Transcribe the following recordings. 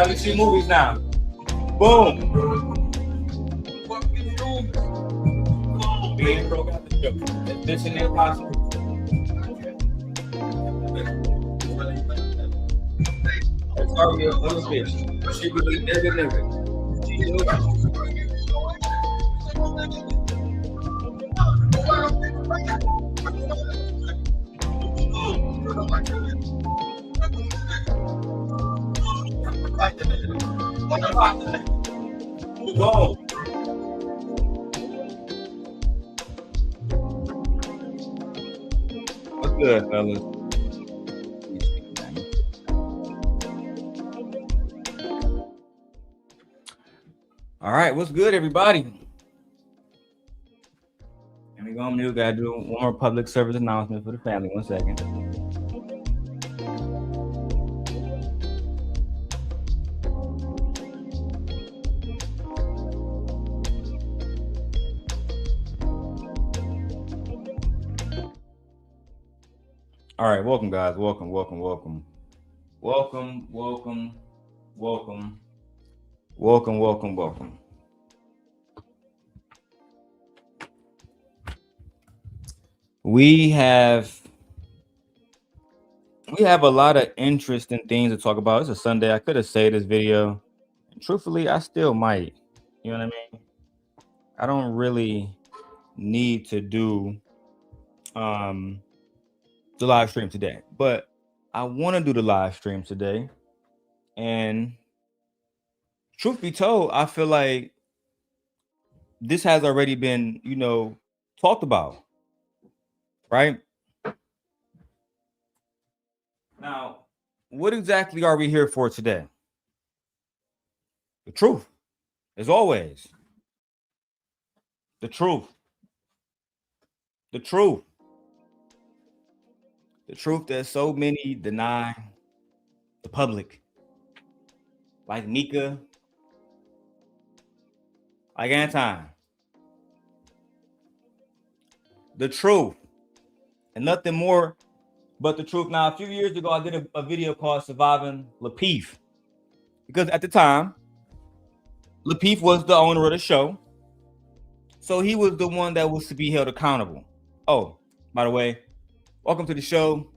We see movies now. Boom. Being broke out the joke. This and impossible. That's already a little bitch. She really nigga. Go. What's good, fellas? All right, what's good, everybody? And we gotta do one more public service announcement for the family. 1 second. All right, welcome, guys. Welcome. We have a lot of interesting things to talk about. It's a Sunday. I could have saved this video. And truthfully, I still might. You know what I mean? I don't really need to do the live stream today, but I want to do the live stream today. And truth be told, I feel like this has already been, talked about, right? Now, what exactly are we here for today? The truth, as always. The truth. The truth that so many deny the public. Like Micca. Like Anton. The truth. And nothing more but the truth. Now, a few years ago, I did a video called Surviving Lapeef. Because at the time, Lapeef was the owner of the show. So he was the one that was to be held accountable. Oh, by the way, welcome to the show.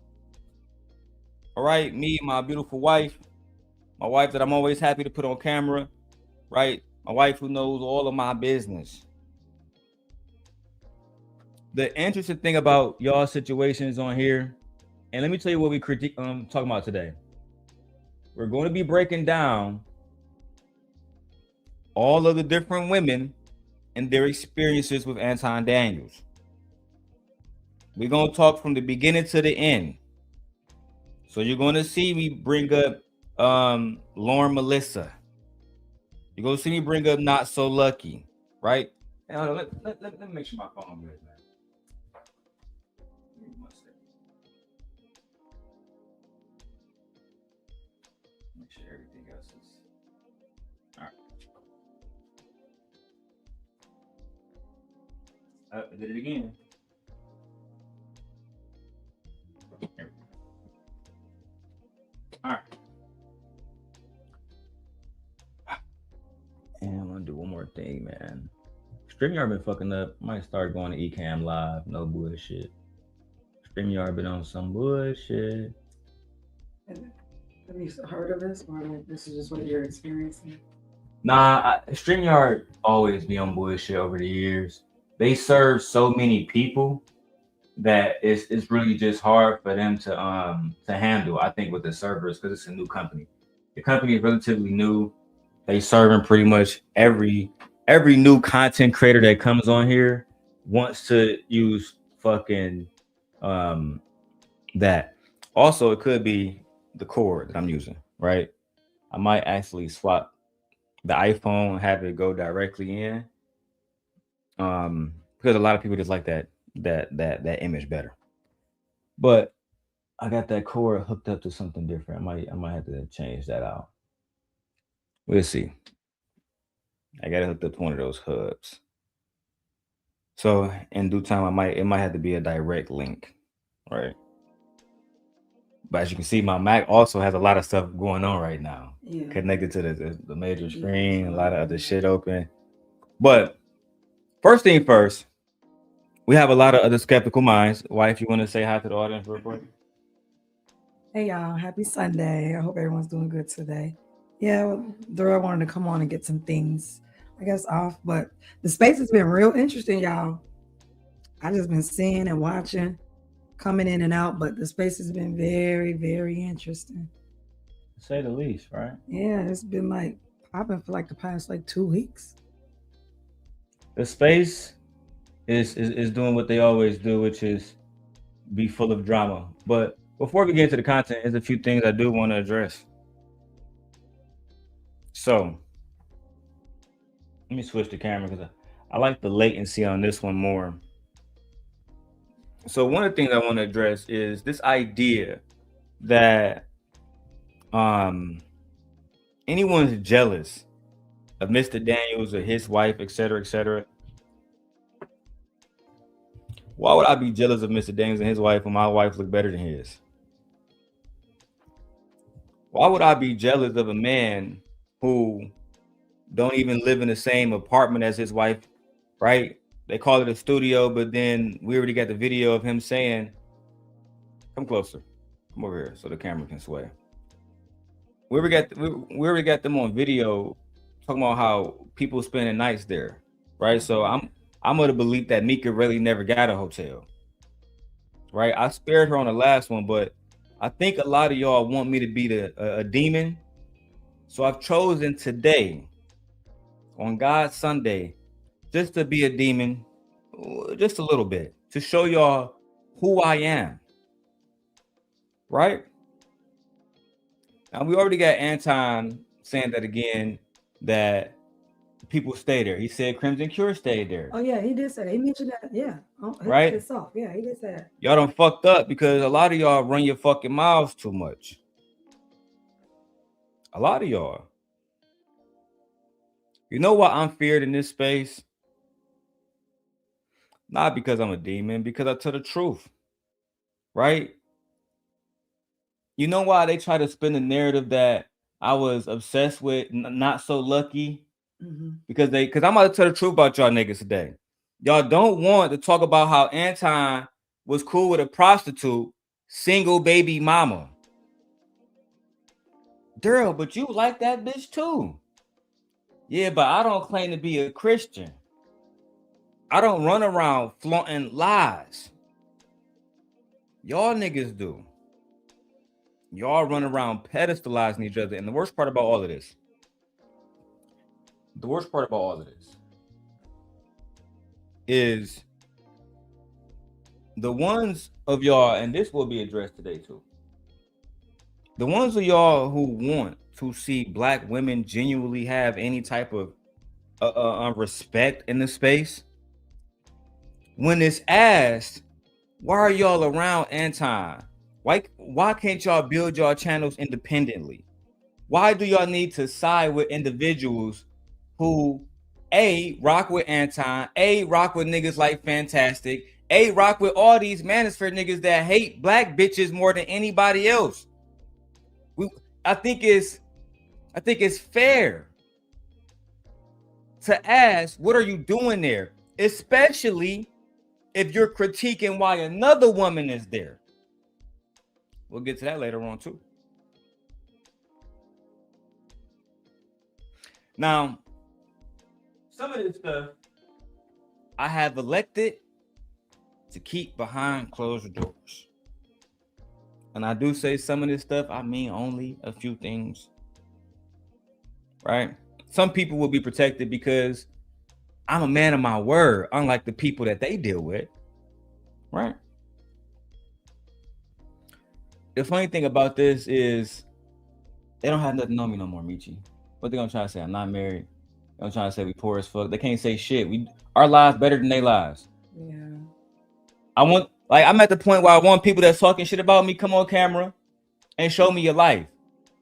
All right, me and my beautiful wife. My wife that I'm always happy to put on camera, right? My wife who knows all of my business. The interesting thing about y'all situations on here, and let me tell you what we talking about today. We're going to be breaking down all of the different women and their experiences with Anton Daniels. We're going to talk from the beginning to the end. So you're going to see me bring up Lauren Melissa. You're going to see me bring up NotSoLucki, right? Hey, hold on, let me make sure my phone good, man. Make sure everything else is all right. I did it again. All right. And I'm gonna do one more thing, man. StreamYard been fucking up. Might start going to Ecamm Live. No bullshit. StreamYard been on some bullshit. Have you heard of this, or this is just what you're experiencing? Nah, StreamYard always be on bullshit over the years. They serve so many people that it's really just hard for them to handle. I think with the servers, because it's a new company. The company is relatively new. They serving pretty much every new content creator that comes on here wants to use fucking That also it could be the cord that I'm using, right? I might actually swap the iPhone, have it go directly in, because a lot of people just like that image better. But I got that cord hooked up to something different. I might have to change that out. We'll see. I got it hooked up to one of those hubs. So in due time, it might have to be a direct link, right? But as you can see, my Mac also has a lot of stuff going on right now, connected to the major screen, a lot of other shit open. But first thing first, we have a lot of other skeptical minds. Wife, you want to say hi to the audience real quick? Hey y'all, happy Sunday. I hope everyone's doing good today. Yeah, well, Dora wanted to come on and get some things, I guess, off, but the space has been real interesting, y'all. I just been seeing and watching, coming in and out, but the space has been very, very interesting. To say the least, right? Yeah, it's been like popping for like the past like 2 weeks. The space is doing what they always do, which is be full of drama. But before we get into the content, there's a few things I do want to address. So let me switch the camera because I like the latency on this one more. So one of the things I want to address is this idea that anyone's jealous of Mr. Daniels or his wife, etc., etc. Why would I be jealous of Mr. Daniels and his wife when my wife look better than his? Why would I be jealous of a man who don't even live in the same apartment as his wife, right? They call it a studio, but then we already got the video of him saying, come closer, come over here so the camera can sway. We already got them on video talking about how people spending nights there, right? So I'm of the belief that Micca really never got a hotel, right? I spared her on the last one, but I think a lot of y'all want me to be a demon. So I've chosen today, on God's Sunday, just to be a demon, just a little bit, to show y'all who I am, right? Now we already got Anton saying that again, that people stay there. He said Crimson Cure stayed there. Oh yeah, he did say that. He mentioned that. Yeah. Right? Yeah, he did say that. Y'all done fucked up because a lot of y'all run your fucking mouths too much. A lot of y'all. You know why I'm feared in this space? Not because I'm a demon, because I tell the truth. Right? You know why they try to spin the narrative that I was obsessed with NotSoLucki? Mm-hmm. Because I'm about to tell the truth about y'all niggas today. Y'all don't want to talk about how Anton was cool with a prostitute, single baby mama. Girl, but you like that bitch too. Yeah, but I don't claim to be a Christian. I don't run around flaunting lies. Y'all niggas do. Y'all run around pedestalizing each other. And the worst part about all of this, is the ones of y'all, and this will be addressed today too. The ones of y'all who want to see Black women genuinely have any type of respect in the space, when it's asked, why are y'all around Anton? Why can't y'all build y'all channels independently? Why do y'all need to side with individuals who A, rock with Anton, A, rock with niggas like Fantastic, A, rock with all these Manosphere niggas that hate Black bitches more than anybody else? I think it's fair to ask, what are you doing there? Especially if you're critiquing why another woman is there. We'll get to that later on too. Now, some of this stuff I have elected to keep behind closed doors. And I do say some of this stuff, I mean only a few things, right? Some people will be protected because I'm a man of my word, unlike the people that they deal with, right? the funny thing about this is they don't have nothing on me no more, Michi. What they gonna try to say? I'm not married. They gonna try to say we poor as fuck. They can't say shit. Our lives better than their lives. Yeah. I'm at the point where I want people that's talking shit about me come on camera and show me your life.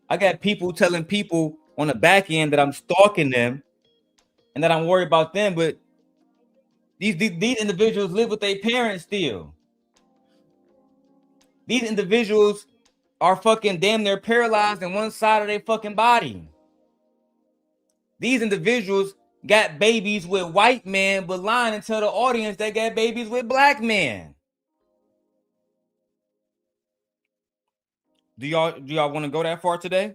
I got people telling people on the back end that I'm stalking them and that I'm worried about them, but these individuals live with their parents still. These individuals are fucking damn near paralyzed in one side of their fucking body. These individuals got babies with white men, but lying and tell the audience they got babies with black men. Do y'all want to go that far today?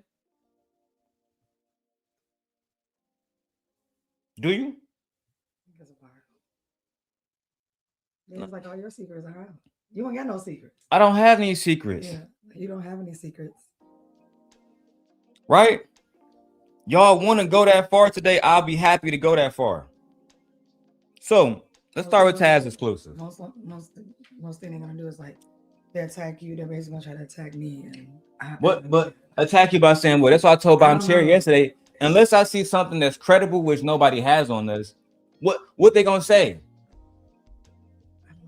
Do you? It's like all your secrets are out. You ain't got no secrets. I don't have any secrets. Yeah, you don't have any secrets. Right? Y'all want to go that far today? I'll be happy to go that far. So let's start with Taz exclusive. Most thing they're gonna do is like they attack you. They're basically gonna try to attack me. And but attack you by saying what? That's what I told Bottom Cherry yesterday. Unless I see something that's credible, which nobody has on this, what they gonna say?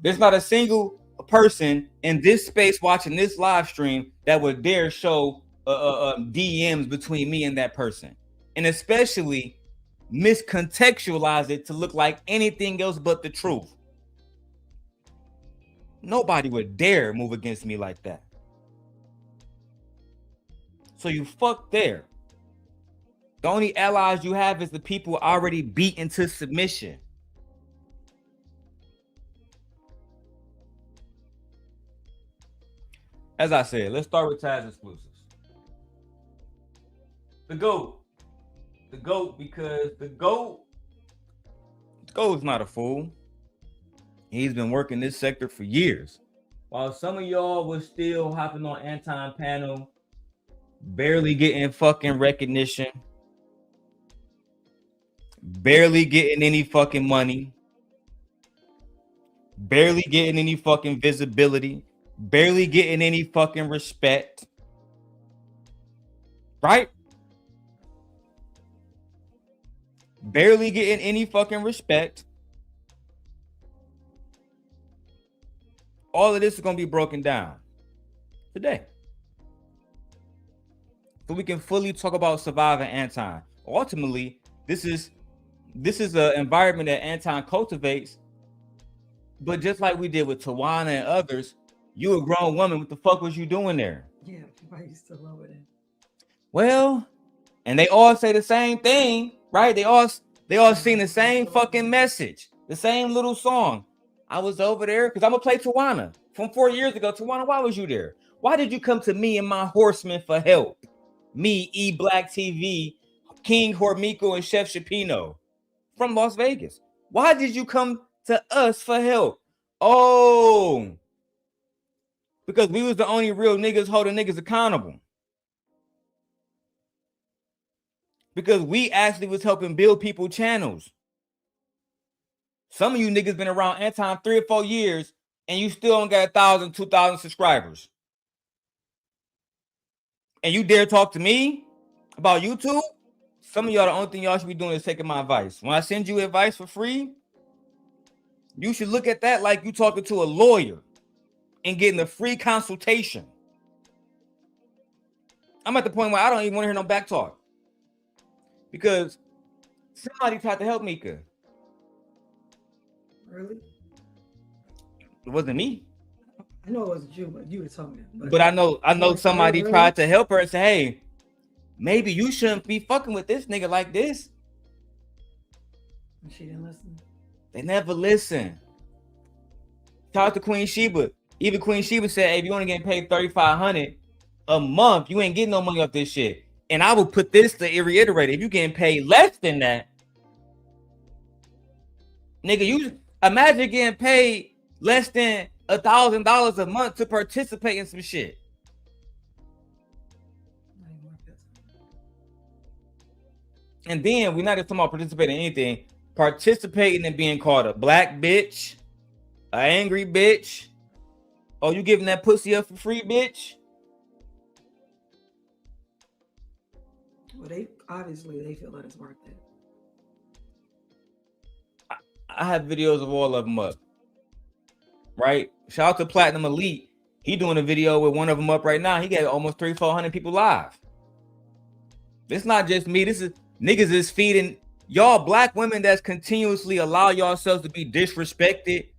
There's not a single person in this space watching this live stream that would dare show DMs between me and that person, and especially miscontextualize it to look like anything else but the truth. Nobody would dare move against me like that. So you fuck there. The only allies you have is the people already beat into submission. As I said, let's start with Taz exclusives. The GOAT. The GOAT, because the GOAT's not a fool. He's been working this sector for years. While some of y'all was still hopping on Anton panel, barely getting fucking recognition, barely getting any fucking money, barely getting any fucking visibility, barely getting any fucking respect. Right? Barely getting any fucking respect. All of this is going to be broken down today, so we can fully talk about surviving Anton. Ultimately, this is an environment that Anton cultivates. But just like we did with Tawana and others, you a grown woman. What the fuck was you doing there? Yeah, why you still over there? Well, and they all say the same thing, right? They all sing the same fucking message, the same little song. I was over there because I'm gonna play Tawana from 4 years ago. Tawana, why was you there? Why did you come to me and my horsemen for help? Me, E Black TV, King Hormico, and Chef Shapino from Las Vegas. Why did you come to us for help? Oh, because we was the only real niggas holding niggas accountable. Because we actually was helping build people channels. Some of you niggas been around Anton 3 or 4 years and you still don't got 1,000, 2,000 subscribers. And you dare talk to me about YouTube? Some of y'all, the only thing y'all should be doing is taking my advice. When I send you advice for free, you should look at that like you talking to a lawyer and getting a free consultation. I'm at the point where I don't even want to hear no back talk. Because somebody tried to help Micca. Really? It wasn't me. I know it wasn't you, but you would tell me. But I know somebody tried to help her and say, hey, maybe you shouldn't be fucking with this nigga like this. And she didn't listen. They never listen. Talk to Queen Sheba. Even Queen Sheba said, hey, if you only getting paid $3,500 a month, you ain't getting no money off this shit. And I will put this to reiterate. If you getting paid less than that, nigga, you imagine getting paid less than $1,000 a month to participate in some shit. And then we're not just talking about participating in anything. Participating in being called a black bitch, an angry bitch. Oh, you giving that pussy up for free, bitch? Well, they feel that it's worth it. I have videos of all of them up. Right? Shout out to Platinum Elite. He doing a video with one of them up right now. He got almost 300-400 people live. It's not just me. This is niggas is feeding y'all black women that's continuously allow yourselves to be disrespected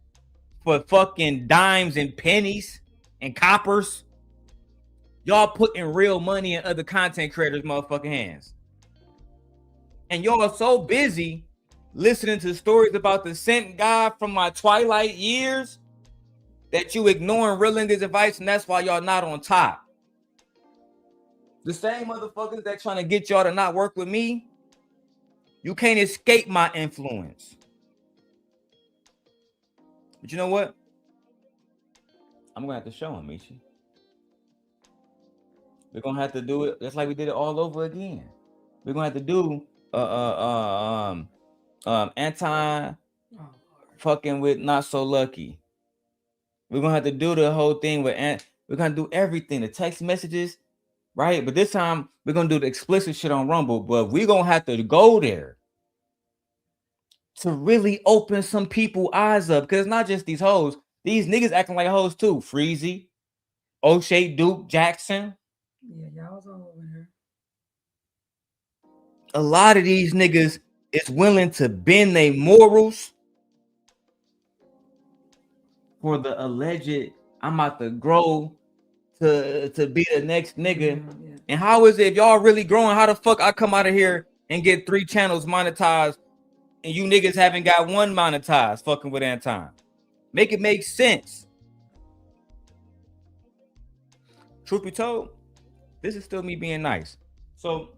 for fucking dimes and pennies and coppers. Y'all putting real money in other content creators' motherfucking hands. And y'all are so busy listening to stories about the sent guy from my twilight years that you ignoring real niggas' advice, and that's why y'all not on top. The same motherfuckers that trying to get y'all to not work with me, you can't escape my influence. But you know what? I'm gonna have to show him, Micca. We're gonna have to do it just like we did it all over again. We're gonna have to do Anton fucking with NotSoLucki. We're gonna have to do the whole thing with we're gonna do everything, the text messages, right? But this time we're gonna do the explicit shit on Rumble, but we're gonna have to go there to really open some people's eyes up, because it's not just these hoes. These niggas acting like hoes too. Freezy, O'Shea, Duke, Jackson. Yeah, y'all was all over here. A lot of these niggas is willing to bend their morals for the alleged I'm about to grow to be the next nigga. Yeah. And how is it if y'all really growing? How the fuck I come out of here and get 3 channels monetized and you niggas haven't got 1 monetized fucking with Anton? Make it make sense. Truth be told, this is still me being nice. So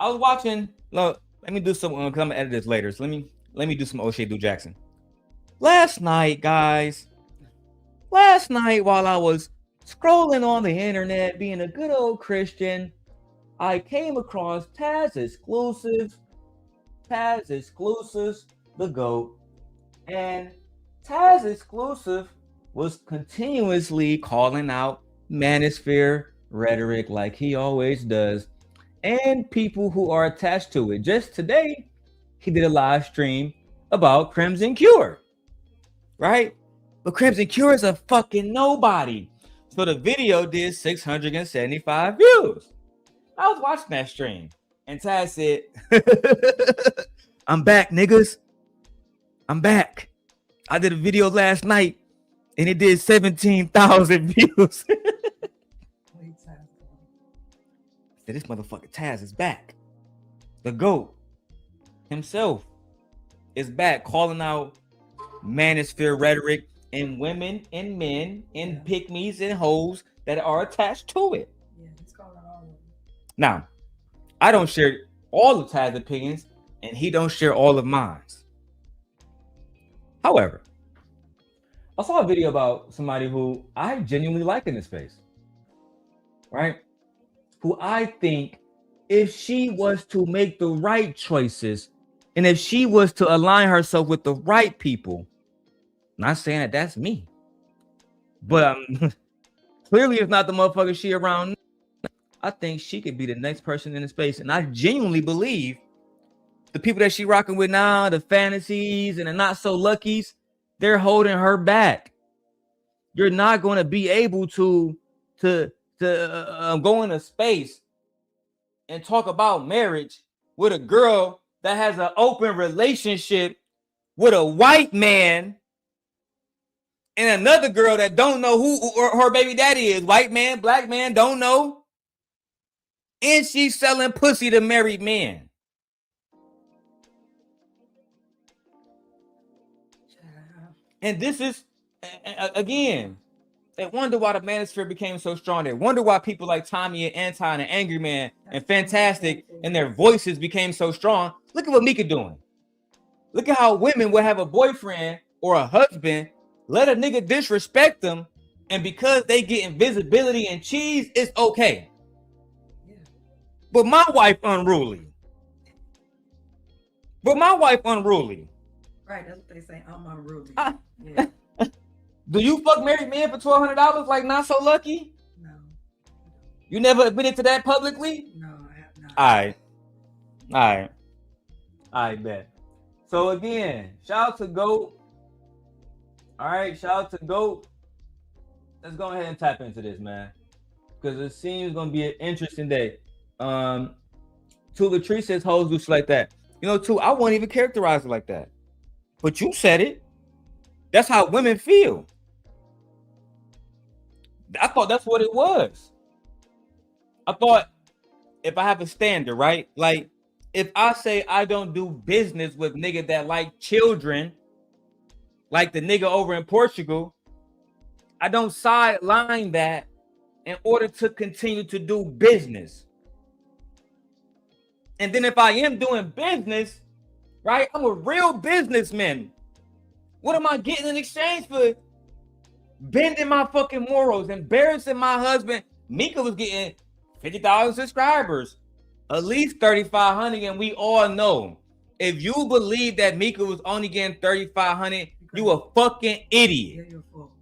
I was watching, look, let me do some, because I'm gonna edit this later. So let me do some O'Shea Do Jackson. Last night, guys, while I was scrolling on the internet, being a good old Christian, I came across Taz Exclusives, the GOAT. And Taz Exclusive was continuously calling out Manosphere rhetoric like he always does, and people who are attached to it. Just today, he did a live stream about Crimson Cure, right? But Crimson Cure is a fucking nobody. So the video did 675 views. I was watching that stream, and Taz said, I'm back, niggas. I'm back. I did a video last night, and it did 17,000 views. This motherfucker Taz is back. The GOAT himself is back, calling out Manosphere rhetoric and women and men and pygmies and hoes that are attached to it. Yeah, he's calling all of them. Now, I don't share all of Taz's opinions, and he don't share all of mine. However, I saw a video about somebody who I genuinely like in this space, right? Who I think if she was to make the right choices and if she was to align herself with the right people, not saying that that's me, but clearly it's not the motherfucker she around. I think she could be the next person in the space. And I genuinely believe the people that she rocking with now, the fantasies and the NotSoLuckis, they're holding her back. You're not going to be able to go in a space and talk about marriage with a girl that has an open relationship with a white man and another girl that don't know who her baby daddy is. White man, black man, don't know. And she's selling pussy to married men. And this is, again, they wonder why the Manosphere became so strong. They wonder why people like Tommy and Anton and Angry Man and Fantastic and their voices became so strong. Look at what Micca doing. Look at how women will have a boyfriend or a husband, let a nigga disrespect them, and because they getting visibility and cheese, it's okay. Yeah. But my wife unruly. Right, that's what they say. I'm unruly. Yeah. Do you fuck married men for $1,200 like NotSoLucki? No. You never admitted to that publicly? No, I have not. God. All right, bet. So again, shout out to GOAT. All right, shout out to GOAT. Let's go ahead and tap into this, man, because it seems gonna be an interesting day. To Latrice says hoes do shit like that. You know, too, I won't even characterize it like that. But you said it. That's how women feel. I thought that's what it was. I thought if I have a standard, right? Like if I say I don't do business with nigga that like children, like the nigga over in Portugal, I don't sideline that in order to continue to do business. And then if I am doing business, right, I'm a real businessman. What am I getting in exchange for bending my fucking morals, embarrassing my husband? Micca was getting 50,000 subscribers, at least 3,500, and we all know if you believe that Micca was only getting 3,500, you a fucking idiot. Yeah, you're full.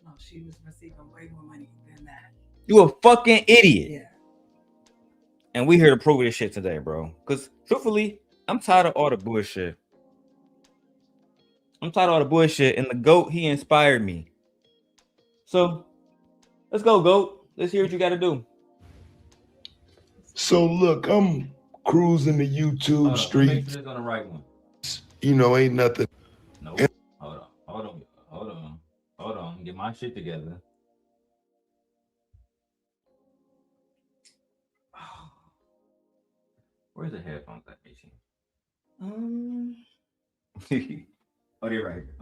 No, she was receiving way more money than that. You a fucking idiot. Yeah. And we here to prove this shit today, bro. Because truthfully, I'm tired of all the bullshit. And the GOAT, he inspired me. So let's go, GOAT. Let's hear what you got to do. So look, I'm cruising the YouTube streets. Make sure it's on the right one. You know, ain't nothing. No, hold on. Get my shit together. Where's the headphones at, Michi? Oh, they're right here.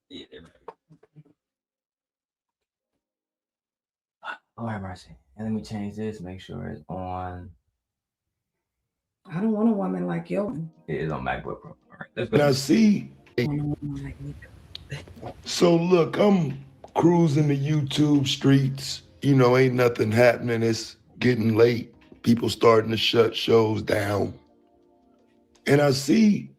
Yeah, they're right here. All right, mercy. And let me change this. Make sure it's on. I don't want a woman like you. It is on MacBook Pro. All right, let's go. And I see. So look, I'm cruising the YouTube streets. You know, ain't nothing happening. It's getting late. People starting to shut shows down. And I see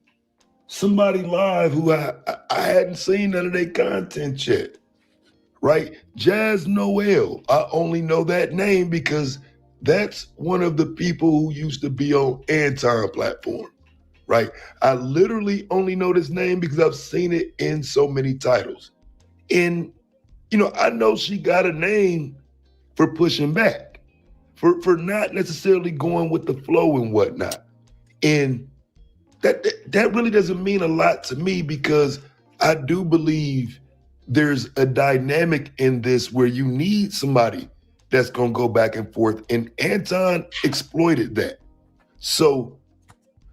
somebody live who I hadn't seen none of their content yet, right? Jas Noelle. I only know that name because that's one of the people who used to be on Anton platform, right? I literally only know this name because I've seen it in so many titles. And, you know, I know she got a name for pushing back, for not necessarily going with the flow and whatnot. And that really doesn't mean a lot to me because I do believe there's a dynamic in this where you need somebody that's gonna go back and forth, and Anton exploited that. So,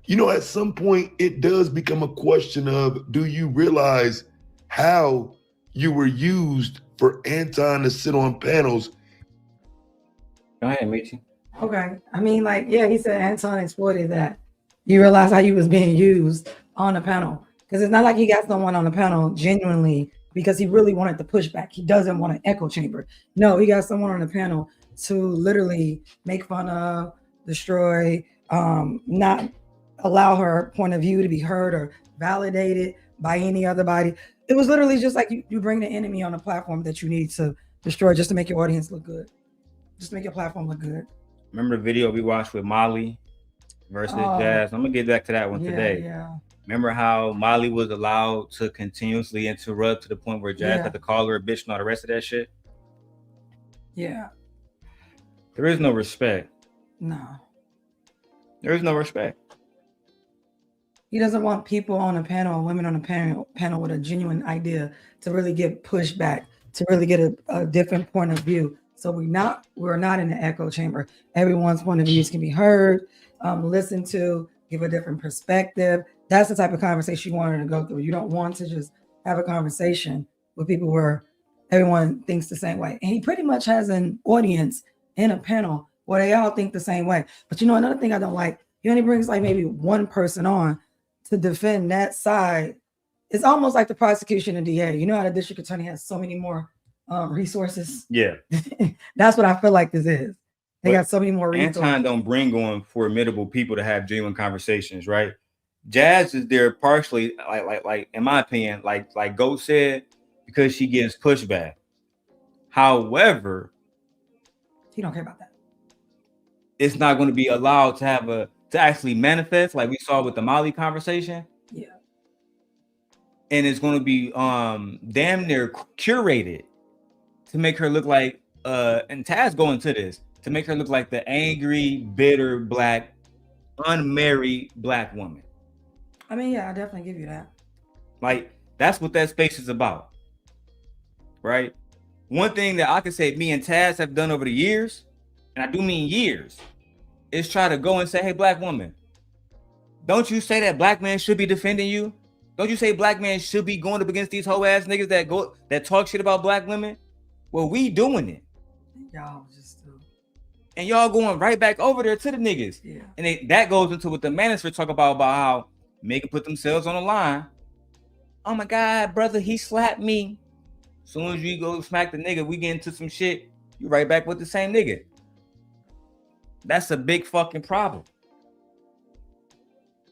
you know, at some point it does become a question of, do you realize how you were used for Anton to sit on panels? Go ahead, Michi. Okay. I mean, like, yeah, he said Anton exploited that. You realize how you was being used on the panel. Because it's not like he got someone on the panel genuinely because he really wanted to push back. He doesn't want an echo chamber. No, he got someone on the panel to literally make fun of, destroy, not allow her point of view to be heard or validated by any other body. It was literally just like you bring the enemy on a platform that you need to destroy just to make your audience look good. Just to make your platform look good. Remember the video we watched with Molly versus Jas? I'm gonna get back to that one today. Yeah. Remember how Molly was allowed to continuously interrupt to the point where Jas had to call her a bitch and all the rest of that shit? Yeah. There is no respect. No. There is no respect. He doesn't want people on a panel, women on a panel with a genuine idea to really get pushed back, to really get a different point of view. So we're not in the echo chamber. Everyone's point of views can be heard, listened to, give a different perspective. That's the type of conversation you wanted to go through. You don't want to just have a conversation with people where everyone thinks the same way. And he pretty much has an audience in a panel where they all think the same way. But you know, another thing I don't like, he only brings like maybe one person on to defend that side. It's almost like the prosecution and DA. You know how the district attorney has so many more resources? Yeah. That's what I feel like this is. They got so many more resources. Anton don't bring on formidable people to have genuine conversations, right? Jas is there partially, like in my opinion, like Goat said, because she gets pushback. However, he don't care about that. it's not going to be allowed to actually manifest like we saw with the Molly conversation. Yeah. And it's going to be damn near curated to make her look like and Taz going to this to make her look like the angry, bitter, black, unmarried black woman. I mean, yeah, I definitely give you that. Like, that's what that space is about. Right? One thing that I could say me and Taz have done over the years, and I do mean years, is try to go and say, hey, black woman, don't you say that black man should be defending you? Don't you say black man should be going up against these hoe ass niggas that talk shit about black women? Well, we doing it. Y'all just and y'all going right back over there to the niggas. Yeah. And that goes into what the Manosphere talk about how Micca put themselves on the line. Oh my God, brother, he slapped me. As soon as you go smack the nigga, we get into some shit, you right back with the same nigga. That's a big fucking problem.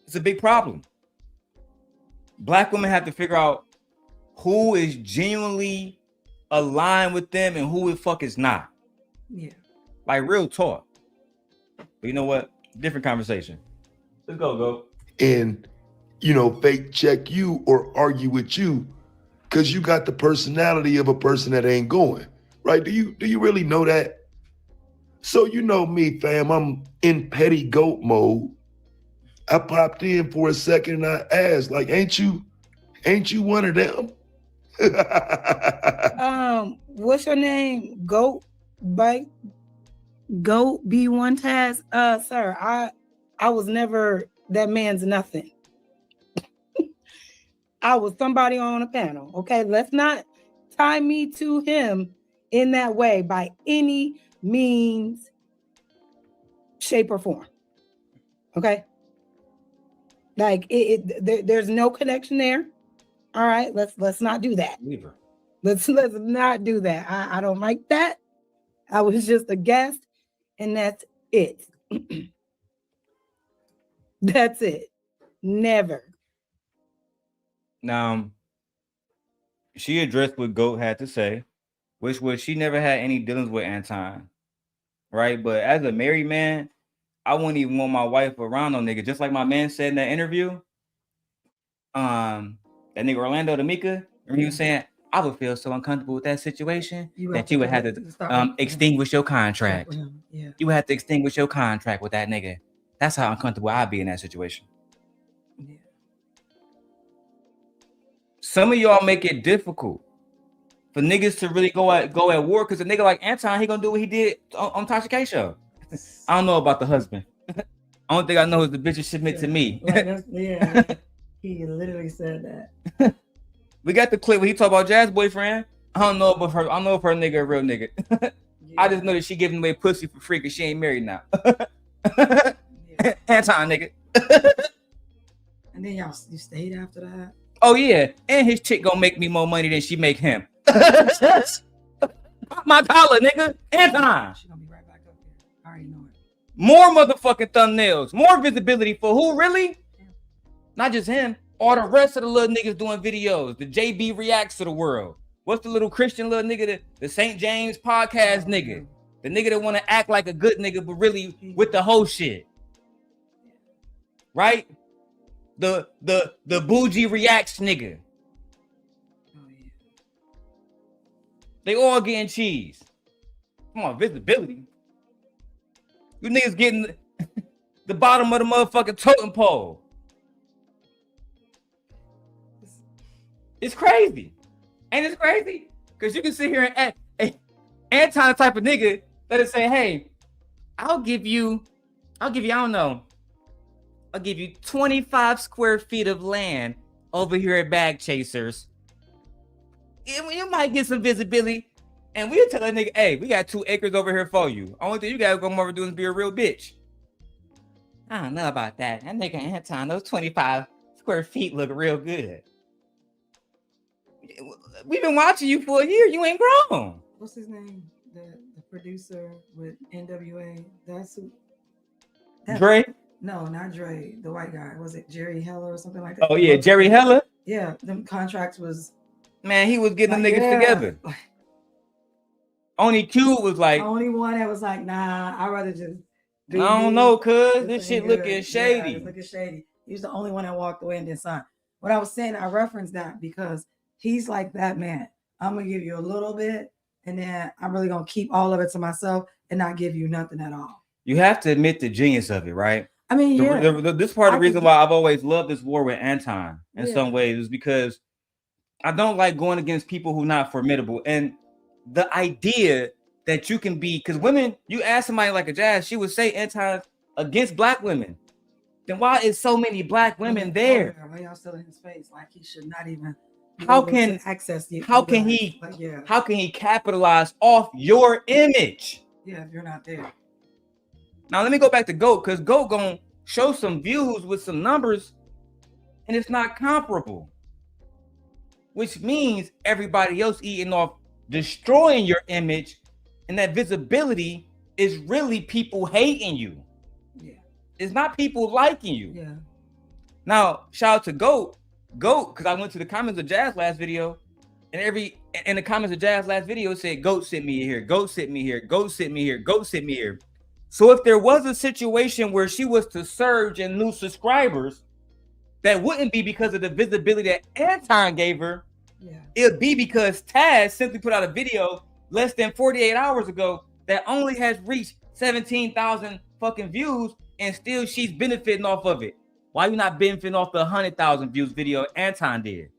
It's a big problem. Black women have to figure out who is genuinely aligned with them and who the fuck is not. Yeah. Like real talk. But you know what? Different conversation. Let's go. And, fake check you or argue with you because you got the personality of a person that ain't going. Right? Do you really know that? So you know me, fam, I'm in petty goat mode. I popped in for a second and I asked, like, ain't you one of them? What's your name? Goat B1 Taz? Sir, I was never that man's nothing. I was somebody on a panel. Okay, let's not tie me to him in that way by any means, shape, or form. Okay. Like there's no connection there. All right, let's not do that. Let's not do that. I don't like that. I was just a guest, and that's it. That's it. Never. Now, she addressed what Goat had to say, which was she never had any dealings with Anton, right? But as a married man, I wouldn't even want my wife around no nigga. Just like my man said in that interview, that nigga Orlando the Micca, he was saying, I would feel so uncomfortable with that situation that you would have to extinguish your contract. Yeah. You would have to extinguish your contract with that nigga. That's how uncomfortable I'd be in that situation. Yeah. Some of y'all make it difficult for niggas to really go at war because a nigga like Anton, he gonna do what he did on Tasha K show. I don't know about the husband. Only thing I know is the bitches submit to me. Yeah, he literally said that. We got the clip where he talk about Jazz boyfriend. I don't know about her. I don't know if her nigga a real nigga. Yeah. I just know that she giving away pussy for free because she ain't married now. Yeah. Anton nigga. And then you stayed after that. Oh yeah, and his chick gonna make me more money than she make him. My dollar, nigga. Anton. She gonna be right back up there. I already know it. More motherfucking thumbnails, more visibility for who really? Not just him, all the rest of the little niggas doing videos. The JB Reacts to the world. What's the little Christian little nigga, the St. James podcast nigga? The nigga that want to act like a good nigga, but really with the whole shit. Right? The bougie reacts nigga. Oh, yeah. They all getting cheese. Come on, visibility. You niggas getting the bottom of the motherfucking totem pole. It's crazy. Ain't it crazy? Because you can sit here and Anton type of nigga that'll say, hey, I'll give you, I don't know. I'll give you 25 square feet of land over here at Bag Chasers. You might get some visibility. And we'll tell that nigga, hey, we got 2 acres over here for you. Only thing you gotta go over doing is be a real bitch. I don't know about that. That nigga Anton, those 25 square feet look real good. We've been watching you for a year. You ain't grown. What's his name? The producer with NWA. That's who. Dre? No, not Dre. The white guy. Was it Jerry Heller or something like that? Oh yeah, Jerry Heller. Yeah, them contracts was. Man, he was getting them niggas together. Only Q was like. The only one that was like, nah, I'd rather just Do I don't you? know, cuz It's this shit good. looking Yeah, shady. it's looking shady. He was the only one that walked away and then signed. What I was saying, I referenced that because he's like that man. I'm gonna give you a little bit, and then I'm really gonna keep all of it to myself and not give you nothing at all. You have to admit the genius of it, right? I mean, yeah. This part of I the reason can- why I've always loved this war with Anton in Yeah. some ways is because I don't like going against people who are not formidable. And the idea that you can be, because women, you ask somebody like a Jas, she would say Anton against black women. Then why is so many black women there? Why y'all still in his face? Like he should not even be How able can- to access you? how you can guys. he- Like, yeah, How can he capitalize off your image? yeah. If you're not there, Now let me go back to GOAT, because GOAT gonna show some views with some numbers, and it's not comparable. Which means everybody else eating off, destroying your image, and that visibility is really people hating you. yeah, It's not people liking you. yeah. Now, shout out to GOAT, because I went to the comments of Jas last video, and in the comments of Jas last video it said, GOAT sent me here, GOAT sent me here, GOAT sent me here, GOAT sent me here. So if there was a situation where she was to surge in new subscribers, that wouldn't be because of the visibility that Anton gave her. Yeah. It'd be because Taz simply put out a video less than 48 hours ago that only has reached 17,000 fucking views, and still she's benefiting off of it. Why you not benefiting off the 100,000 views video Anton did?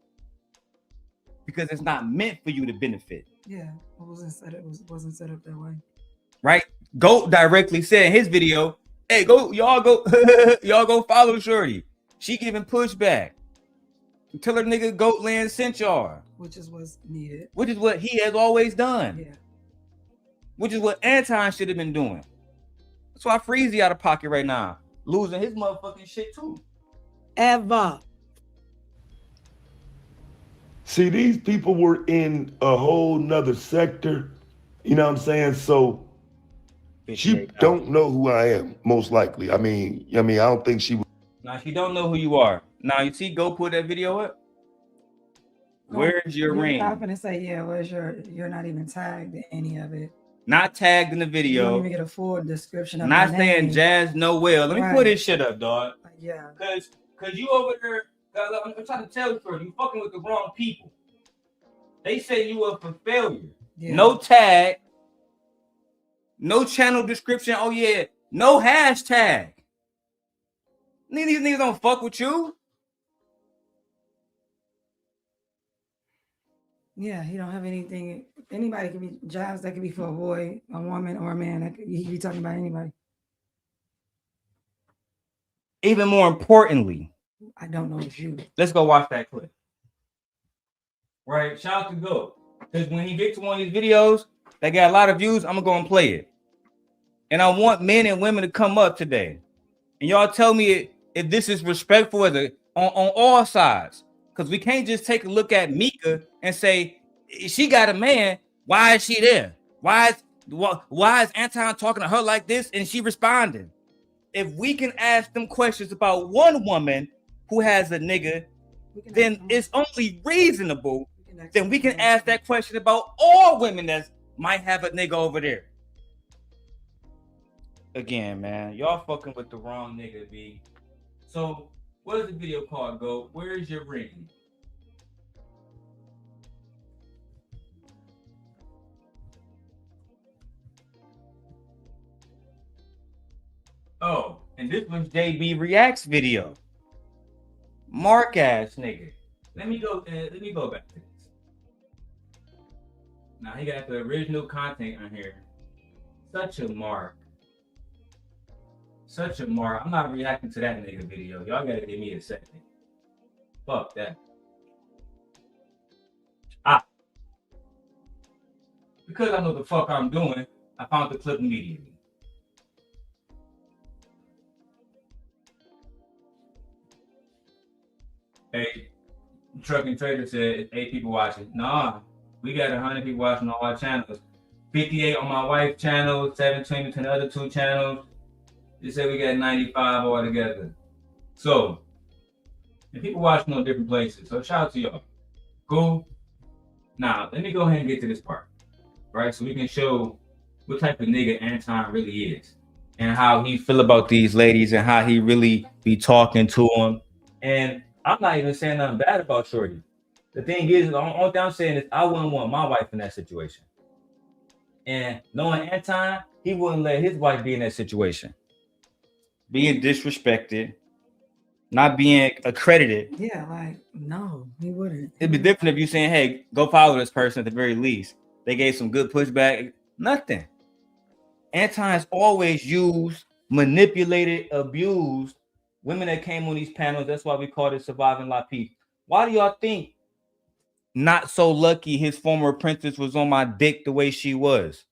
Because it's not meant for you to benefit. Yeah, it wasn't set up that way. Right? GOAT directly said in his video, hey, y'all go follow Shorty. She giving pushback. Tell her nigga GOAT Land sent y'all. Which is what's needed. Which is what he has always done. Yeah. Which is what Anton should have been doing. That's why Freezy out of pocket right now. Losing his motherfucking shit too. Ever. See, these people were in a whole nother sector. You know what I'm saying? So she don't know who I am, most likely. I mean, I don't think she would. Now she don't know who you are. Now you see, go put that video up. Where's your ring? I'm gonna say, yeah, you're not even tagged in any of it. Not tagged in the You don't video. even get a full description of Not my saying name. Jas Noelle. Let me Right. put this shit up, dog. Yeah. Cause you over there, I'm trying to tell you fucking with the wrong people. They say you up for failure. Yeah. No tag, no channel description. Oh yeah, no hashtag. These niggas don't fuck with you. Yeah, he don't have anything. Anybody can be jobs that could be for a boy, a woman, or a man. He could be talking about anybody. Even more importantly, I don't know it's you. let's go watch that clip. Right, shout out to GOAT. Because when he gets to one of these videos that got a lot of views, I'm gonna go and play it. And I want men and women to come up today. And y'all tell me if this is respectful as on all sides. Because we can't just take a look at Micca and say, she got a man, why is she there? Why is Anton talking to her like this and she responding? If we can ask them questions about one woman who has a nigga, then it's only reasonable then we can ask that question about all women that might have a nigga over there. Again, man, y'all fucking with the wrong nigga, B. So, what is the video called, GOAT? Where is your ring? Oh, and this was JB Reacts video. Mark ass nigga. Let me go back to this. Now he got the original content on here. Such a mark. Such a mark. I'm not reacting to that nigga video. Y'all gotta give me a second. Fuck that. Because I know the fuck I'm doing, I found the clip immediately. Hey, Truck and Trader said 8 people watching. Nah, we got 100 people watching on our channels. 58 on my wife's channel, 720 between the other 2 channels. They said we got 95 altogether. So, and people watching on different places. So shout out to y'all. Cool. Now, let me go ahead and get to this part. Right? So we can show what type of nigga Anton really is. and how he feel about these ladies and how he really be talking to them. And I'm not even saying nothing bad about Shorty. The thing is, the only thing I'm saying is I wouldn't want my wife in that situation. And knowing Anton, he wouldn't let his wife be in that situation. Being disrespected, not being accredited. Yeah, like, no, he wouldn't. It'd be different if you saying, hey, go follow this person at the very least. They gave some good pushback. Nothing. Anton has always used, manipulated, abused women that came on these panels. That's why we call it Surviving La Peace. Why do y'all think NotSoLucki, his former apprentice, was on my dick the way she was?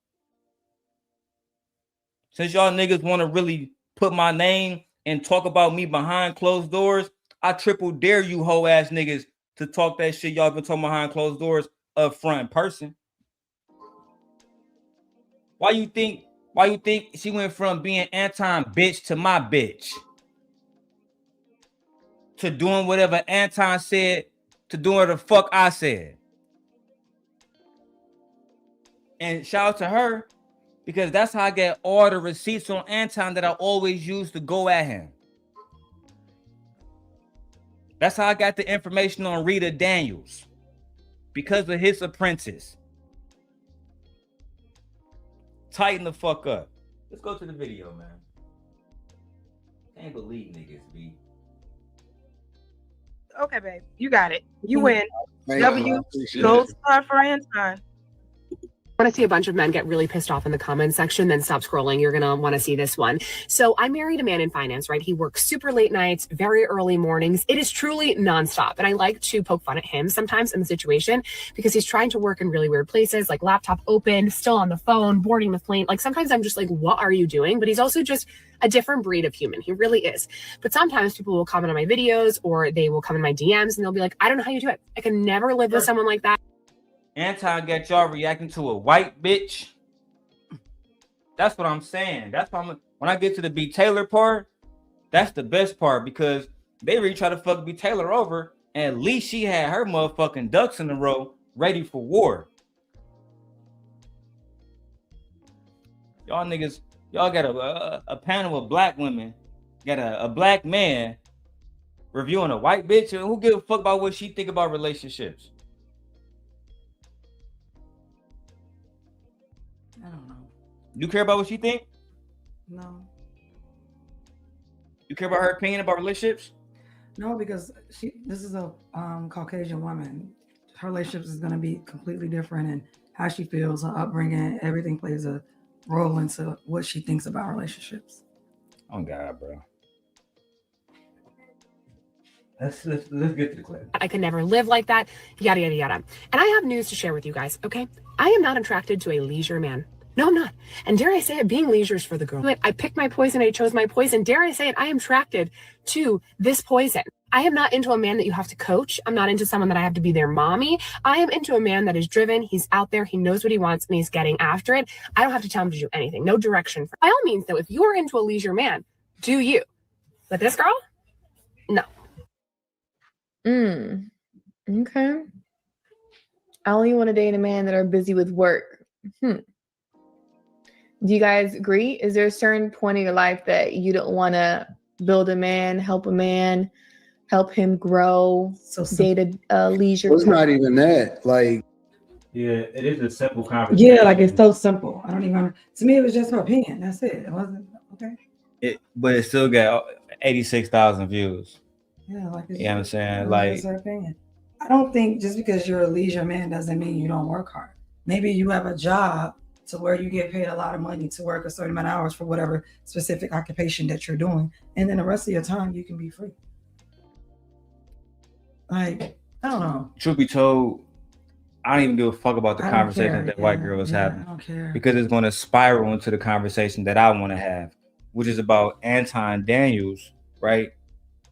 Since y'all niggas want to really put my name and talk about me behind closed doors, I triple dare you hoe ass niggas to talk that shit y'all been talking behind closed doors up front in person. Why you think she went from being Anton bitch to my bitch? To doing whatever Anton said, to doing what the fuck I said. And shout out to her, because that's how I get all the receipts on Anton that I always use to go at him. That's how I got the information on Rita Daniels, because of his apprentice. Tighten the fuck up. Let's go to the video, man. Can't believe niggas, B. Okay, babe. You got it. You win. Man, W. Gold star for Anton. Want to see a bunch of men get really pissed off in the comments section, then stop scrolling. You're going to want to see this one. So I married a man in finance, right? He works super late nights, very early mornings. It is truly nonstop. And I like to poke fun at him sometimes in the situation because he's trying to work in really weird places, like laptop open, still on the phone, boarding the plane. Like sometimes I'm just like, what are you doing? But he's also just a different breed of human. He really is. But sometimes people will comment on my videos or they will come in my DMs and they'll be like, I don't know how you do it. I can never live with someone like that. Anton got y'all reacting to a white bitch. That's what I'm saying. That's why when I get to the B Taylor part, that's the best part, because they really try to fuck B Taylor over, and at least she had her motherfucking ducks in a row ready for war. Y'all niggas, y'all got a panel of black women, got a black man reviewing a white bitch, and who gives a fuck about what she think about relationships? I don't know. You care about what she think? No. You care about her opinion about relationships? No, because this is a Caucasian woman. Her relationships is going to be completely different, and how she feels, her upbringing, everything plays a role into what she thinks about relationships. Oh God, bro. Let's get to the clip. I could never live like that, yada, yada, yada. And I have news to share with you guys, okay? I am not attracted to a leisure man. No, I'm not. And dare I say it, being leisure is for the girl. I picked my poison, I chose my poison. Dare I say it, I am attracted to this poison. I am not into a man that you have to coach. I'm not into someone that I have to be their mommy. I am into a man that is driven. He's out there. He knows what he wants and he's getting after it. I don't have to tell him to do anything. No direction. By all means, though, if you're into a leisure man, do you. But this girl, no. Okay. I only want to date a man that are busy with work. Do you guys agree? Is there a certain point in your life that you don't want to build a man, help him grow, date a leisure? Well, it's not even that. Like, Yeah, it is a simple conversation. Yeah, like it's so simple. I don't even. To me, it was just her opinion. That's it. It wasn't okay. But it still got 86,000 views. Yeah, like it's You know what I'm saying? Like, her opinion. I don't think just because you're a leisure man doesn't mean you don't work hard. Maybe you have a job to where you get paid a lot of money to work a certain amount of hours for whatever specific occupation that you're doing, and then the rest of your time you can be free. Like, I don't know. truth be told, I don't even give a fuck about the I don't conversation care. that white girl was having, I don't care. because it's going to spiral into the conversation that I want to have, which is about Anton Daniels, right?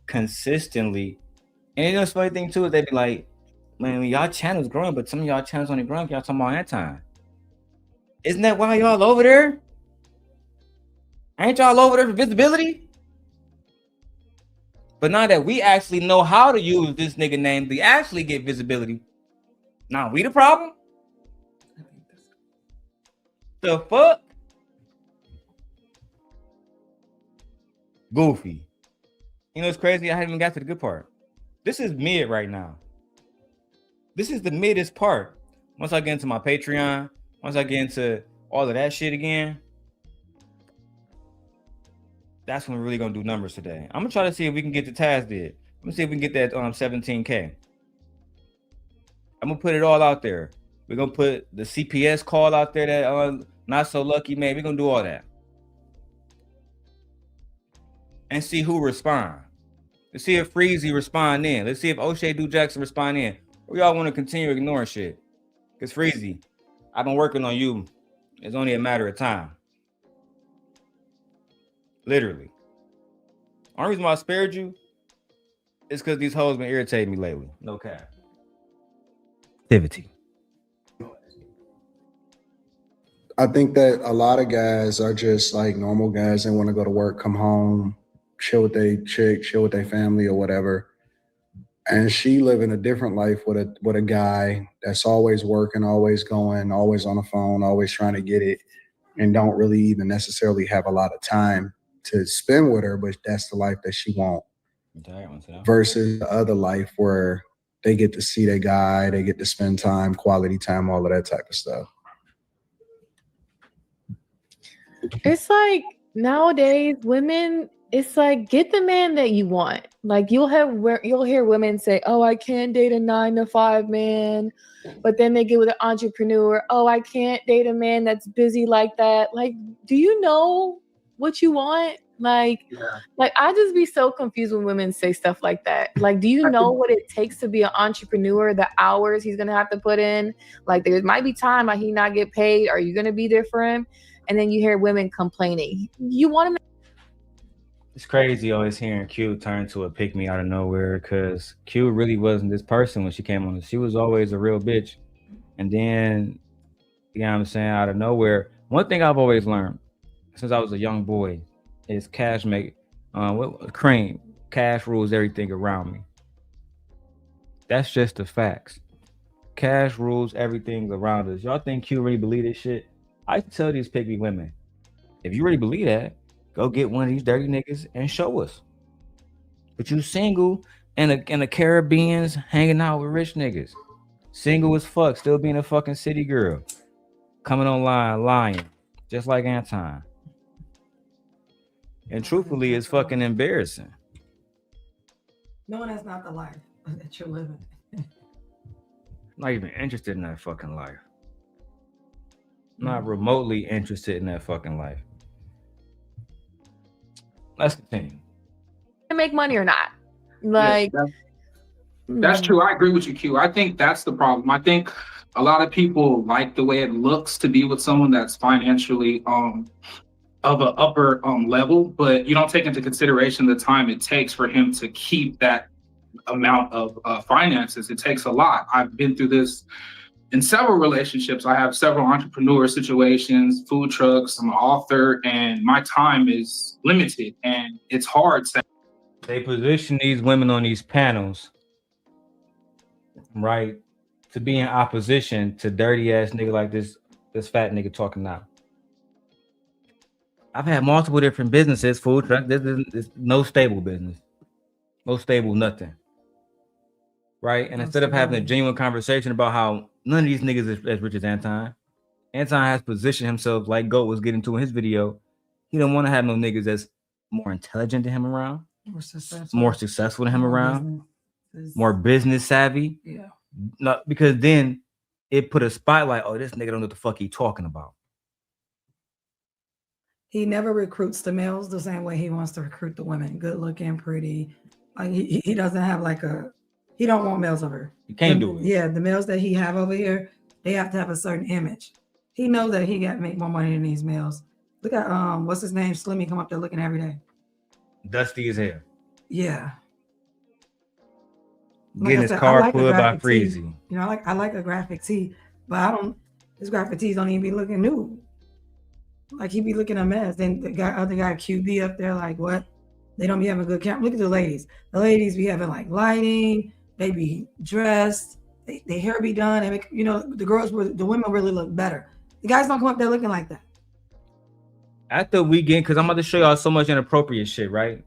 Consistently. And you know, the funny thing too is they be like, man, y'all channel's growing, but some of y'all channels only growing. Y'all talking about Anton. Isn't that why y'all over there? Ain't y'all over there for visibility? But now that we actually know how to use this nigga name to actually get visibility, now we the problem? The fuck? goofy. You know, it's crazy. I haven't even got to the good part. This is mid right now. This is the middest part. Once I get into my Patreon, once I get into all of that shit again, that's when we're really gonna do numbers today. I'm gonna try to see if we can get the Taz did. I'm gonna see if we can get that 17K. I'm gonna put it all out there. We're gonna put the CPS call out there that NotSoLucki made. We're gonna do all that. And see who respond. Let's see if Freezy respond in. Let's see if O'Shea Do Jackson respond in. We all want to continue ignoring shit. Because Freezy, I've been working on you. It's only a matter of time. Literally. Only reason why I spared you is because these hoes been irritating me lately. No cap. Activity. I think that a lot of guys are just like normal guys. They want to go to work, come home, chill with their chick, chill with their family or whatever. And she living a different life with a guy that's always working, always going, always on the phone, always trying to get it, and don't really even necessarily have a lot of time to spend with her, but that's the life that she wants. Versus the other life where they get to see their guy, they get to spend time, quality time, all of that type of stuff. It's like nowadays women, it's like get the man that you want. Like you'll hear women say, "Oh, I can't date a 9-to-5 man," but then they get with an entrepreneur. "Oh, I can't date a man that's busy like that." Like, do you know what you want? Like I just be so confused when women say stuff like that. Like, do you know what it takes to be an entrepreneur? The hours he's gonna have to put in. Like, there might be time like he not get paid. Are you gonna be there for him? And then you hear women complaining. You want to. It's crazy always hearing Q turn to a pick me out of nowhere because Q really wasn't this person when she came on. She was always a real bitch. And then, you know what I'm saying, out of nowhere. One thing I've always learned since I was a young boy is cash cream. Cash rules everything around me. That's just the facts. Cash rules everything around us. Y'all think Q really believe this shit? I tell these pick me women, if you really believe that, go get one of these dirty niggas and show us. But you single and the Caribbeans hanging out with rich niggas. Single as fuck, still being a fucking city girl. Coming online, lying. Just like Anton. And truthfully, it's fucking embarrassing. No, that's not the life that you're living. Not even interested in that fucking life. Not remotely interested in that fucking life. Let's continue. Make money or not? Like, yes, that's true. I agree with you, Q. I think that's the problem. I think a lot of people like the way it looks to be with someone that's financially of an upper level, but you don't take into consideration the time it takes for him to keep that amount of finances. It takes a lot. I've been through this in several relationships. I have several entrepreneur situations, food trucks, I'm an author, and my time is limited and it's hard to. They position these women on these panels, right, to be in opposition to dirty ass nigga like this fat nigga talking now. I've had multiple different businesses, food truck. There's no stable business, no stable nothing, right? And instead of having a genuine conversation about how none of these niggas is as rich as Anton has positioned himself like Goat was getting to in his video. He don't want to have no niggas that's more intelligent than him around, more successful than him around, more business savvy. Yeah. Not because then it put a spotlight. Oh, this nigga don't know what the fuck he talking about. He never recruits the males the same way he wants to recruit the women. Good looking, pretty. Like he doesn't have like he don't want males over. You can't do it. Yeah, the males that he have over here, they have to have a certain image. He knows that he got to make more money than these males. Look at what's his name? Slimmy come up there looking every day. Dusty as hell. Yeah. Getting his car pulled by Freezy. You know, I like a graphic tee, but his graphic tees don't even be looking new. Like he be looking a mess. Then the other guy QB up there, like what? They don't be having good camera. Look at the ladies. The ladies be having like lighting. They be dressed. Their hair be done. And the women really look better. The guys don't come up there looking like that. after we get, because I'm about to show y'all so much inappropriate shit, right?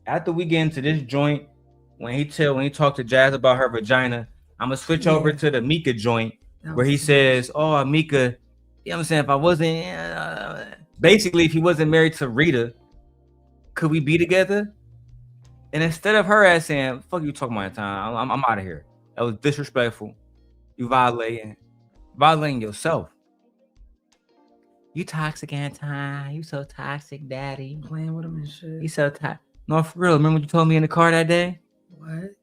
After we get into this joint, when he talked to Jas about her vagina, I'm gonna switch over to the Micca joint where he says, "Oh, Micca, you know what I'm saying? If I wasn't, basically, if he wasn't married to Rita, could we be together?" And instead of her ass saying, "Fuck you talking about time, I'm out of here." That was disrespectful. You violating yourself. You toxic, Anton. You so toxic, daddy. Playing with him and shit. You so toxic. No, for real. Remember what you told me in the car that day? What?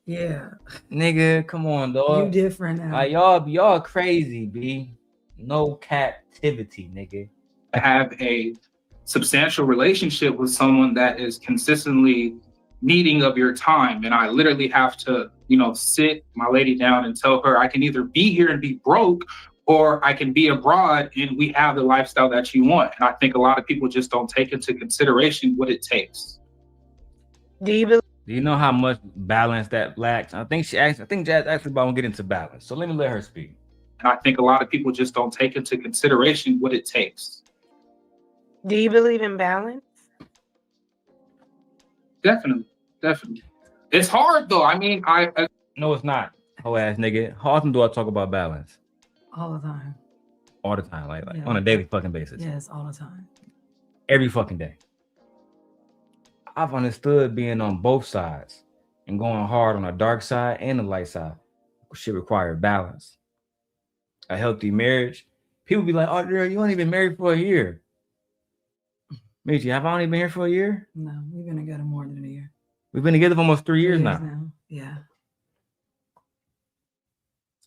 Yeah. Nigga, come on, dog. You different now. Like, y'all crazy, B. No captivity, nigga. I have a substantial relationship with someone that is consistently needing of your time. And I literally have to, sit my lady down and tell her I can either be here and be broke, or I can be abroad and we have the lifestyle that you want. And I think a lot of people just don't take into consideration what it takes. Do you know how much balance that lacks? I think Jas actually about to get into balance. So let me let her speak. And I think a lot of people just don't take into consideration what it takes. Do you believe in balance? Definitely. It's hard though. I mean, No, it's not. Whole ass nigga. How often do I talk about balance? All the time. All the time, like Yeah. on a daily fucking basis. Yes, all the time. Every fucking day. I've understood being on both sides and going hard on the dark side and the light side. Shit require balance. A healthy marriage. People be like, "Oh, girl, you only been married for a year." Micca, have I only been here for a year? No, we've been together more than a year. We've been together for almost 3 years now. Yeah.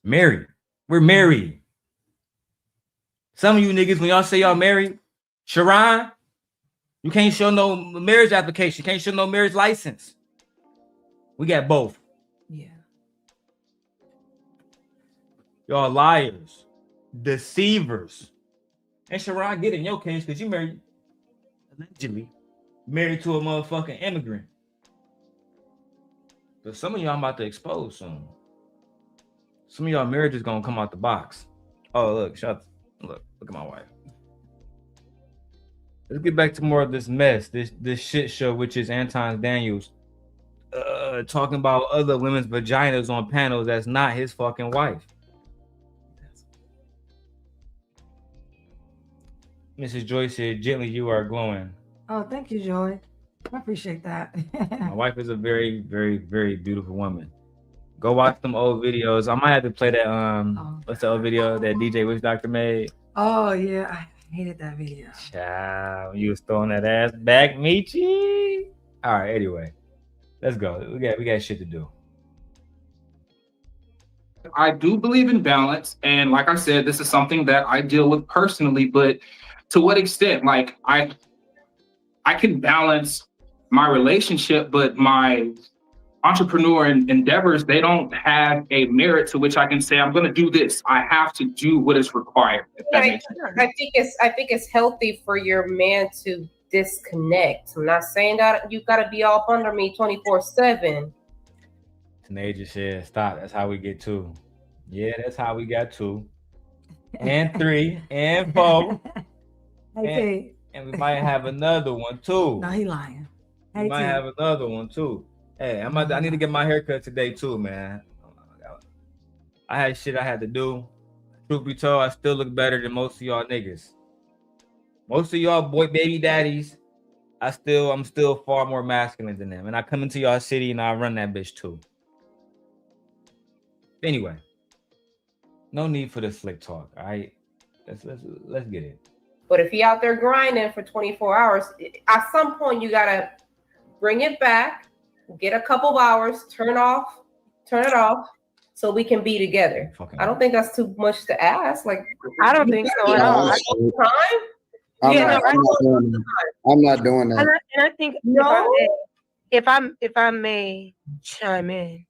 Married. We're married. Some of you niggas, when y'all say y'all married, Sharon, you can't show no marriage application. Can't show no marriage license. We got both. Yeah. Y'all liars, deceivers. And Sharon, get in your case because you allegedly married to a motherfucking immigrant. But some of y'all I'm about to expose soon. Some of y'all marriages gonna come out the box. Oh, look, look at my wife. Let's get back to more of this mess, this shit show, which is Anton Daniels talking about other women's vaginas on panels that's not his fucking wife. Mrs. Joy said, "Gently, you are glowing." Oh, thank you, Joy. I appreciate that. My wife is a very, very, very beautiful woman. Go watch them old videos. I might have to play that. What's the old video that DJ Wish Doctor made? Oh yeah, I hated that video. Child, you was throwing that ass back, Michi. All right, anyway, let's go. We got shit to do. I do believe in balance, and like I said, this is something that I deal with personally. But to what extent? Like I can balance my relationship, but my entrepreneur endeavors, they don't have a merit to which I can say I'm going to do this. I have to do what is required. I think it's healthy for your man to disconnect. I'm not saying that you got to be all up under me 24/7. Tanaja said, "Stop. That's how we get 2. Yeah, that's how we got 2 and 3 and 4. And we might have another one too. No, he lying. We might have another one too. Hey, I need to get my haircut today too, man. I had shit I had to do. Truth be told, I still look better than most of y'all niggas. Most of y'all boy baby daddies, I'm still far more masculine than them. And I come into y'all city and I run that bitch too. Anyway, no need for the slick talk. All right, let's get it. But if he out there grinding for 24 hours, at some point you gotta bring it back, get a couple of hours, turn it off, so we can be together. I don't think that's too much to ask. Like, I don't think so at all. I'm not doing that. And I think if I may chime in,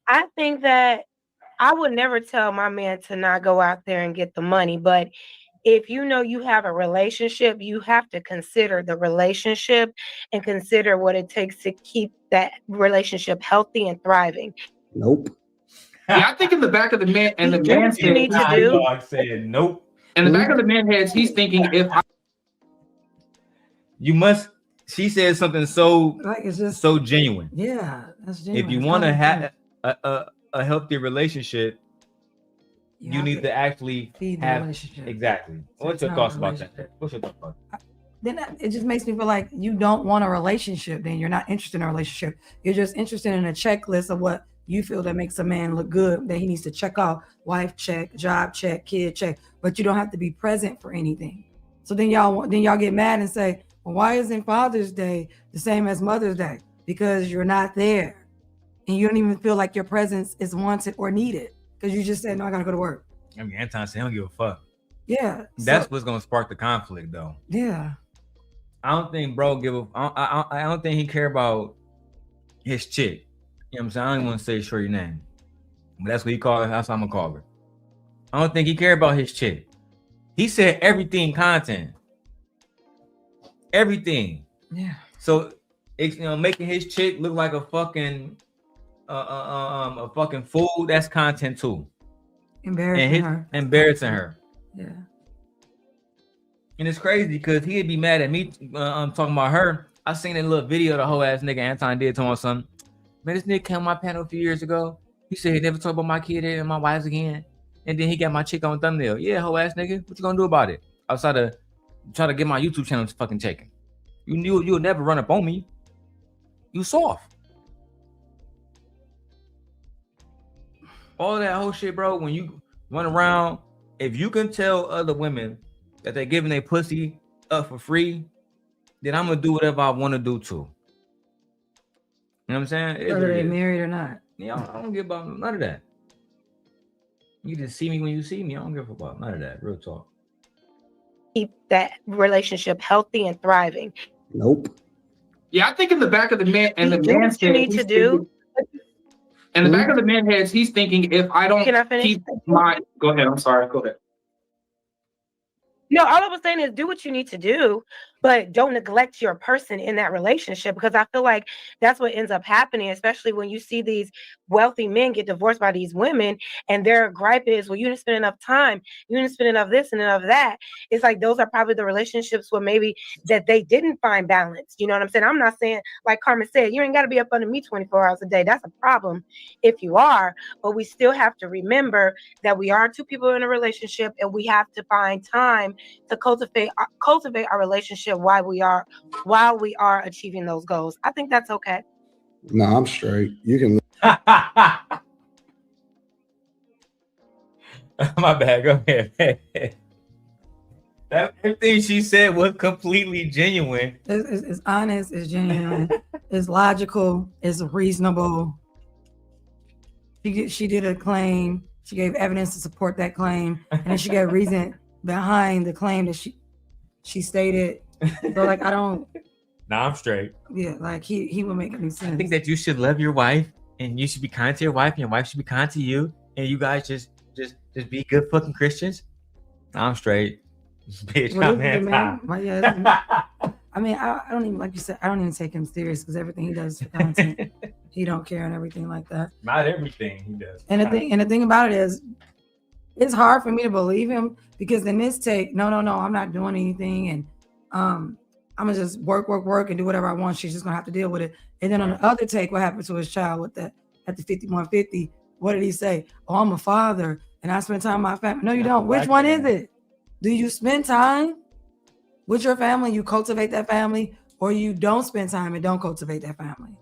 I think that I would never tell my man to not go out there and get the money, but if you know you have a relationship, you have to consider the relationship and consider what it takes to keep that relationship healthy and thriving. Nope. Yeah, I think in the back of the man and the man's head, I said nope. In the back of the man's head, he's thinking, if I You must. She said something so Like it's just so genuine. Yeah, that's genuine. If you It's want to common have sense. a healthy relationship, you have need to actually feed the have relationship. exactly. So What's it's your not thoughts a about that? relationship. What's your thoughts about that? Then it just makes me feel like you don't want a relationship. Then you're not interested in a relationship. You're just interested in a checklist of what you feel that makes a man look good, that he needs to check off: wife check, job check, kid check. But you don't have to be present for anything. So then y'all get mad and say, well, why isn't Father's Day the same as Mother's Day? Because you're not there, and you don't even feel like your presence is wanted or needed because you just said, no, I gotta go to work. I mean, Anton said he don't give a fuck. Yeah, That's what's gonna spark the conflict, though. Yeah. I don't think bro I don't think he care about his chick. You know what I'm saying? I don't even want to say shorty name, but that's what he called her. That's what I'm gonna call her. I don't think he care about his chick. He said everything content. Everything. Yeah. So it's, making his chick look like a fucking fool. That's content too. Embarrassing her. Embarrassing her. Yeah. And it's crazy because he'd be mad at me talking about her. I seen that little video the whole ass nigga Anton did to him or something. Man, this nigga came on my panel a few years ago. He said he never talk about my kid and my wives again. And then he got my chick on thumbnail. Yeah, whole ass nigga. What you gonna do about it? Outside of try to get my YouTube channel fucking taken. You knew you'll never run up on me. You soft. All that whole shit, bro. When you run around, if you can tell other women that they're giving their pussy up for free, then I'm gonna do whatever I want to do too. You know what I'm saying? Whether they married or not. Yeah, I don't give about none of that. You just see me when you see me. I don't give about none of that. Real talk. Keep that relationship healthy and thriving. Nope. Yeah, I think in the back of the man and the man's what you head, need to do. in the back of the man's head, he's thinking, if I don't Can I finish? keep my, go ahead. I'm sorry. Go ahead. No, all I was saying is do what you need to do, but don't neglect your person in that relationship, because I feel like that's what ends up happening, especially when you see these wealthy men get divorced by these women and their gripe is, well, you didn't spend enough time, you didn't spend enough this and enough that. It's like those are probably the relationships where maybe that they didn't find balance. You know what I'm saying? I'm not saying, like Carmen said, you ain't got to be up under me 24 hours a day. That's a problem if you are, but we still have to remember that we are two people in a relationship and we have to find time to cultivate our relationship while we are achieving those goals. I think that's okay. No, I'm straight. You can. My bad. Go ahead. That everything she said was completely genuine. It's honest. It's genuine. It's logical. It's reasonable. She did a claim. She gave evidence to support that claim, and then she gave reason behind the claim that she stated. So like I don't. Nah, I'm straight. Yeah, like he would make any sense. I think that you should love your wife, and you should be kind to your wife, and your wife should be kind to you, and you guys just be good fucking Christians. Nah, I'm straight. Bitch, Well, I'm anti. I mean, I don't even, like you said, I don't even take him serious because everything he does for content, he don't care and everything like that. Not everything he does. And the thing about it is, it's hard for me to believe him because in this take, no, I'm not doing anything, and I'm gonna just work and do whatever I want. She's just gonna have to deal with it. And then on the other take, what happened to his child with that at the 5150? What did he say? Oh, I'm a father and I spend time with my family. No, you don't. Which one is it? Do you spend time with your family? You cultivate that family, or you don't spend time and don't cultivate that family?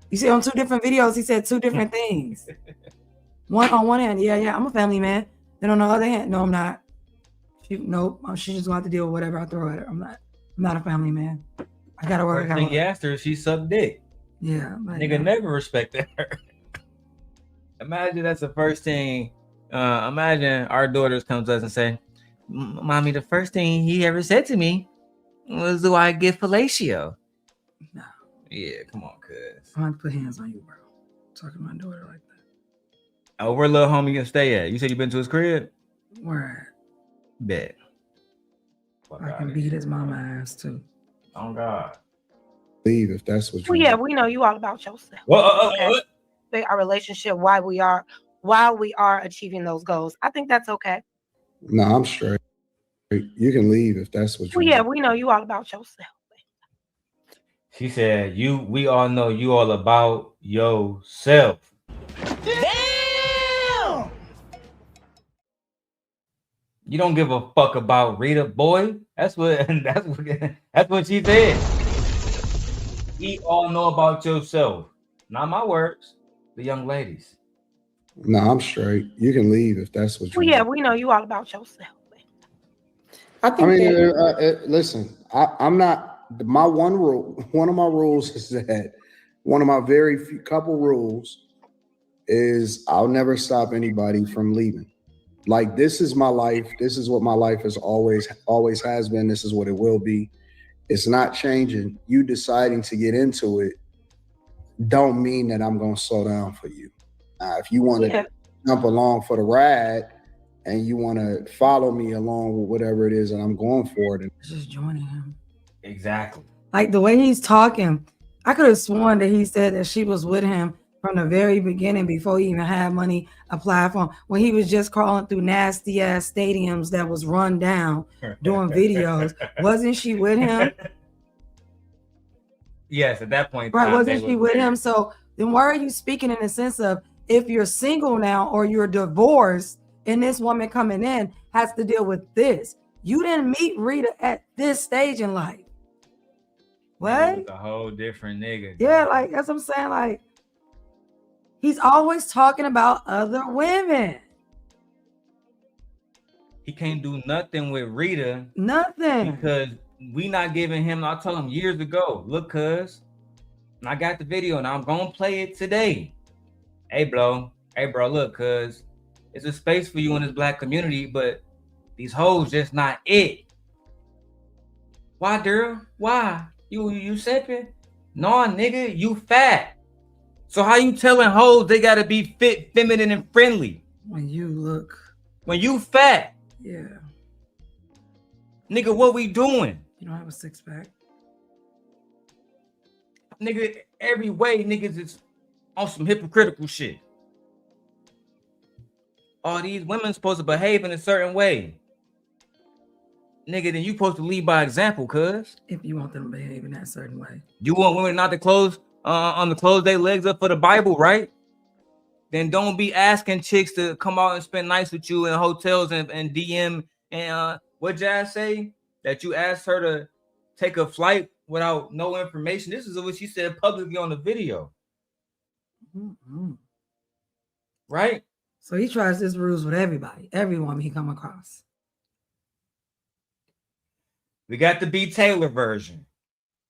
You see, on two different videos, he said two different things. On one hand, yeah, I'm a family man. Then on the other hand, no, I'm not. She's just gonna have to deal with whatever I throw at her. I'm not a family man. I gotta work. First thing he asked her, she sucked dick. Yeah, nigga never respected her. Imagine that's the first thing. Imagine our daughters come to us and say, "Mommy, the first thing he ever said to me was, do I get fellatio?" No. Yeah, come on, cuz. I'm gonna put hands on you, bro. Talking to my daughter like that. Oh, where little homie gonna stay at? You said you been to his crib? Where? Bet. I can beat his mama ass too. Oh God. Leave if that's what you Well, yeah, we know you all about yourself. Okay. Our relationship while we are achieving those goals. I think that's okay. No, I'm straight. You can leave if that's what you Well, yeah, want. we know you all about yourself. She said, we all know you all about yourself. Damn! You don't give a fuck about Rita, boy. That's what she said. We all know about yourself. Not my words, the young ladies. No, I'm straight. You can leave if that's what you Well, yeah, want. we know you all about yourself. I I think mean, that listen, I'm not. My one rule, one of my rules is that one of my very few couple rules is I'll never stop anybody from leaving. Like, this is my life. This is what my life has always has been. This is what it will be. It's not changing. You deciding to get into it don't mean that I'm gonna slow down for you. If you want to jump along for the ride and you want to follow me along with whatever it is that I'm going for, then Just joining him. Exactly. Like the way he's talking, I could have sworn that he said that she was with him from the very beginning before he even had money applied for him. When he was just crawling through nasty ass stadiums that was run down doing videos. Wasn't she with him? Yes, at that point. Right, wasn't she with him? So then why are you speaking in the sense of if you're single now or you're divorced and this woman coming in has to deal with this? You didn't meet Rita at this stage in life. What? A whole different nigga. Yeah, like that's what I'm saying. Like he's always talking about other women. He can't do nothing with Rita. Nothing. Because we not giving him. I told him years ago, look, cuz, and I got the video and I'm gonna play it today. Hey bro, look, cuz it's a space for you in this black community, but these hoes just not it. Why, girl? Why? You sipping? No, nigga, you fat. So how you telling hoes they gotta be fit, feminine, and friendly? When you look. When you fat. Yeah. Nigga, what we doing? You don't have a six pack. Nigga, every way niggas is on some hypocritical shit. All these women supposed to behave in a certain way. Nigga, then you supposed to lead by example, cuz. If you want them to behave in that certain way. You want women not to close their legs up for the Bible, right? Then don't be asking chicks to come out and spend nights with you in hotels and DM and what Jas say? That you asked her to take a flight without no information. This is what she said publicly on the video. Mm-hmm. Right? So he tries this rules with everybody, every woman he come across. We got the B. Taylor version.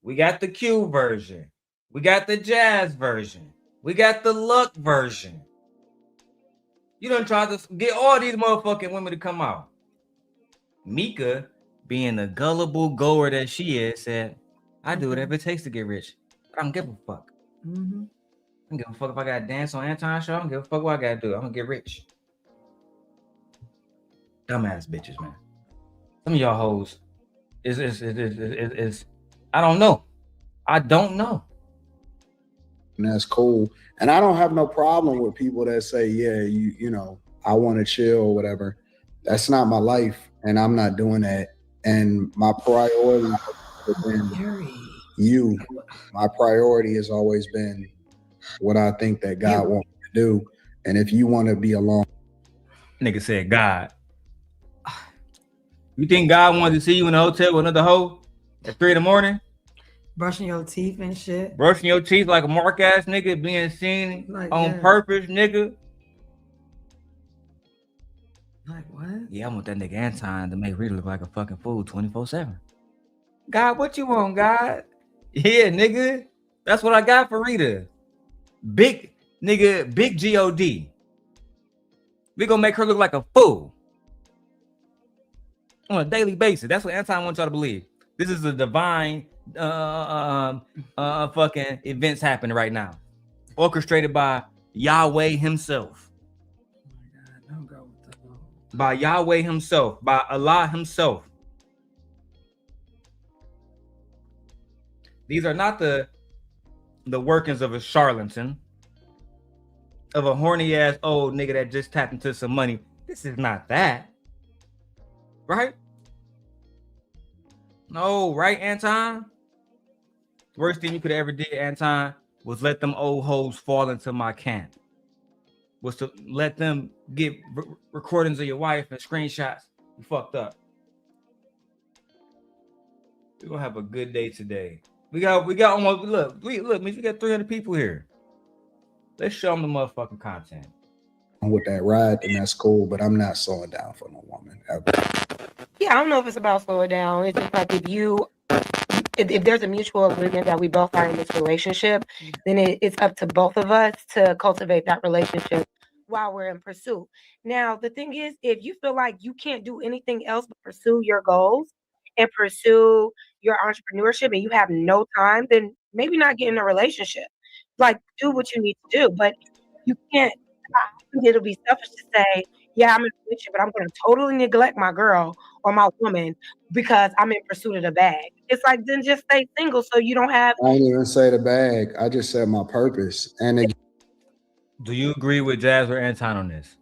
We got the Q version. We got the Jas version. We got the Luck version. You done tried to get all these motherfucking women to come out. Micca, being the gullible goer that she is, said, I do whatever it takes to get rich. I don't give a fuck. Mm-hmm. I don't give a fuck if I gotta dance on Anton show. I don't give a fuck what I gotta do. I'm gonna get rich. Dumbass bitches, man. Some of y'all hoes is I don't know. I don't know. and that's cool. And I don't have no problem with people that say, yeah, you know, I want to chill or whatever. That's not my life, and I'm not doing that. And my priority has been you. My priority has always been what I think that God wants me to do. And if you want to be alone, nigga said God. You think God wanted to see you in a hotel with another hoe at 3 a.m? Brushing your teeth and shit. Brushing your teeth like a mark ass nigga, being seen like on that. purpose, nigga. Like what? Yeah, I want that nigga Anton to make Rita look like a fucking fool 24/7. God, what you want, God? Yeah, nigga. That's what I got for Rita. Big nigga, big G-O-D. We gonna make her look like a fool on a daily basis. That's what Anton wants y'all to believe. This is a divine fucking events happening right now, orchestrated by Yahweh himself. Oh my God, don't go with the Lord. By Yahweh himself, by Allah himself. These are not the workings of a charlatan, of a horny ass old nigga that just tapped into some money. This is not that, right? No, right, Anton? The worst thing you could ever did, Anton, was let them old hoes fall into my camp. Was to let them get recordings of your wife and screenshots. You fucked up. We're gonna have a good day today. We got almost look, we got 300 people here. Let's show them the motherfucking content. With that ride, then that's cool, but I'm not slowing down for no woman ever. Yeah, I don't know if it's about slowing down. It's just like if there's a mutual agreement that we both are in this relationship, then it's up to both of us to cultivate that relationship while we're in pursuit. Now, the thing is, if you feel like you can't do anything else but pursue your goals and pursue your entrepreneurship and you have no time, then maybe not get in a relationship. Like, do what you need to do, but you can't. I think it'll be selfish to say, yeah, I'm in a relationship, but I'm going to totally neglect my girl or my woman because I'm in pursuit of the bag. It's like, then just stay single so you don't have. I didn't even say the bag. I just said my purpose. And again, do you agree with Jas or Anton on this?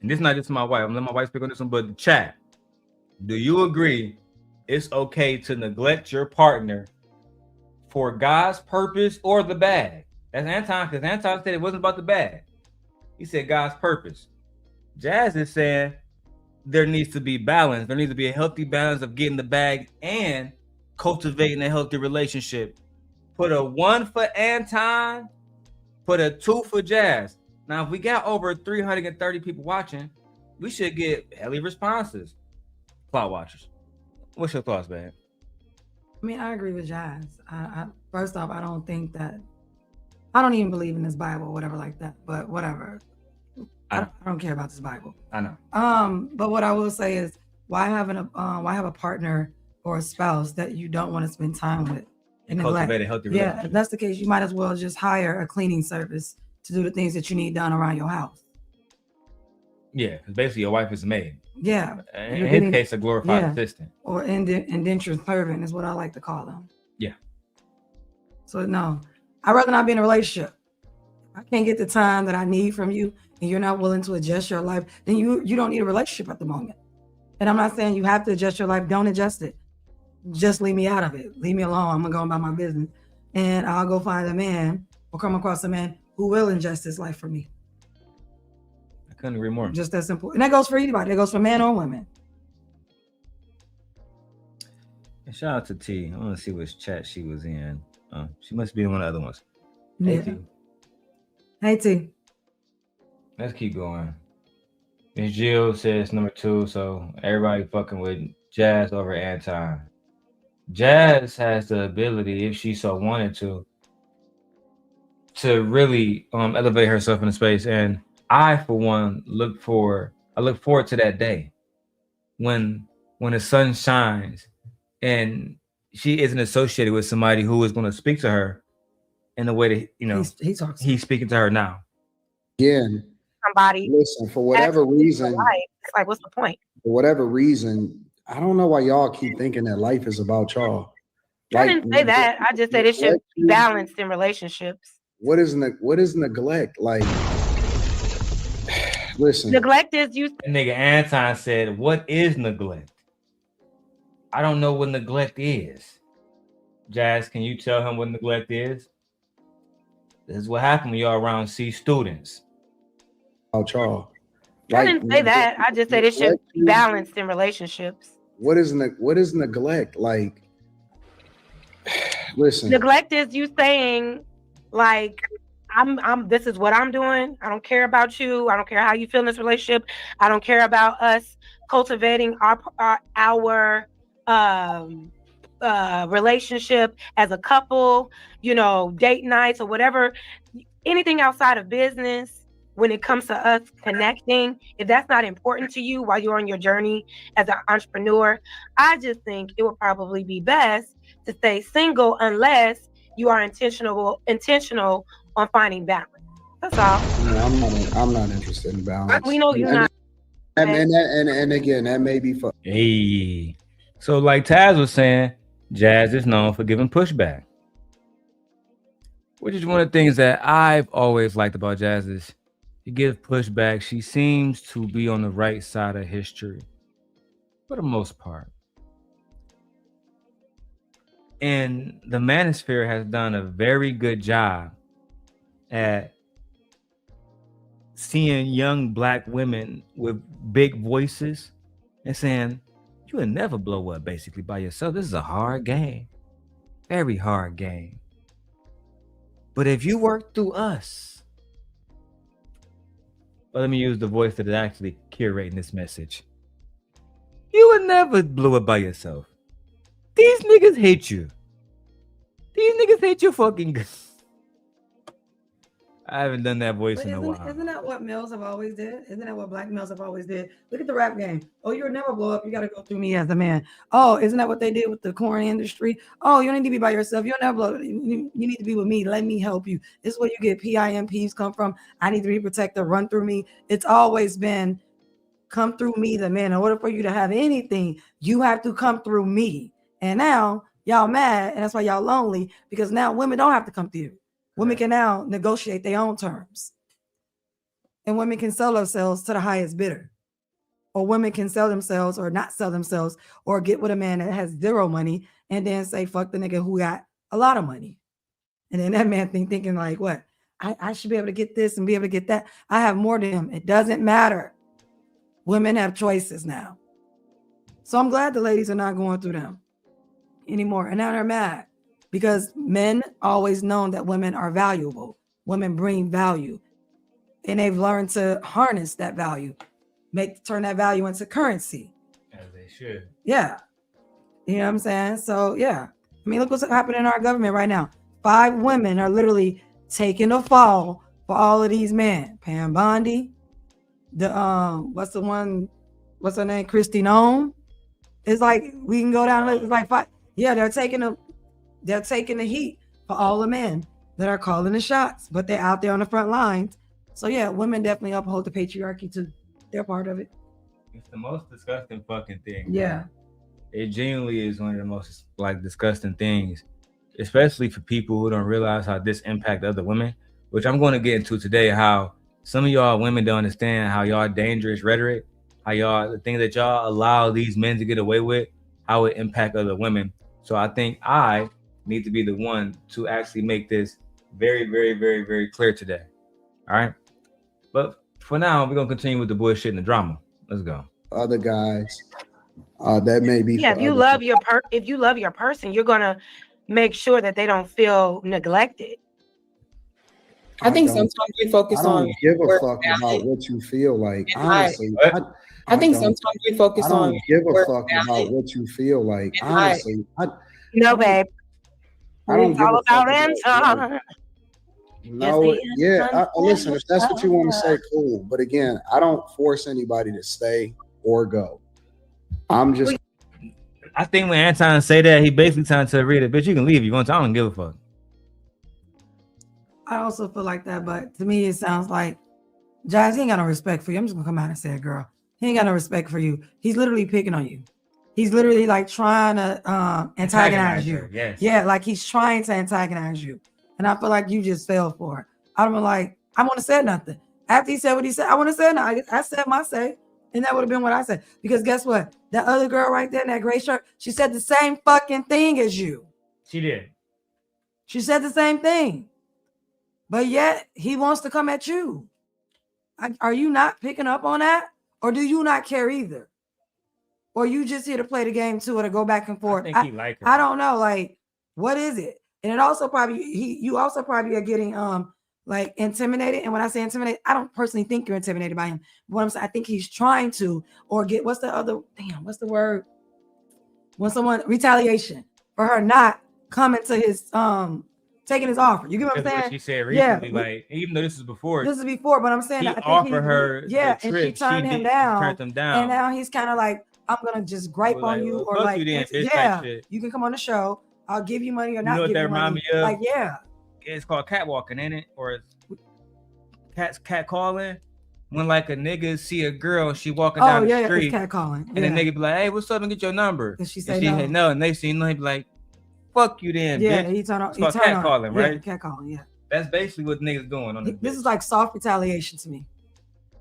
And this is not just my wife. I'm letting my wife speak on this one, but the chat. Do you agree it's okay to neglect your partner for God's purpose or the bag? That's Anton, because Anton said it wasn't about the bag. He said God's purpose. Jas is saying there needs to be balance. There needs to be a healthy balance of getting the bag and cultivating a healthy relationship. Put a 1 for Anton, put a 2 for Jas. Now, if we got over 330 people watching, we should get hella responses. Plot watchers. What's your thoughts, man? I mean, I agree with Jas. I first off, I don't even believe in this Bible or whatever like that, but whatever. I don't care about this Bible. I know. But what I will say is, why have a partner or a spouse that you don't want to spend time with and cultivate a healthy relationship? Yeah, if that's the case, you might as well just hire a cleaning service to do the things that you need done around your house. Yeah, because basically your wife is a maid. Yeah. In his case, a glorified assistant. Or indentured servant is what I like to call them. Yeah. So no, I'd rather not be in a relationship. I can't get the time that I need from you and you're not willing to adjust your life, then you don't need a relationship at the moment. And I'm not saying you have to adjust your life. Don't adjust it. Just leave me out of it. Leave me alone. I'm going to go about my business. And I'll go find a man or come across a man who will adjust his life for me. I couldn't agree more. Just that simple. And that goes for anybody. That goes for men or women. And shout out to T. I want to see which chat she was in. She must be in one of the other ones. Yeah. Hey, T. Hey, T. Let's keep going. Miss Jill says number 2, so everybody fucking with Jas over Anton. Jas has the ability, if she so wanted to really elevate herself into space. And I, for one, look forward to that day when the sun shines and she isn't associated with somebody who is going to speak to her in the way that he's speaking to her now. Again, somebody. Listen, for whatever reason, it's like, what's the point? For whatever reason, I don't know why y'all keep thinking that life is about y'all. I didn't say that. I just said it should be balanced in relationships. What is neglect? Like, listen. Neglect is you. Nigga Anton said, "What is neglect?" I don't know what neglect is. Jas, can you tell him what neglect is? This is what happened when y'all around C students. About y'all. I didn't say that. I just said it should be balanced in relationships. What is neglect? Like, listen. Neglect is you saying, like, I'm this is what I'm doing. I don't care about you. I don't care how you feel in this relationship. I don't care about us cultivating our relationship as a couple, date nights or whatever, anything outside of business. When it comes to us connecting, if that's not important to you while you're on your journey as an entrepreneur, I just think it would probably be best to stay single unless you are intentional on finding balance. That's all. No, I'm not interested in balance. We know you're not. And again, that may be for. Hey, so like Taz was saying, Jas is known for giving pushback, which is one of the things that I've always liked about Jas is she gives pushback. She seems to be on the right side of history for the most part. And the Manosphere has done a very good job at seeing young Black women with big voices and saying, you will never blow up basically by yourself. This is a hard game. Very hard game. But if you work through us, well, let me use the voice that is actually curating this message. You would never blow up by yourself. These niggas hate you. These niggas hate your fucking guts. I haven't done that voice in a while. Isn't that what males have always did? Isn't that what Black males have always did? Look at the rap game. Oh, you'll never blow up. You got to go through me as a man. Oh, isn't that what they did with the corn industry? Oh, you don't need to be by yourself. You'll never blow up. You need to be with me. Let me help you. This is where you get PIMPs come from. I need to be protected. Run through me. It's always been come through me, the man. In order for you to have anything, you have to come through me. And now y'all mad, and that's why y'all lonely, because now women don't have to come through you. Women can now negotiate their own terms. And women can sell themselves to the highest bidder. Or women can sell themselves or not sell themselves or get with a man that has zero money and then say, fuck the nigga who got a lot of money. And then that man thinking like, what? I should be able to get this and be able to get that. I have more than him. It doesn't matter. Women have choices now. So I'm glad the ladies are not going through them anymore. And now they're mad. Because men always known that women are valuable. Women bring value. And they've learned to harness that value. Turn that value into currency. As they should. Yeah. You know what I'm saying? So, yeah. I mean, look what's happening in our government right now. 5 women are literally taking a fall for all of these men. Pam Bondi. What's her name? Christine Ohm. It's like, we can go down, it's like 5. Yeah, they're taking the heat for all the men that are calling the shots, but they're out there on the front lines. So yeah, women definitely uphold the patriarchy to their part of it. It's the most disgusting fucking thing. Yeah. It genuinely is one of the most like disgusting things, especially for people who don't realize how this impact other women, which I'm going to get into today, how some of y'all women don't understand how y'all dangerous rhetoric, how y'all, the things that y'all allow these men to get away with, how it impact other women. So I think I need to be the one to actually make this very, very, very, very clear today. All right. But for now, we're going to continue with the bullshit and the drama. Let's go. Other guys that may be. Yeah, if you love your person, you're going to make sure that they don't feel neglected. I think sometimes we focus on. I don't give a fuck about what you feel like. Honestly, I think sometimes we focus on. I don't give a fuck about what you feel like. Honestly, no, babe. It's all about Anton. No, yeah. Listen, if that's what you want to say, cool. But again, I don't force anybody to stay or go. I'm just. I think when Anton say that, he basically trying to read it. Bitch, you can leave if you want to. I don't give a fuck. I also feel like that, but to me, it sounds like Jas, he ain't got no respect for you. I'm just gonna come out and say it, girl. He ain't got no respect for you. He's literally picking on you. He's literally like trying to antagonize you. Yes. Yeah, like he's trying to antagonize you. And I feel like you just fell for it. I don't like, I want to say nothing. After he said what he said, I want to say nothing. I said my say. And that would have been what I said. Because guess what? That other girl right there in that gray shirt, she said the same fucking thing as you. She did. She said the same thing. But yet he wants to come at you. Are you not picking up on that? Or do you not care either? Or you just here to play the game too, or to go back and forth? I think he like her. I don't know. Like, what is it? And it also probably you also probably are getting like intimidated. And when I say intimidated, I don't personally think you're intimidated by him. What I'm saying, I think he's trying to, or get what's the word? When someone retaliation for her not coming to his taking his offer. You get what I'm saying? What she said recently, like even though this is before, but I'm saying he I think offered her, and she turned him down. Turned him down, and now he's kind of like, I'm gonna just gripe on you, or like, you can come on the show. I'll give you money or not. You know what that remind me of? Like, yeah, it's called catwalking, ain't it? Or it's cat calling. When like a nigga see a girl, she walking down the street, it's cat calling, and the nigga be like, "Hey, what's up?" and get your number. And she say no, and they see no, he be like, "Fuck you, then." Yeah, bitch. he turn on. It's called cat calling, right? Yeah, cat calling. Yeah, that's basically what niggas doing on this is like soft retaliation to me.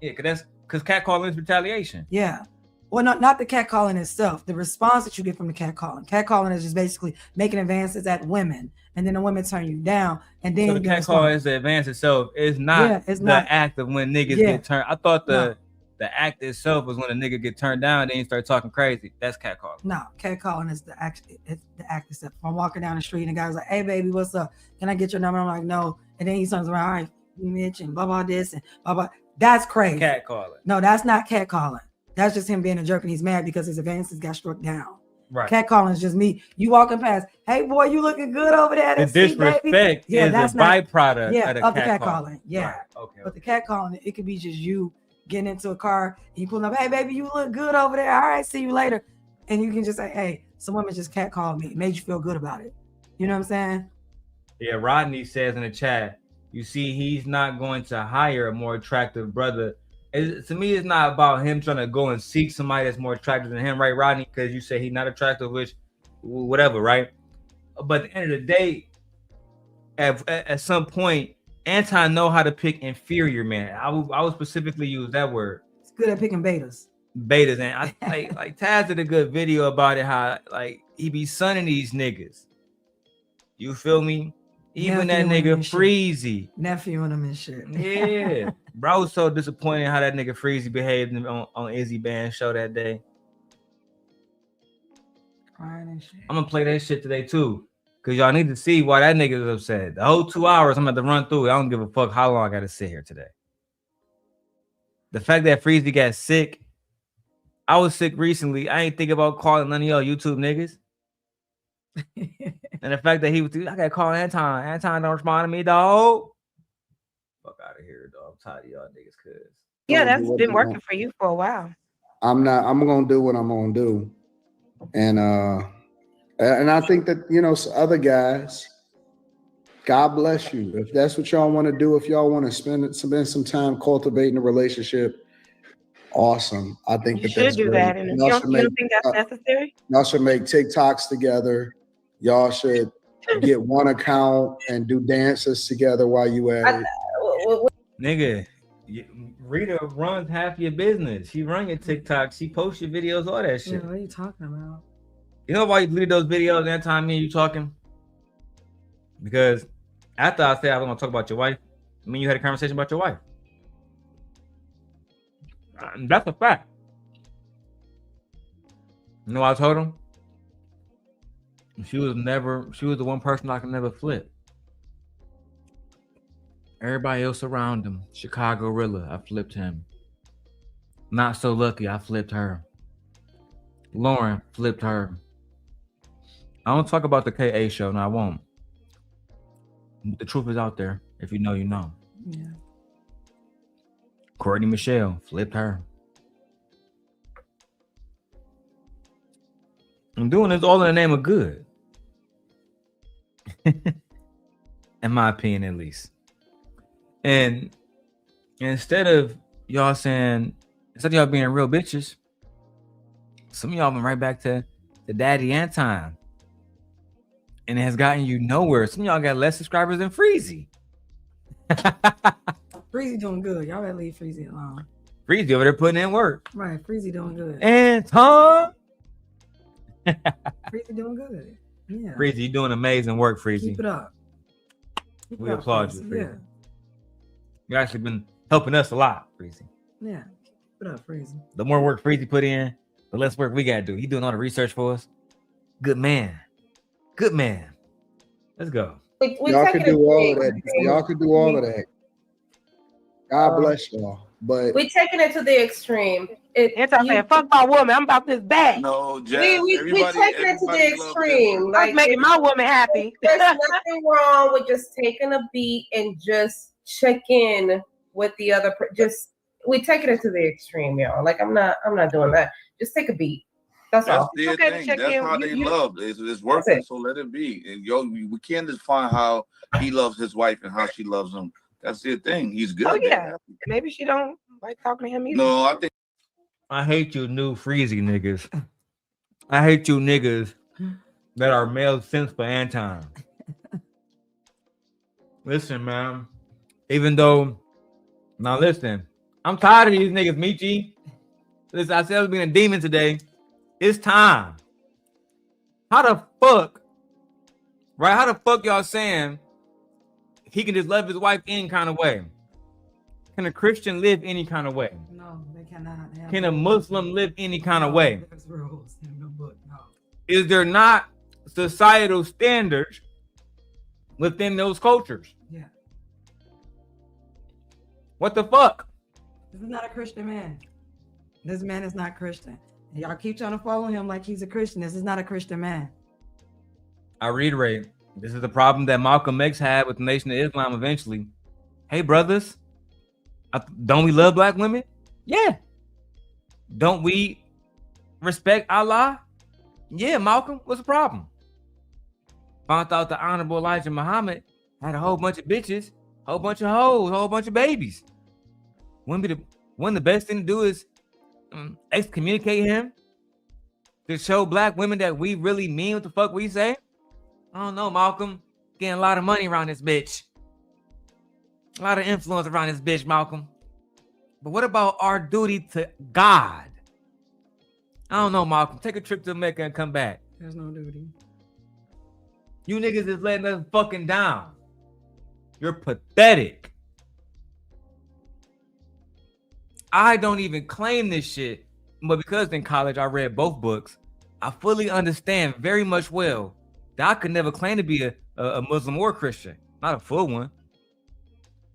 Yeah, because cat calling is retaliation. Yeah. Well, not the catcalling itself, the response that you get from the catcalling. Catcalling is just basically making advances at women, and then the women turn you down, and then so the catcall is the advance itself. It's not act of when niggas get turned. I thought the act itself was when a nigga get turned down, and then you start talking crazy. That's catcalling. No, catcalling is the act. It's the act itself. If I'm walking down the street and the guy's like, "Hey, baby, what's up? Can I get your number?" I'm like, "No," and then he turns around, "All right, you mentioned blah blah this and blah blah." That's crazy. Catcalling. No, that's not catcalling. That's just him being a jerk and he's mad because his advances got struck down. Right. Catcalling is just me. You walking past, "Hey boy, you looking good over there." The disrespect is a byproduct of the catcalling. Yeah. Right. Okay. But the catcalling, it could be just you getting into a car and you pulling up, "Hey baby, you look good over there. All right, see you later." And you can just say, "Hey, some women just catcalled me. It made you feel good about it." You know what I'm saying? Yeah, Rodney says in the chat, you see, he's not going to hire a more attractive brother. To me, it's not about him trying to go and seek somebody that's more attractive than him, right, Rodney? Because you say he's not attractive, which, whatever, right? But at the end of the day, at some point, Anton know how to pick inferior men. I would specifically use that word. It's good at picking betas. Betas, and I like Taz did a good video about it. How like he be sunning these niggas. You feel me? Even that nigga Freezy. Nephew and him and shit. Yeah. Bro, I was so disappointed how that nigga Freezy behaved on Izzy Band show that day. Crying and shit. I'm gonna play that shit today too. Cause y'all need to see why that nigga is upset. The whole 2 hours I'm gonna run through it. I don't give a fuck how long I gotta sit here today. The fact that Freezy got sick. I was sick recently. I ain't think about calling none of y'all YouTube niggas. And the fact that he was, I gotta call Anton. Anton don't respond to me, dog. Fuck out of here, dog. I'm tired of y'all niggas, cuz. Yeah, that's been working for you for a while. I'm gonna do what I'm gonna do. And I think that, you know, other guys, God bless you. If that's what y'all want to do, if y'all want to spend some time cultivating a relationship, awesome. I think You should do that. And you don't think that's necessary? Y'all should make TikToks together. Y'all should get one account and do dances together while you at it. Nigga, Rita runs half your business. She run your TikTok. She posts your videos, all that shit. Yeah, what are you talking about? You know why you deleted those videos that time me and you talking? Because after I said I was gonna talk about your wife, I mean you had a conversation about your wife. That's a fact. You know what I told him? She was the one person I can never flip. Everybody else around him, Chicago Rilla, I flipped him. NotSoLucki, I flipped her. Lauren flipped her. I don't talk about the KA show, no, I won't. The truth is out there. If you know, you know. Yeah. Courtney Michelle flipped her. I'm doing this all in the name of good. In my opinion, at least. And instead of y'all being real bitches, some of y'all went right back to the daddy Anton. And it has gotten you nowhere. Some of y'all got less subscribers than Freezy. Freezy doing good. Y'all better leave Freezy alone. Freezy over there putting in work. Right, Freezy doing good. Anton. Freezy doing good. Yeah. Freezy, you doing amazing work, Freezy. Keep it up. We applaud you, Freezy. Yeah. You actually been helping us a lot, Freezy. Yeah. Keep it up, Freezy. The more work Freezy put in, the less work we gotta do. He doing all the research for us. Good man. Good man. Let's go. Y'all can do all of that. Y'all can do all of that. God bless y'all. But we're taking it to the extreme. Anton saying, "Fuck my woman. I'm about this bag." No, Jas, we taking it to the extreme. Like making my woman happy. There's nothing wrong with just taking a beat and just check in with the other. We taking it to the extreme, y'all. Like I'm not doing that. Just take a beat. That's all. Their thing. That's how they love. It's working, so let it be. And we can't define how he loves his wife and how she loves him. That's their thing. He's good. Oh yeah. Maybe she don't like talking to him either. No, I think. I hate you new Freezy niggas. I hate you niggas that are male simps for Anton. Listen, man. Even though, now listen, I'm tired of these niggas, Michi. Listen, I said I was being a demon today. It's time. How the fuck, right? How the fuck y'all saying he can just love his wife any kind of way? Can a Christian live any kind of way? No, they cannot. Can a Muslim live any kind of way? There's rules in the book. No. Is there not societal standards within those cultures? Yeah. What the fuck? This is not a Christian man. This man is not Christian. And y'all keep trying to follow him like he's a Christian. This is not a Christian man. I reiterate, this is the problem that Malcolm X had with the Nation of Islam eventually. Hey, brothers, don't we love black women? Yeah. Don't we respect Allah? Yeah, Malcolm, what's the problem? Found out the Honorable Elijah Muhammad had a whole bunch of bitches, whole bunch of hoes, whole bunch of babies. Wouldn't the best thing to do is excommunicate him to show black women that we really mean what the fuck we say? I don't know, Malcolm. Getting a lot of money around this bitch. A lot of influence around this bitch, Malcolm. But what about our duty to God? I don't know, Malcolm. Take a trip to Mecca and come back. There's no duty. You niggas is letting us fucking down. You're pathetic. I don't even claim this shit, but because in college I read both books, I fully understand very much well that I could never claim to be a Muslim or a Christian, not a full one,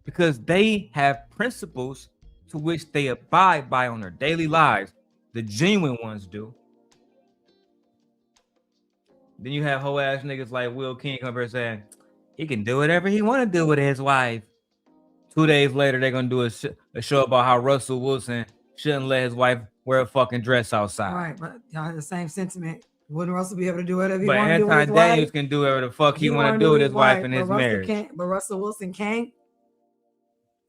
because they have principles to which they abide by on their daily lives. The genuine ones do. Then you have whole ass niggas like Will King come here saying he can do whatever he want to do with his wife. 2 days later, they're gonna do a show about how Russell Wilson shouldn't let his wife wear a fucking dress outside. All right, but y'all have the same sentiment. Wouldn't Russell be able to do whatever he wants to do with Anton his Daniels wife? can do whatever the fuck he want to do with his wife and his marriage. But Russell Wilson can't.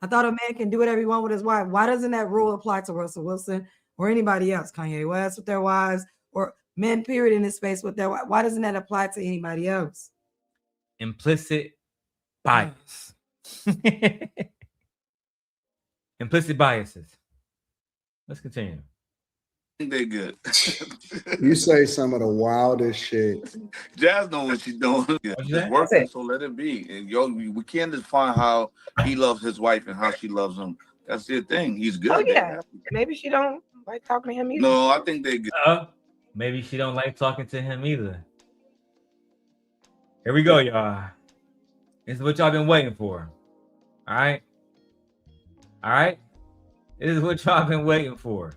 I thought a man can do whatever he wants with his wife. Why doesn't that rule apply to Russell Wilson or anybody else? Kanye West with their wives, or men, period, in this space with their wife. Why doesn't that apply to anybody else? Implicit bias. Implicit biases. Let's continue. I think they good. You say some of the wildest shit. Jas know what she's doing. It's working, so let it be. And we can't define how he loves his wife and how she loves him. That's the thing. He's good. Oh yeah. Maybe she don't like talking to him either. No, I think they good. Maybe she don't like talking to him either. Here we go, y'all. This is what y'all been waiting for. All right. All right. This is what y'all been waiting for.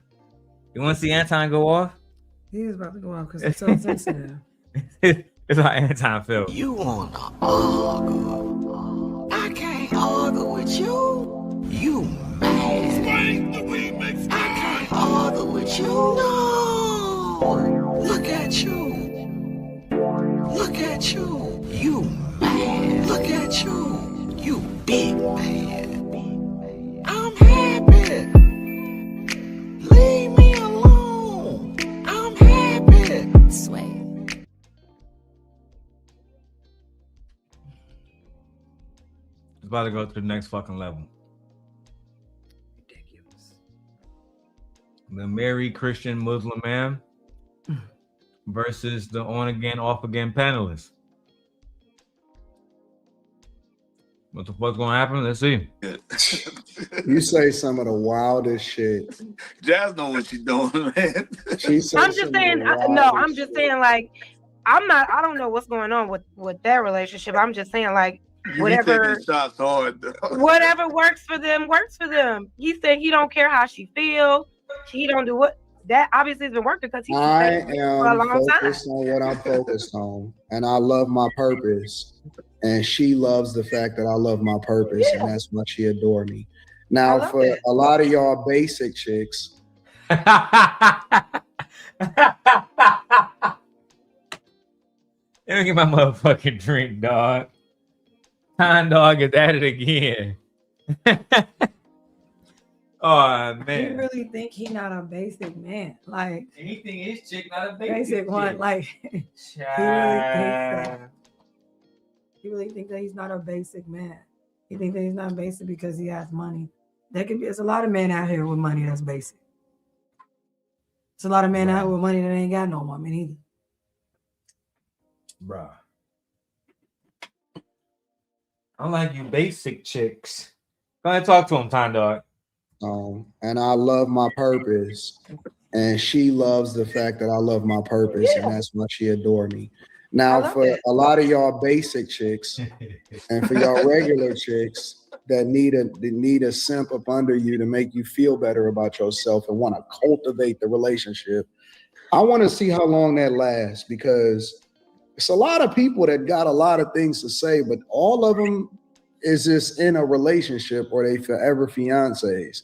You want to see Anton go off? He is about to go off because it's so sensitive. It's how Anton felt. You wanna argue? I can't argue with you. You mad? I can't argue with you. No. Look at you. Look at you. You mad? Look at you. You big mad. I'm happy. Leave me alone. I'm happy. Sway. It's about to go to the next fucking level. Ridiculous. The married Christian Muslim man versus the on again, off again panelists. What the fuck's gonna happen? Let's see. You say some of the wildest shit. Jas know what she's doing, man. I'm just saying, I'm just saying, like, I don't know what's going on with their relationship. I'm just saying, like, whatever shots hard, whatever works for them, works for them. He said he don't care how she feel. He don't do what that obviously has been working because he's I for a am long focused time. on what I'm focused on, and I love my purpose. And she loves the fact that I love my purpose, and that's why she adore me. Now, for a lot of y'all basic chicks, Let me get my motherfucking drink, dog. Time dog is at it again. Oh man. You really think he not a basic man? Like anything is chick, not a basic one. Like he really thinks that he's not a basic man. He thinks that he's not basic because he has money. There's a lot of men out here with money that's basic. It's a lot of men out here with money that ain't got no woman either. Bruh. I like you basic chicks. Go ahead and talk to him, Time Dog. And I love my purpose. And she loves the fact that I love my purpose, and that's why she adore me. Now, for a lot of y'all basic chicks, and for y'all regular chicks that need a simp up under you to make you feel better about yourself and want to cultivate the relationship, I want to see how long that lasts, because it's a lot of people that got a lot of things to say, but all of them is just in a relationship or they forever fiancés.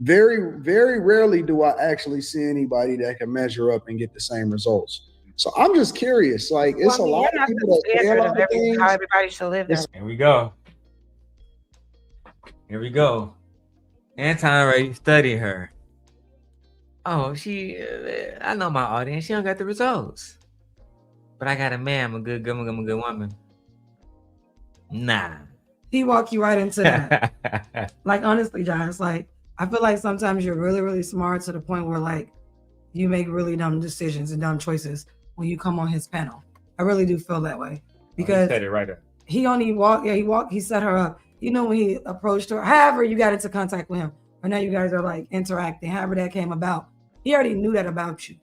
Very, very rarely do I actually see anybody that can measure up and get the same results. So I'm just curious. Like, it's a lot of people that say a lot of things. How everybody should live their Here we go. Here we go. Anton already studied her. Oh, I know my audience. She don't got the results. But I got a man. I'm a good woman. Nah. He walk you right into that. Like, honestly, Jas, like, I feel like sometimes you're really, really smart to the point where, like, you make really dumb decisions and dumb choices when you come on his panel. I really do feel that way. Because he said it right there. He set her up. You know, when he approached her, however you got into contact with him, or now you guys are like interacting, however that came about, he already knew that about you.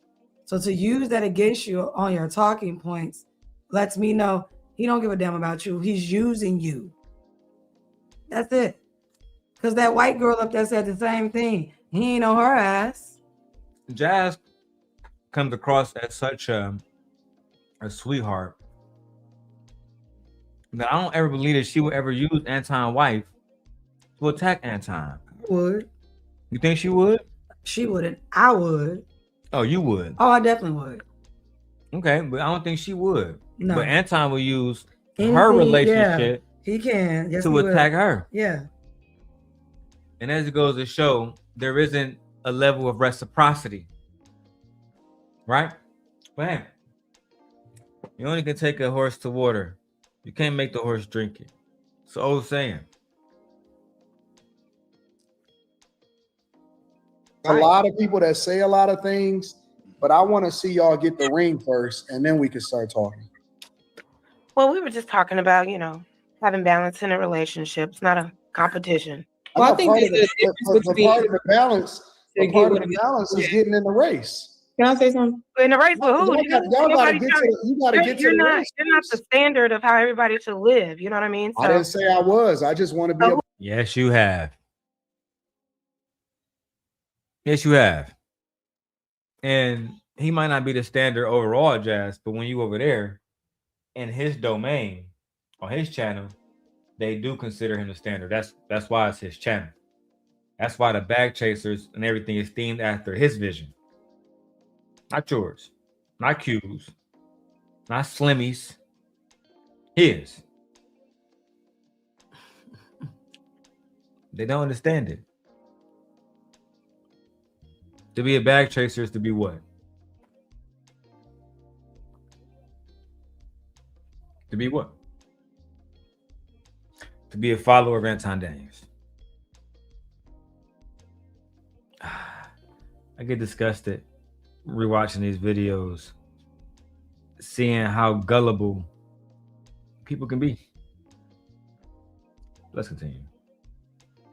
So to use that against you on your talking points lets me know he don't give a damn about you. He's using you. That's it. Because that white girl up there said the same thing. He ain't on her ass. Jas comes across as such a sweetheart that I don't ever believe that she would ever use Anton's wife to attack Anton. Would. You think she would? She wouldn't. I would. Oh, you would? Oh, I definitely would. Okay, but I don't think she would. No. But Anton will use her relationship he can. Yes, to attack her. Yeah. And as it goes to show, there isn't a level of reciprocity. Right? But hey, you only can take a horse to water. You can't make the horse drink it. It's an old saying. A lot of people that say a lot of things, but I want to see y'all get the ring first, and then we can start talking. Well, we were just talking about, having balance in a relationship. It's not a competition. Well, I think part of the balance is getting in the race. Can I say something? In the race with who? You gotta get to You're the not race. you're not the standard of how everybody should live. You know what I mean? I didn't say I was. I just want to be. Yes, you have. Yes, you have. And he might not be the standard overall, Jas, but when you over there in his domain, on his channel, they do consider him the standard. That's why it's his channel. That's why the bag chasers and everything is themed after his vision. Not yours. Not Q's. Not Slimmy's. His. They don't understand it. To be a bag chaser is to be what? To be what? To be a follower of Anton Daniels. I get disgusted rewatching these videos, seeing how gullible people can be. Let's continue.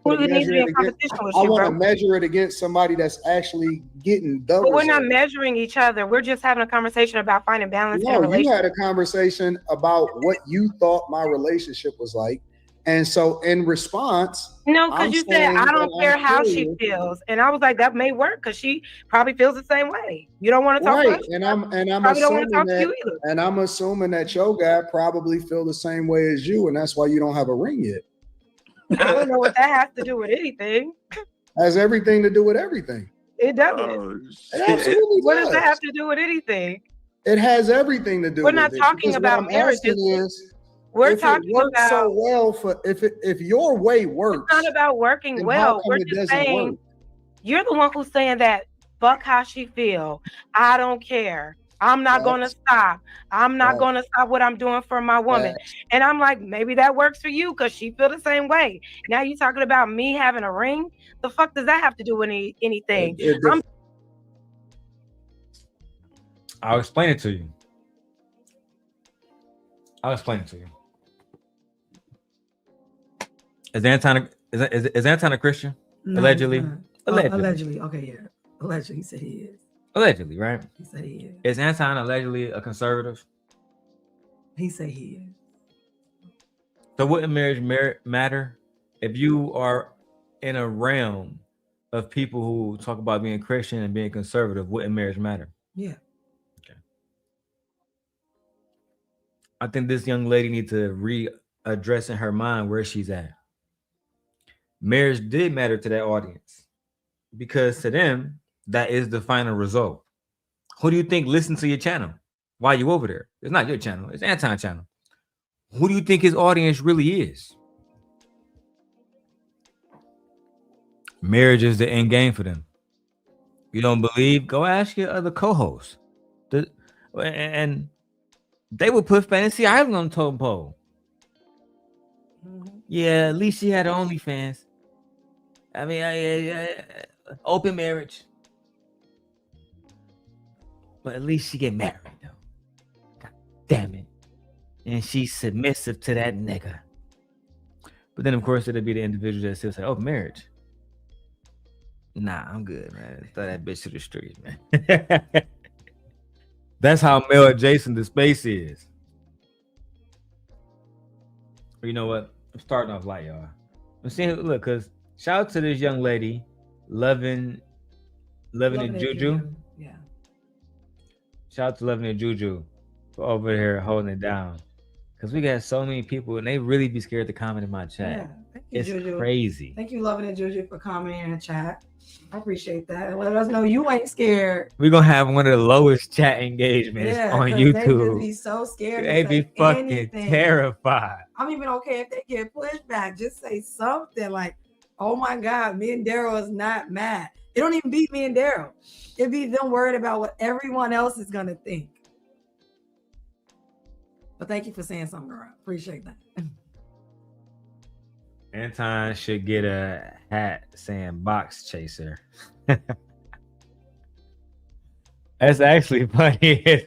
Who needs to be in competition with you, I want bro? to measure it against somebody that's actually getting the But we're not result. measuring each other. We're just having a conversation about finding balance in a No, you relationship. had a conversation about what you thought my relationship was like. And so in response, No, because I'm you said, saying I don't that care I'm how she curious. feels. And I was like, that may work because she probably feels the same way. You don't want to talk Right, about and I'm probably don't want assuming to talk to that, you either. and I'm assuming that your guy probably feel the same way as you, and that's why you don't have a ring yet. I don't know what that has to do with anything. Has everything to do with everything. It doesn't. It absolutely What does does. that have to do with anything? It has everything to do We're with not it. talking Because about what I'm asking marriages. is, We're if talking it works about so well for if your way works, it's not about working then well. how come We're it just doesn't saying work? you're the one who's saying that fuck how she feel. I don't care. I'm not gonna stop. I'm not gonna stop what I'm doing for my woman. And I'm like, maybe that works for you because she feel the same way. Now you talking about me having a ring? The fuck does that have to do with anything? I'll explain it to you. Is Anton a Christian? No, Allegedly. Allegedly. Okay, yeah. Allegedly, he said he is. Allegedly, right? He said he is. Is Anton allegedly a conservative? He said he is. So wouldn't marriage matter if you are in a realm of people who talk about being Christian and being conservative? Wouldn't marriage matter? Yeah. Okay. I think this young lady needs to readdress in her mind where she's at. Marriage did matter to that audience because to them, that is the final result. Who do you think listens to your channel while you over there? It's not your channel. It's Anton's channel. Who do you think his audience really is? Marriage is the end game for them. You don't believe? Go ask your other co-hosts. And they would put Fantasy Island on the totem pole. Yeah, at least she had her OnlyFans. I mean, open marriage. But at least she get married, though. God damn it. And she's submissive to that nigga. But then, of course, it'll be the individual that still say, oh, marriage. Nah, I'm good, man. Throw that bitch to the streets, man. That's how male adjacent the space is. You know what? I'm starting off light, y'all. I'm seeing, look, because shout out to this young lady, loving it Juju. Yeah. Shout out to Loving It Juju for over here holding it down. Because we got so many people and they really be scared to comment in my chat. Yeah. Thank you, It's Juju. crazy. Thank you, Loving It Juju, for commenting in the chat. I appreciate that. And let us know you ain't scared. We're going to have one of the lowest chat engagements on 'cause YouTube. They just be so scared. They to be say fucking anything. terrified. I'm even okay if they get pushback. Just say something like, oh my God, me and Daryl is not mad. It don't even beat me and Daryl. It be them worried about what everyone else is going to think. But thank you for saying something, girl. Appreciate that. Anton should get a hat saying box chaser. That's actually funny.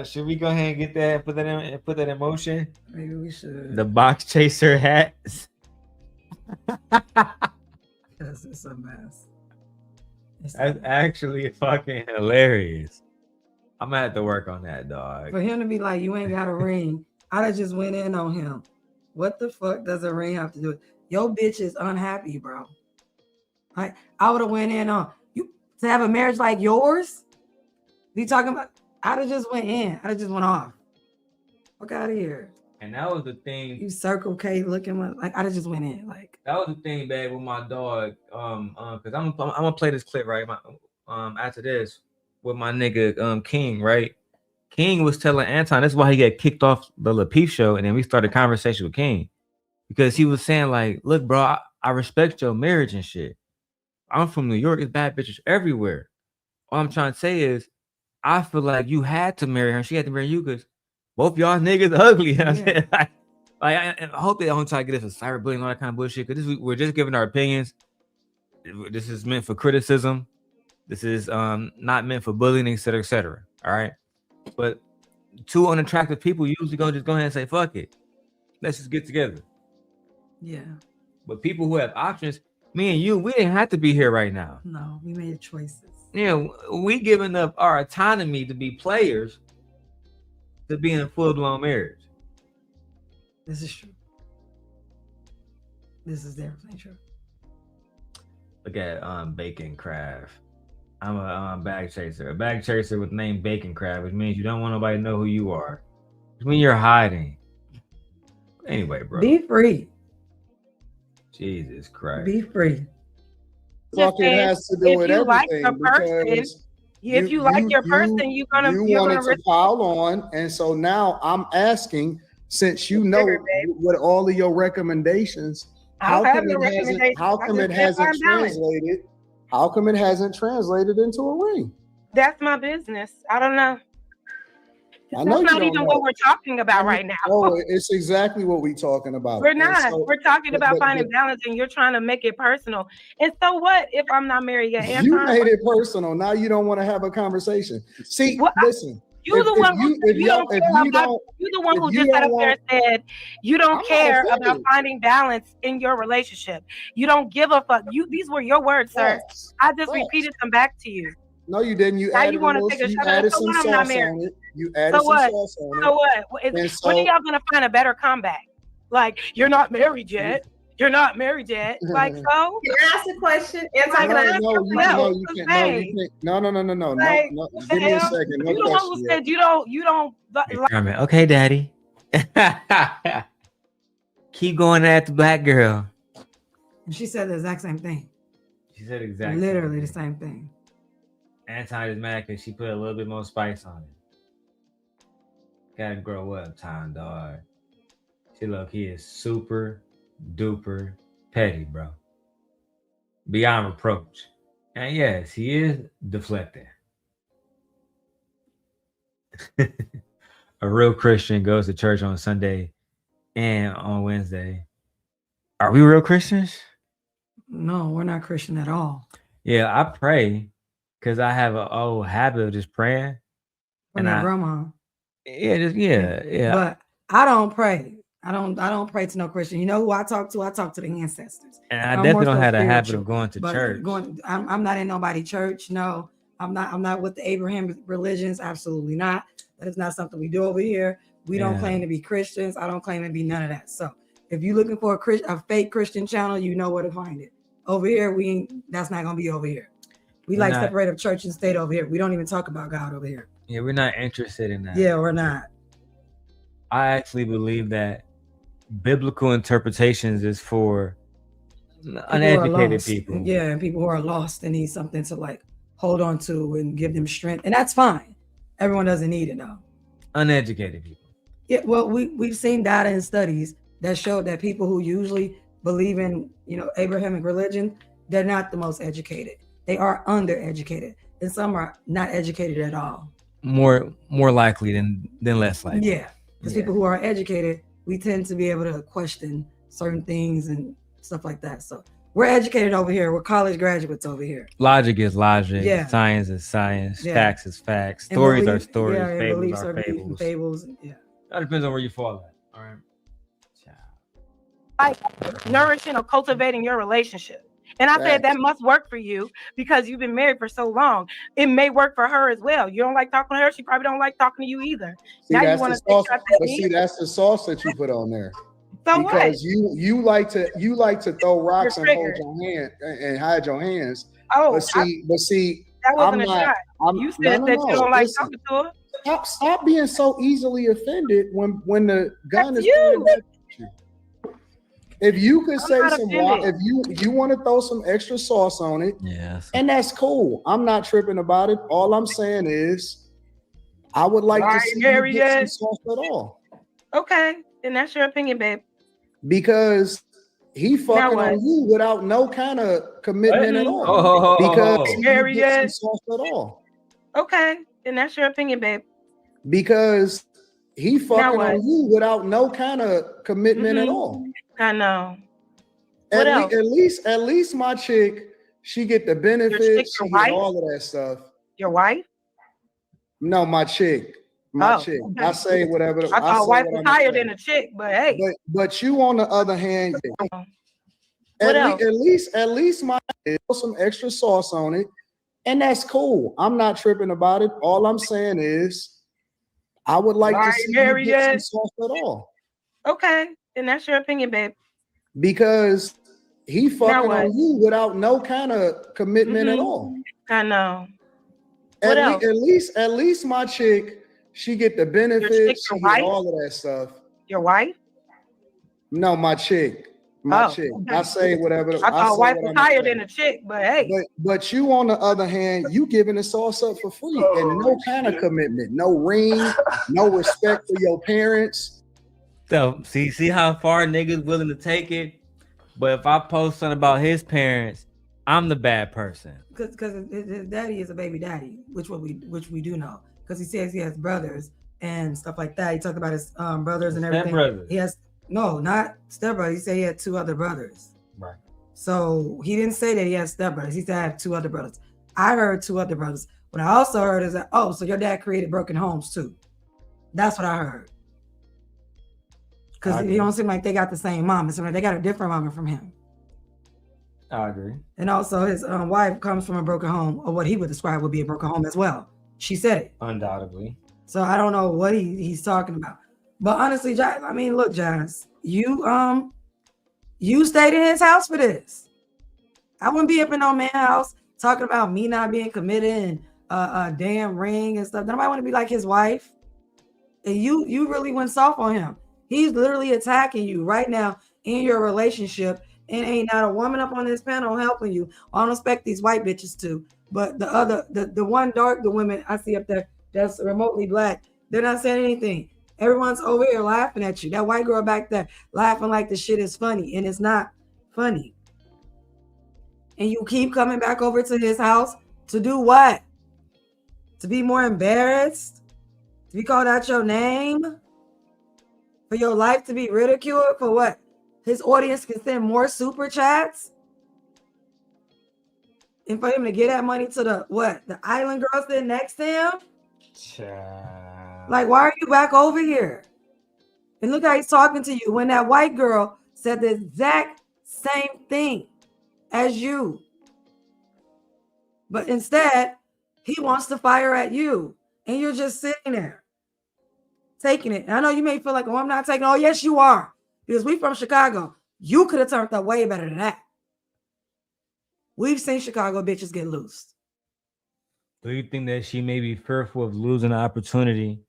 Should we go ahead and get that, put that in motion? Maybe we should. The box chaser hats. Because it's a mess. That's actually fucking hilarious. I'm gonna have to work on that, dog. For him to be like, you ain't got a ring. I'd have just went in on him. What the fuck does a ring have to do with it? Your bitch is unhappy, bro. Like, I would have went in on you to have a marriage like yours. Be talking about, I'd have just went in. I'd have just went off. Fuck out of here. And that was the thing. You Circle K looking like I'd have just went in. Like that was the thing, babe, with my dog. Because I'm gonna play this clip right. After this with my nigga King, right? King was telling Anton that's why he got kicked off the Lapeef show, and then we started a conversation with King because he was saying like, "Look, bro, I respect your marriage and shit. I'm from New York. It's bad bitches everywhere. All I'm trying to say is, I feel like you had to marry her. And she had to marry you because both y'all niggas ugly." You know what I'm saying? I hope they don't try to get us for cyberbullying and all that kind of bullshit. Because we're just giving our opinions. This is meant for criticism. This is not meant for bullying, etc., etc. All right. But two unattractive people usually go ahead and say, fuck it. Let's just get together. Yeah. But people who have options, me and you, we didn't have to be here right now. No, we made choices. Yeah, we giving up our autonomy to be players to be in full-blown marriage. This is true. This is definitely true. Look at Bacon Craft. I'm a bag chaser. A bag chaser with the name Bacon Crab, which means you don't want nobody to know who you are. Which means you're hiding. Anyway, bro. Be free. Jesus Christ. Be free. Fuck it has to do with you like everything. the person, if you like your person, you're wanted to pile on, and so now I'm asking, since you know what all of your recommendations, how come it hasn't translated? How come it hasn't translated into a ring? That's my business. I don't know. I know That's you not don't even know. what we're talking about right now. Oh, it's exactly what we're talking about. We're And not. so- We're talking about but- finding balance, and you're trying to make it personal. And so what if I'm not married yet? You Anton? made it personal. Now you don't want to have a conversation. See, listen. You're the one who if you don't if care you about. don't, You're the one if who you just sat don't up there and want- said you don't I'm care not about offended. finding balance in your relationship. You don't give a fuck. These were your words, sir. I just repeated them back to you. No, you didn't. You Now added you want to little, take a you shot. added So some what? I'm not sauce married. on it. You added So some what? sauce on it. So what? And When so- are y'all gonna find a better comeback? Like, you're not married yet. You're not married yet. Like, so? Can I ask a question? Like, can I ask No, something you else? can't. Hey. No. Like, No. what the Give me a hell? second. No You the one who question said yet. you don't like, Okay, daddy. Keep going at the black girl. And she said the exact same thing. She said exactly. Literally the same thing. Anton is mad because she put a little bit more spice on it. Gotta grow up, time, dog. She look, he is super duper petty, bro. Beyond reproach. And yes, he is deflecting. A real Christian goes to church on Sunday and on Wednesday. Are we real Christians? No, we're not Christian at all. Yeah, I pray because I have an old habit of just praying. We're not grandma. Yeah. But I don't pray. I don't pray to no Christian. You know who I talk to? I talk to the ancestors. And I I'm definitely more don't so have a habit spiritual, of going to but church. I'm not in nobody's church. No, I'm not with the Abraham religions. Absolutely not. That is not something we do over here. We don't Yeah. claim to be Christians. I don't claim to be none of that. So if you're looking for a fake Christian channel, you know where to find it. Over here, that's not gonna be over here. We We're like not- separate of church and state over here. We don't even talk about God over here. Yeah, we're not interested in that. Yeah, we're not. I actually believe that biblical interpretations is for People who are uneducated lost. people. Yeah, and people who are lost and need something to like hold on to and give them strength. And that's fine. Everyone doesn't need it though. Uneducated people. Yeah, well, we've seen data and studies that show that people who usually believe in, Abrahamic religion, they're not the most educated. They are undereducated. And some are not educated at all. More likely than less likely. Yeah. Because people who are educated, we tend to be able to question certain things and stuff like that. So we're educated over here. We're college graduates over here. Logic is logic. Yeah. Science is science. Yeah. Facts is facts. And Stories are belief- stories. yeah, and Fables beliefs are belief and fables. fables. Yeah. That depends on where you fall at. All right. like nourishing or cultivating your relationship. And I said that must work for you because you've been married for so long. It may work for her as well. You don't like talking to her. She probably don't like talking to you either. See, Now you that's want the to sauce. take out But that see, meat? that's the sauce that you put on there. So because what? you like to throw rocks and hold triggered. your hand and hide your hands. Oh, but see, that wasn't I'm a not. shot. You said that you don't like talking to her. Stop being so easily offended when the gun is you. pointed at you. If you could say not some, offended. if you want to throw some extra sauce on it, yes, and that's cool. I'm not tripping about it. All I'm saying is, I would like to see you get some sauce at all. Okay, then that's your opinion, babe. Because he fucking what? on you without no kind of commitment at all. Oh. Because he Married get some yet? sauce at all. Okay, then that's your opinion, babe. Because he fucking what? on you without no kind of commitment at Mhm. all. I know. What else? At least my chick, she get the benefits, your she wife? get all of that stuff. Your wife? No, my chick. My Oh, chick. okay. I say whatever. I thought say wife what was I'ma higher say. than a chick, but hey. But you on the other hand, What else? at least my put some extra sauce on it, and that's cool. I'm not tripping about it. All I'm saying is, I would like to see you married get some yet? sauce at all. Okay, then that's your opinion, babe. Because he fucking what? on you without no kind of commitment at Mhm. all. I know. What else? At least my chick, she get the benefits, your she wife? get all of that stuff. Your wife? No, my chick. My Oh, chick. okay. I say whatever. I thought say wife what was I'ma higher say. than a chick, but hey. But you on the other hand, you giving the sauce up for free and no kind of commitment, no ring, no respect for your parents. So see how far niggas willing to take it. But if I post something about his parents, I'm the bad person. Because his daddy is a baby daddy, which we do know. Because he says he has brothers, and stuff like that. He talked about his brothers and everything. Stepbrothers. He has no, not stepbrothers. He said he had 2 other brothers. Right. So he didn't say that he had stepbrothers. He said I have 2 other brothers. I heard 2 other brothers. What I also heard is that, oh, so your dad created broken homes too. That's what I heard. Because it don't seem like they got the same mom. It seems like they got a different mama from him. I agree. And also his wife comes from a broken home, or what he would describe would be a broken home as well. She said it. Undoubtedly. So I don't know what he's talking about. But honestly, I mean, look, Jas, you stayed in his house for this. I wouldn't be up in no man's house talking about me not being committed and a damn ring and stuff. Nobody want to be like his wife. And you really went soft on him. He's literally attacking you right now in your relationship, and ain't not a woman up on this panel helping you. I don't expect these white bitches to, but the one dark, the women I see up there that's remotely black, they're not saying anything. Everyone's over here laughing at you. That white girl back there laughing like the shit is funny, and it's not funny. And you keep coming back over to his house to do what? To be more embarrassed? To be called out your name? For your life to be ridiculed? For what? His audience can send more super chats? And for him to get that money to the island girl sitting next to him? Child. Like, why are you back over here? And look how he's talking to you when that white girl said the exact same thing as you. But instead, he wants to fire at you. And you're just sitting there, taking it. And I know you may feel like, oh, I'm not taking it. Oh, yes, you are. Because we from Chicago. You could have turned out way better than that. We've seen Chicago bitches get loose. Do you think that she may be fearful of losing the opportunity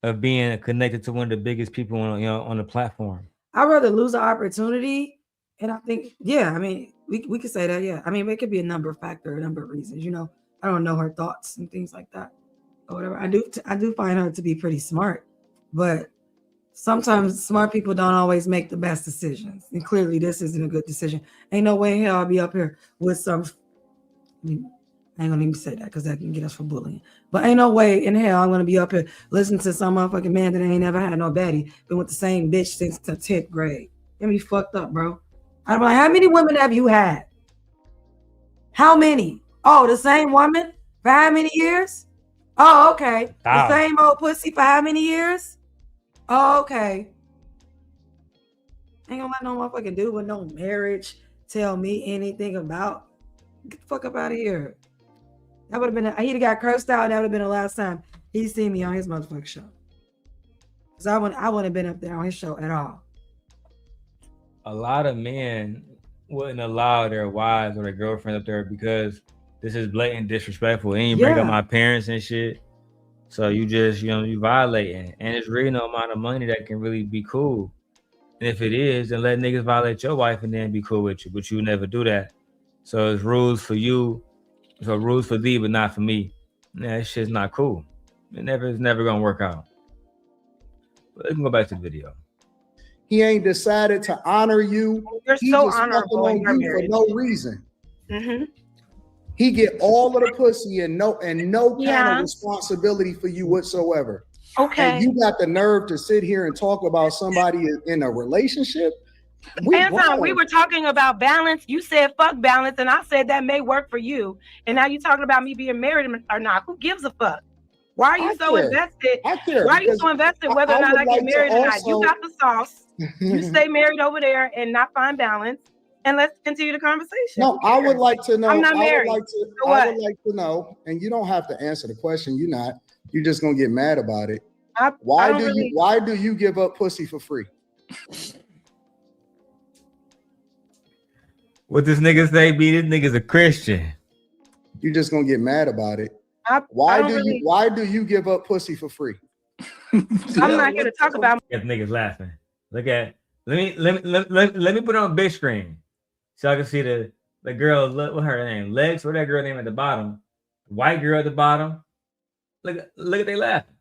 of being connected to one of the biggest people on the platform? I'd rather lose the opportunity. And I think, yeah, I mean, we could say that, yeah. I mean, it could be a number of factors, a number of reasons. You know, I don't know her thoughts and things like that or whatever. I do find her to be pretty smart, but sometimes smart people don't always make the best decisions. And clearly this isn't a good decision. Ain't no way in hell I'll be up here with some, I mean, I ain't gonna even say that because that can get us for bullying. But ain't no way in hell I'm gonna be up here listening to some motherfucking man that ain't never had no baddie, been with the same bitch since the 10th grade. Get me fucked up, bro. I'm like, how many women have you had? How many? Oh, the same woman for how many years? Oh, okay. The same old pussy for how many years? Oh, okay. Ain't gonna let no motherfucking dude with no marriage tell me anything about. Get the fuck up out of here. That would have been, he'd have got cursed out. That would have been the last time he'd seen me on his motherfucking show. Because I wouldn't have been up there on his show at all. A lot of men wouldn't allow their wives or their girlfriends up there because this is blatant disrespectful. And you bring up my parents and shit. So you just, you violating. And it's really no amount of money that can really be cool. And if it is, then let niggas violate your wife and then be cool with you. But you never do that. So it's rules for you. So rules for thee, but not for me. Nah, that shit's not cool. It's never gonna work out. But let's go back to the video. He ain't decided to honor you. You're He so just fucking honorable on in your you marriage. for no reason. Mm-hmm. He get all of the pussy and no kind Yeah. of responsibility for you whatsoever. Okay. And you got the nerve to sit here and talk about somebody in a relationship. Anton, we were talking about balance. You said fuck balance, and I said that may work for you. And now you're talking about me being married or not. Who gives a fuck? Why are you so invested? I care. Why are you so invested whether or not I get married or not? You got the sauce. You stay married over there and not find balance. And let's continue the conversation. No, I would like to know. I'm not married. I would like to know, and you don't have to answer the question. You're just gonna get mad about it. Why do you give up pussy for free? What this nigga say? This nigga's a Christian. You're just gonna get mad about it. Why do you give up pussy for free? I'm not here to talk about. If niggas laughing. Look at. Let me put it on big screen so I can see the girl. What her name? Legs. What that girl name at the bottom? White girl at the bottom. Look at they laughing.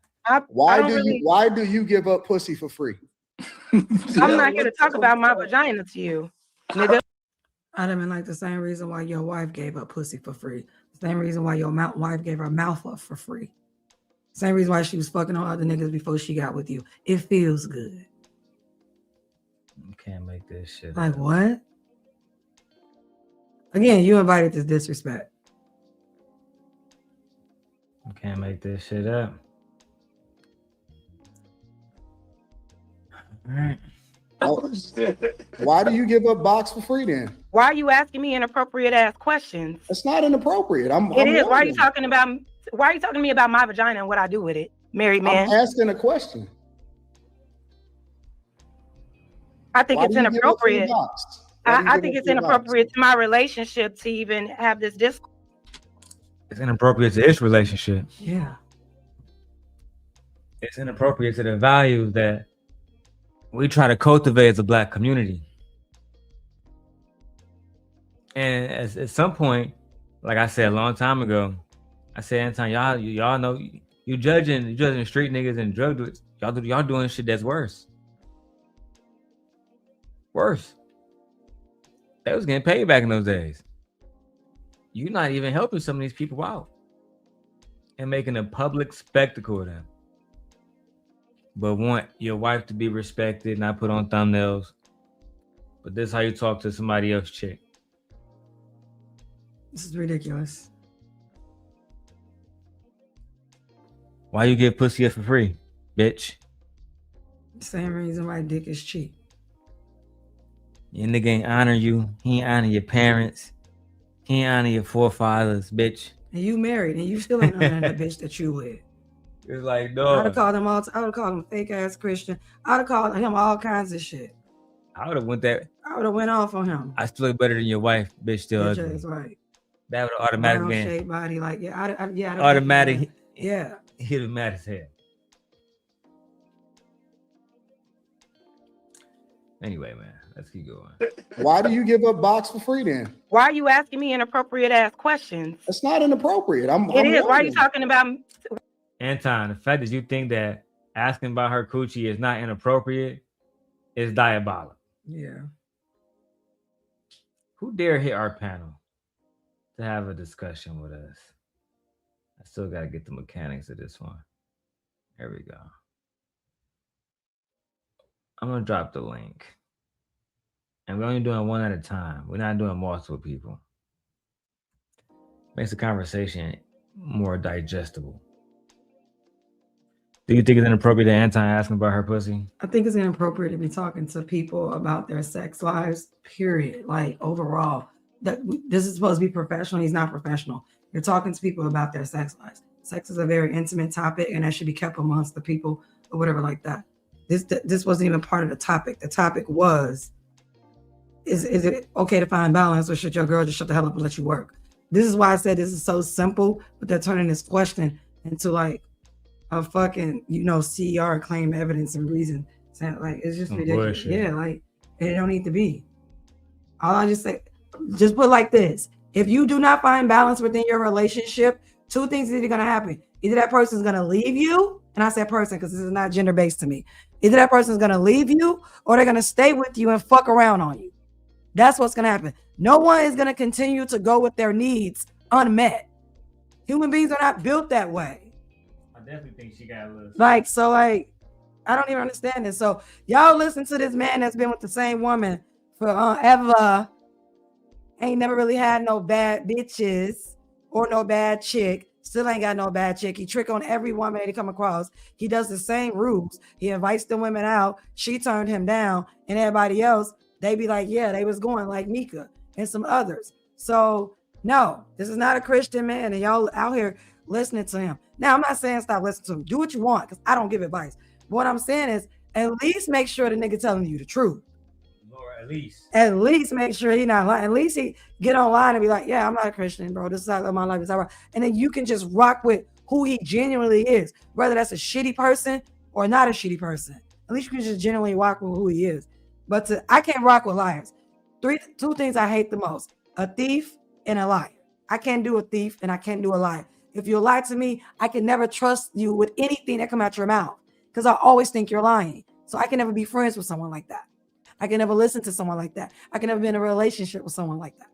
Why do you give up pussy for free? I'm not here to talk about my vagina to you, nigga. I'd have been like the same reason why your wife gave up pussy for free. The same reason why your wife gave her mouth up for free. Same reason why she was fucking on other niggas before she got with you. It feels good. You can't make this shit Like up. what? Again, you invited this disrespect. You can't make this shit up. All right. Why do you give up box for free then? Why are you asking me inappropriate ass questions? It's not inappropriate. I'm Why are you wondering. talking about? Why are you talking to me about my vagina and what I do with it, married man? I'm asking a question. I think Why it's do you give up for the inappropriate. box? Why do you I give think up it's for the box? inappropriate to my relationship to even have this discourse. It's inappropriate to his relationship. Yeah. It's inappropriate to the values that we try to cultivate as a Black community. And at some point, like I said a long time ago, I said, Anton, y'all know you judging street niggas and drug dealers. Y'all doing shit that's worse. Worse. They was getting paid back in those days. You're not even helping some of these people out and making a public spectacle of them. But want your wife to be respected, not put on thumbnails. But this is how you talk to somebody else's chick. This is ridiculous. Why you get pussy up for free, bitch? Same reason why dick is cheap. Your nigga ain't honor you. He ain't honor your parents. He ain't honor your forefathers, bitch. And you married, and you still ain't honoring the bitch that you with. It's like, I'd dog. have called him I would have called him fake ass Christian. I'd have called him all kinds of shit. I would have went that. I would have went off on him. I still look better than your wife, bitch. Still Bitch ugly. ass right. That would have automatically been Shaped body, like I'd automatic. Yeah. He'd have mad as hell. Anyway, man, let's keep going. Why do you give up box for free then? Why are you asking me inappropriate ass questions? It's not inappropriate. I'm Why are you wondering. talking about? Anton, the fact that you think that asking about her coochie is not inappropriate is diabolical. Yeah. Who dare hit our panel to have a discussion with us? I still got to get the mechanics of this one. There we go. I'm going to drop the link. And we're only doing one at a time. We're not doing multiple people. Makes the conversation more digestible. Do you think it's inappropriate to Anton asking about her pussy? I think it's inappropriate to be talking to people about their sex lives, period. Like overall, that this is supposed to be professional. He's not professional. You're talking to people about their sex lives. Sex is a very intimate topic, and that should be kept amongst the people or whatever like that. This wasn't even part of the topic. The topic was, is it okay to find balance, or should your girl just shut the hell up and let you work? This is why I said this is so simple, but they're turning this question into like a fucking, CR claim evidence and reason. So, like, it's just ridiculous. Bullshit. Yeah, like, it don't need to be. All I just say, just put it like this. If you do not find balance within your relationship, two things are going to happen. Either that person's going to leave you, and I said person because this is not gender-based to me. Either that person's going to leave you, or they're going to stay with you and fuck around on you. That's what's going to happen. No one is going to continue to go with their needs unmet. Human beings are not built that way. I definitely think she got a little. I don't even understand this. So y'all listen to this man that's been with the same woman for ever. Ain't never really had no bad bitches or no bad chick. Still ain't got no bad chick. He trick on every woman that he come across. He does the same rules. He invites the women out. She turned him down, and everybody else, they be like, yeah, they was going like Micca and some others. So no, this is not a Christian man, and y'all out here listening to him. Now, I'm not saying stop listening to him. Do what you want, because I don't give advice. But what I'm saying is, at least make sure the nigga telling you the truth. Lord, at least. At least make sure he not lying. At least he get online and be like, yeah, I'm not a Christian, bro. This is how my life is. And then you can just rock with who he genuinely is, whether that's a shitty person or not a shitty person. At least you can just genuinely rock with who he is. But I can't rock with liars. Two things I hate the most: a thief and a liar. I can't do a thief and I can't do a liar. If you lie to me, I can never trust you with anything that come out your mouth, because I always think you're lying. So I can never be friends with someone like that. I can never listen to someone like that. I can never be in a relationship with someone like that.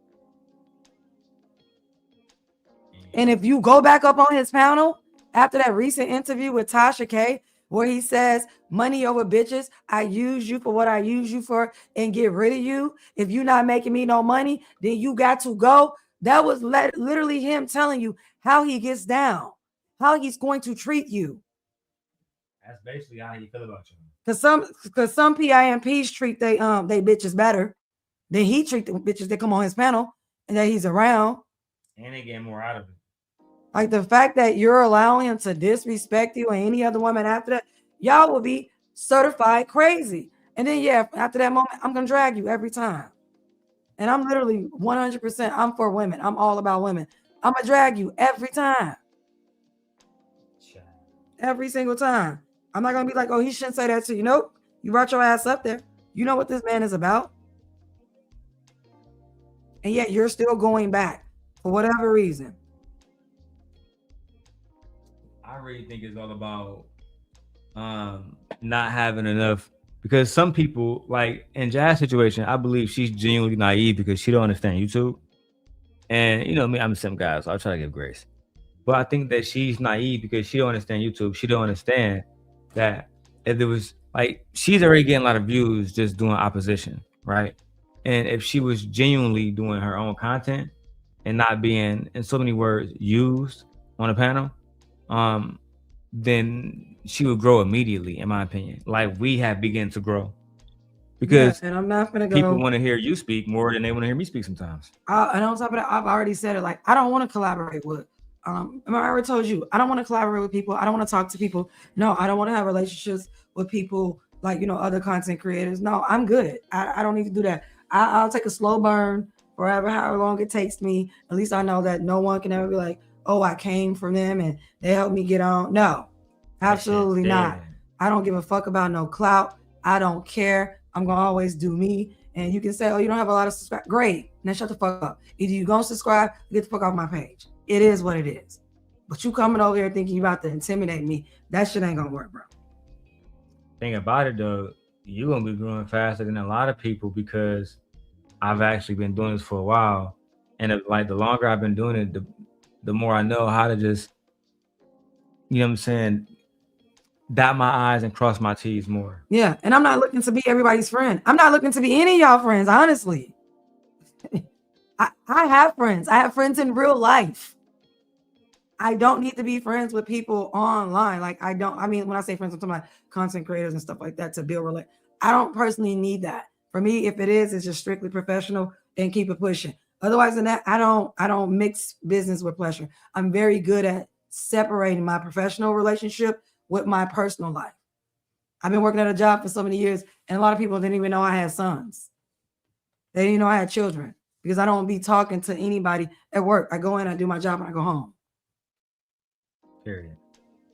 And if you go back up on his panel After that recent interview with Tasha K, where he says, money over bitches, I use you for what I use you for and get rid of you. If you're not making me no money, then you got to go. That was literally him telling you how he gets down, how he's going to treat you. That's basically how you feel about you. Because some PIMPs treat they bitches better than he treat the bitches that come on his panel and that he's around. And they get more out of it. Like the fact that you're allowing him to disrespect you and any other woman after that, y'all will be certified crazy. And then after that moment, I'm gonna drag you every time. And I'm literally 100%. I'm for women. I'm all about women. I'm gonna drag you every time. Every single time. I'm not gonna be like, oh, he shouldn't say that to you. Nope. You brought your ass up there. You know what this man is about. And yet you're still going back for whatever reason. I really think it's all about not having enough, because some people, like in Jaz's situation, I believe she's genuinely naive because she don't understand YouTube. And you know me, I'm a simple guy, so I'll try to give grace. But I think that she's naive because she don't understand YouTube. She don't understand that if there was, like, she's already getting a lot of views just doing opposition, right? And if she was genuinely doing her own content and not being, in so many words, used on a panel, then she would grow immediately, in my opinion. Like we have begun to grow. Because and I'm not gonna go. People want to hear you speak more than they want to hear me speak sometimes. And on top of that, I've already said it. Like, I don't want to collaborate with. I already told you, I don't want to collaborate with people. I don't want to talk to people. No, I don't want to have relationships with people like, you know, other content creators. No, I'm good. I don't need to do that. I'll take a slow burn forever, however long it takes me. At least I know that no one can ever be like, oh, I came from them and they helped me get on. No, absolutely not. I don't give a fuck about no clout. I don't care. I'm going to always do me. And you can say, oh, you don't have a lot of subscribers. Great. Now shut the fuck up. Either you going to subscribe, get the fuck off my page. It is what it is. But you coming over here thinking you about to intimidate me, that shit ain't going to work, bro. Thing about it, though, you're going to be growing faster than a lot of people because I've actually been doing this for a while. And like the longer I've been doing it, the more I know how to just, you know what I'm saying, dot my I's and cross my T's more. Yeah, and I'm not looking to be everybody's friend. I'm not looking to be any of y'all friends, honestly. I have friends. I have friends in real life. I don't need to be friends with people online. Like I mean, when I say friends, I'm talking about content creators and stuff like that to build relate. I don't personally need that. For me, if it is, it's just strictly professional and keep it pushing. Otherwise than that, I don't mix business with pleasure. I'm very good at separating my professional relationship with my personal life. I've been working at a job for so many years, and a lot of people didn't even know I had sons. They didn't even know I had children because I don't be talking to anybody at work. I go in, I do my job, and I go home. Period.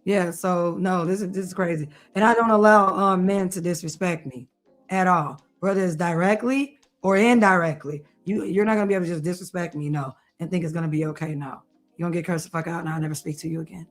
Yeah, so no, this is crazy. And I don't allow men to disrespect me at all, whether it's directly or indirectly. You're not gonna be able to just disrespect me, no, and think it's gonna be okay. No, you're gonna get cursed the fuck out, and I'll never speak to you again.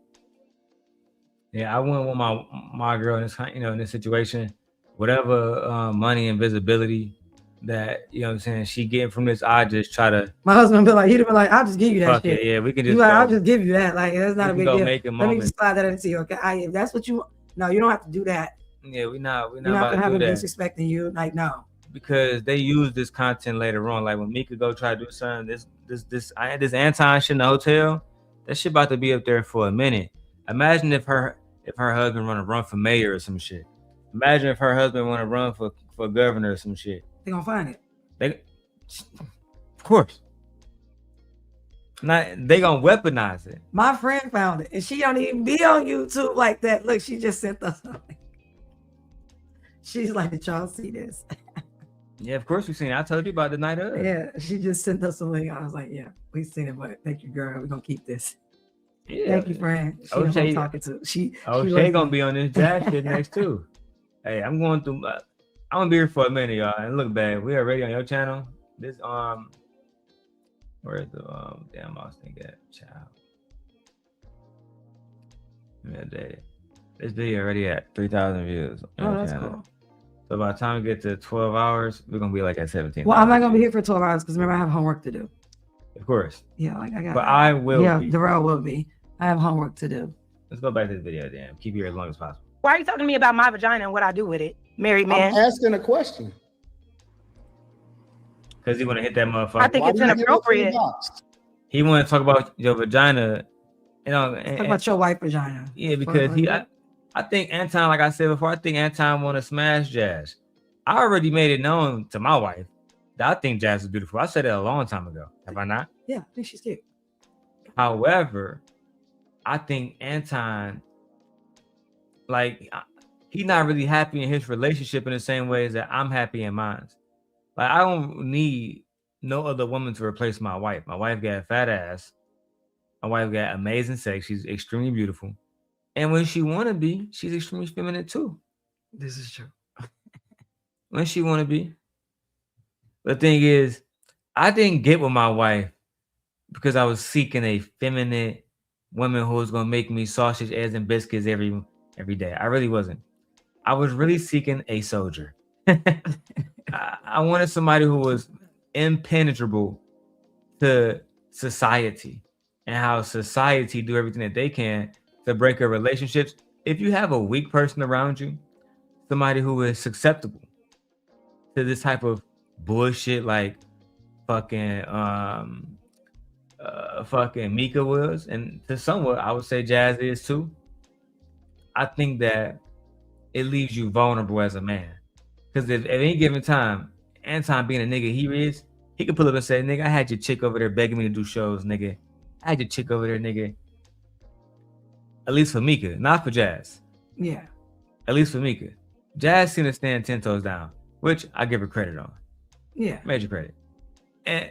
Yeah, I wouldn't want my girl in this, you know, in this situation, whatever money and visibility that, you know what I'm saying, she getting from this, I just try to. My husband be like, he'd be like, I'll just give you that shit. Yeah, we can just. Like, I'll just give you that. Like, that's not a big deal. Let me just slide that into you, okay? If that's what you, no, you don't have to do that. Yeah, we're not about to have him disrespecting you. Like, no. Because they use this content later on. Like when Micca go try to do something, this Anton shit in the hotel, that shit about to be up there for a minute. Imagine if her husband want to run for mayor or some shit. Imagine if her husband want to run for governor or some shit. They gonna find it. Of course. They gonna weaponize it. My friend found it, and she don't even be on YouTube like that. Look, she just sent us something. She's like, did y'all see this? Yeah, of course we seen it. I told you about the night of. Yeah, she just sent us a link. I was like, yeah, we seen it, but thank you, girl. We're gonna keep this. Yeah. Thank you, friend. She talking to. She gonna be on this Jas shit next too. Hey, I'm going through. I'm gonna be here for a minute, y'all. And look, babe, we already on your channel. This where's the damn mouse thing at? Child. This video already at 3,000 views. Oh, that's cool. So by the time we get to 12 hours, we're gonna be like at 17. Well, I'm not gonna be here for 12 hours because remember I have homework to do. Of course. Yeah, like I got. But I will. Yeah, Darrell will be. I have homework to do. Let's go back to the video, damn. Keep you here as long as possible. Why are you talking to me about my vagina and what I do with it, married man? I'm asking a question. Because he want to hit that motherfucker. I think it's inappropriate. He want to talk about your vagina, you know. Talk about your white vagina. Yeah, because I think Anton, like I said before, I think Anton want to smash Jas. I already made it known to my wife that I think Jas is beautiful. I said it a long time ago. Have I not? Yeah, I think she's cute. However, I think Anton, like, he's not really happy in his relationship in the same way as that I'm happy in mine. Like, I don't need no other woman to replace my wife. My wife got a fat ass. My wife got amazing sex. She's extremely beautiful. And when she want to be, she's extremely feminine too. This is true. When she want to be. The thing is, I didn't get with my wife because I was seeking a feminine woman who was going to make me sausage, eggs, and biscuits every day. I really wasn't. I was really seeking a soldier. I wanted somebody who was impenetrable to society and how society do everything that they can to break up relationships. If you have a weak person around you, somebody who is susceptible to this type of bullshit like fucking Micca was, and to somewhat I would say Jas is too, I think that it leaves you vulnerable as a man. Because if at any given time, Anton being a nigga he could pull up and say, nigga, I had your chick over there begging me to do shows, nigga. I had your chick over there, nigga. At least for Micca, not for Jas. Yeah. At least for Micca. Jas seemed to stand 10 toes down, which I give her credit on. Yeah. Major credit. And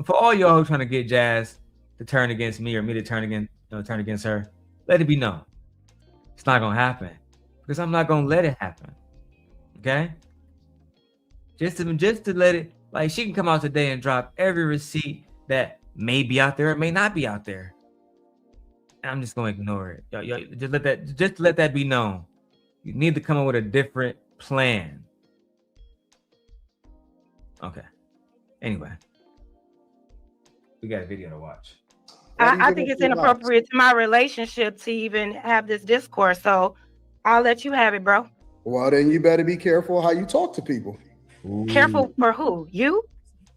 for all y'all who trying to get Jas to turn against me or me to turn against her, let it be known. It's not gonna happen. Because I'm not gonna let it happen. Okay? Just to let it, like, she can come out today and drop every receipt that may be out there or may not be out there. And I'm just gonna ignore it. Yo, just let that be known. You need to come up with a different plan. Okay. Anyway. We got a video to watch. I think it's inappropriate to my relationship to even have this discourse. So I'll let you have it, bro. Well, then you better be careful how you talk to people. Ooh. Careful for who? You?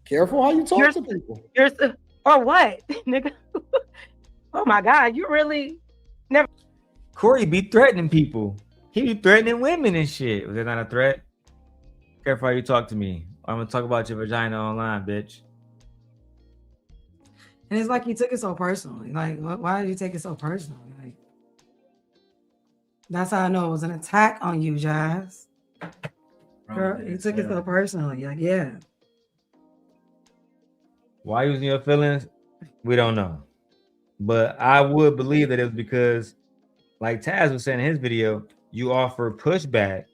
Careful how you talk to people. Or what, nigga? Oh my God, you really never. Corey be threatening people. He be threatening women and shit. Was that not a threat? Careful how you talk to me. I'm gonna talk about your vagina online, bitch. And it's like he took it so personally. Like, why did you take it so personally? Like, that's how I know it was an attack on you, Jas. Girl, he took it so personally. Like, yeah. Why using your feelings? We don't know. But I would believe that it was because, like Taz was saying in his video, you offered pushback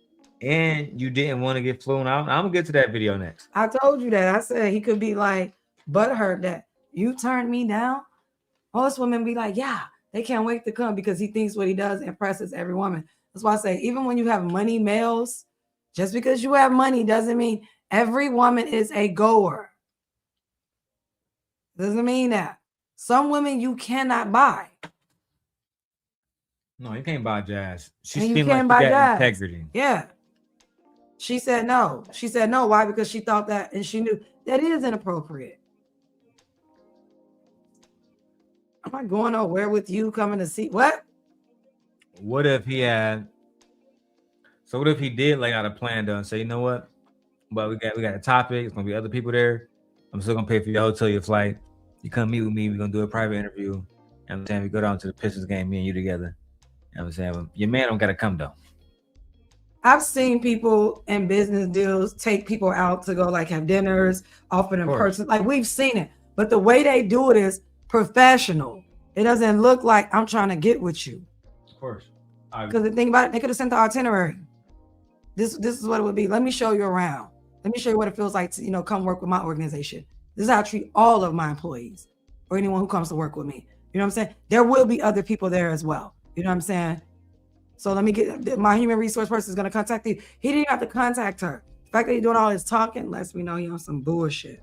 and you didn't want to get flown out. I'm gonna get to that video next. I told you that. I said he could be like butthurt that you turned me down. Most women be like, yeah, they can't wait to come because he thinks what he does impresses every woman. That's why I say, even when you have money males, just because you have money doesn't mean every woman is a goer. Doesn't mean that. Some women you cannot buy. No, you can't buy Jas. She And you seemed like can't she buy got Jas. integrity. Yeah. She said no. She said no. Why? Because she thought that, and she knew that is inappropriate. Am I going nowhere with you coming to see what? What if he had? So what if he did lay out a plan though and say, you know what? But we got a topic. It's gonna be other people there. I'm still gonna pay for your hotel, your flight. You come meet with me. We're gonna do a private interview. And I'm saying we go down to the Pistons game, me and you together. And I'm saying your man don't gotta come though. I've seen people in business deals take people out to go like have dinners, often in person. Like we've seen it, but the way they do it is professional. It doesn't look like I'm trying to get with you. Of course. Because the thing about it, they could have sent the itinerary. This is what it would be. Let me show you around. Let me show you what it feels like to, come work with my organization. This is how I treat all of my employees or anyone who comes to work with me. You know what I'm saying? There will be other people there as well. You know what I'm saying? So let me get my human resource person is going to contact you. He didn't have to contact her. The fact that he's doing all this talking lets me know he on some bullshit.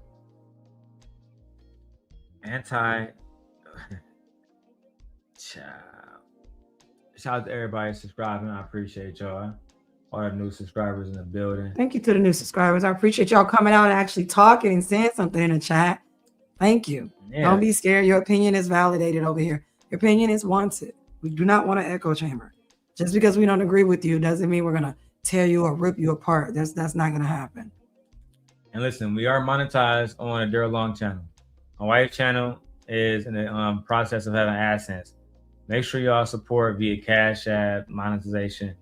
Child. Shout out to everybody subscribing. I appreciate y'all. All the new subscribers in the building. Thank you to the new subscribers. I appreciate y'all coming out and actually talking and saying something in the chat. Thank you. Yeah. Don't be scared. Your opinion is validated over here. Your opinion is wanted. We do not want an echo chamber. Just because we don't agree with you doesn't mean we're gonna tear you or rip you apart. That's not gonna happen. And listen, we are monetized on a Dura Long channel. My wife's channel is in the process of having AdSense. Make sure y'all support via Cash App, monetization.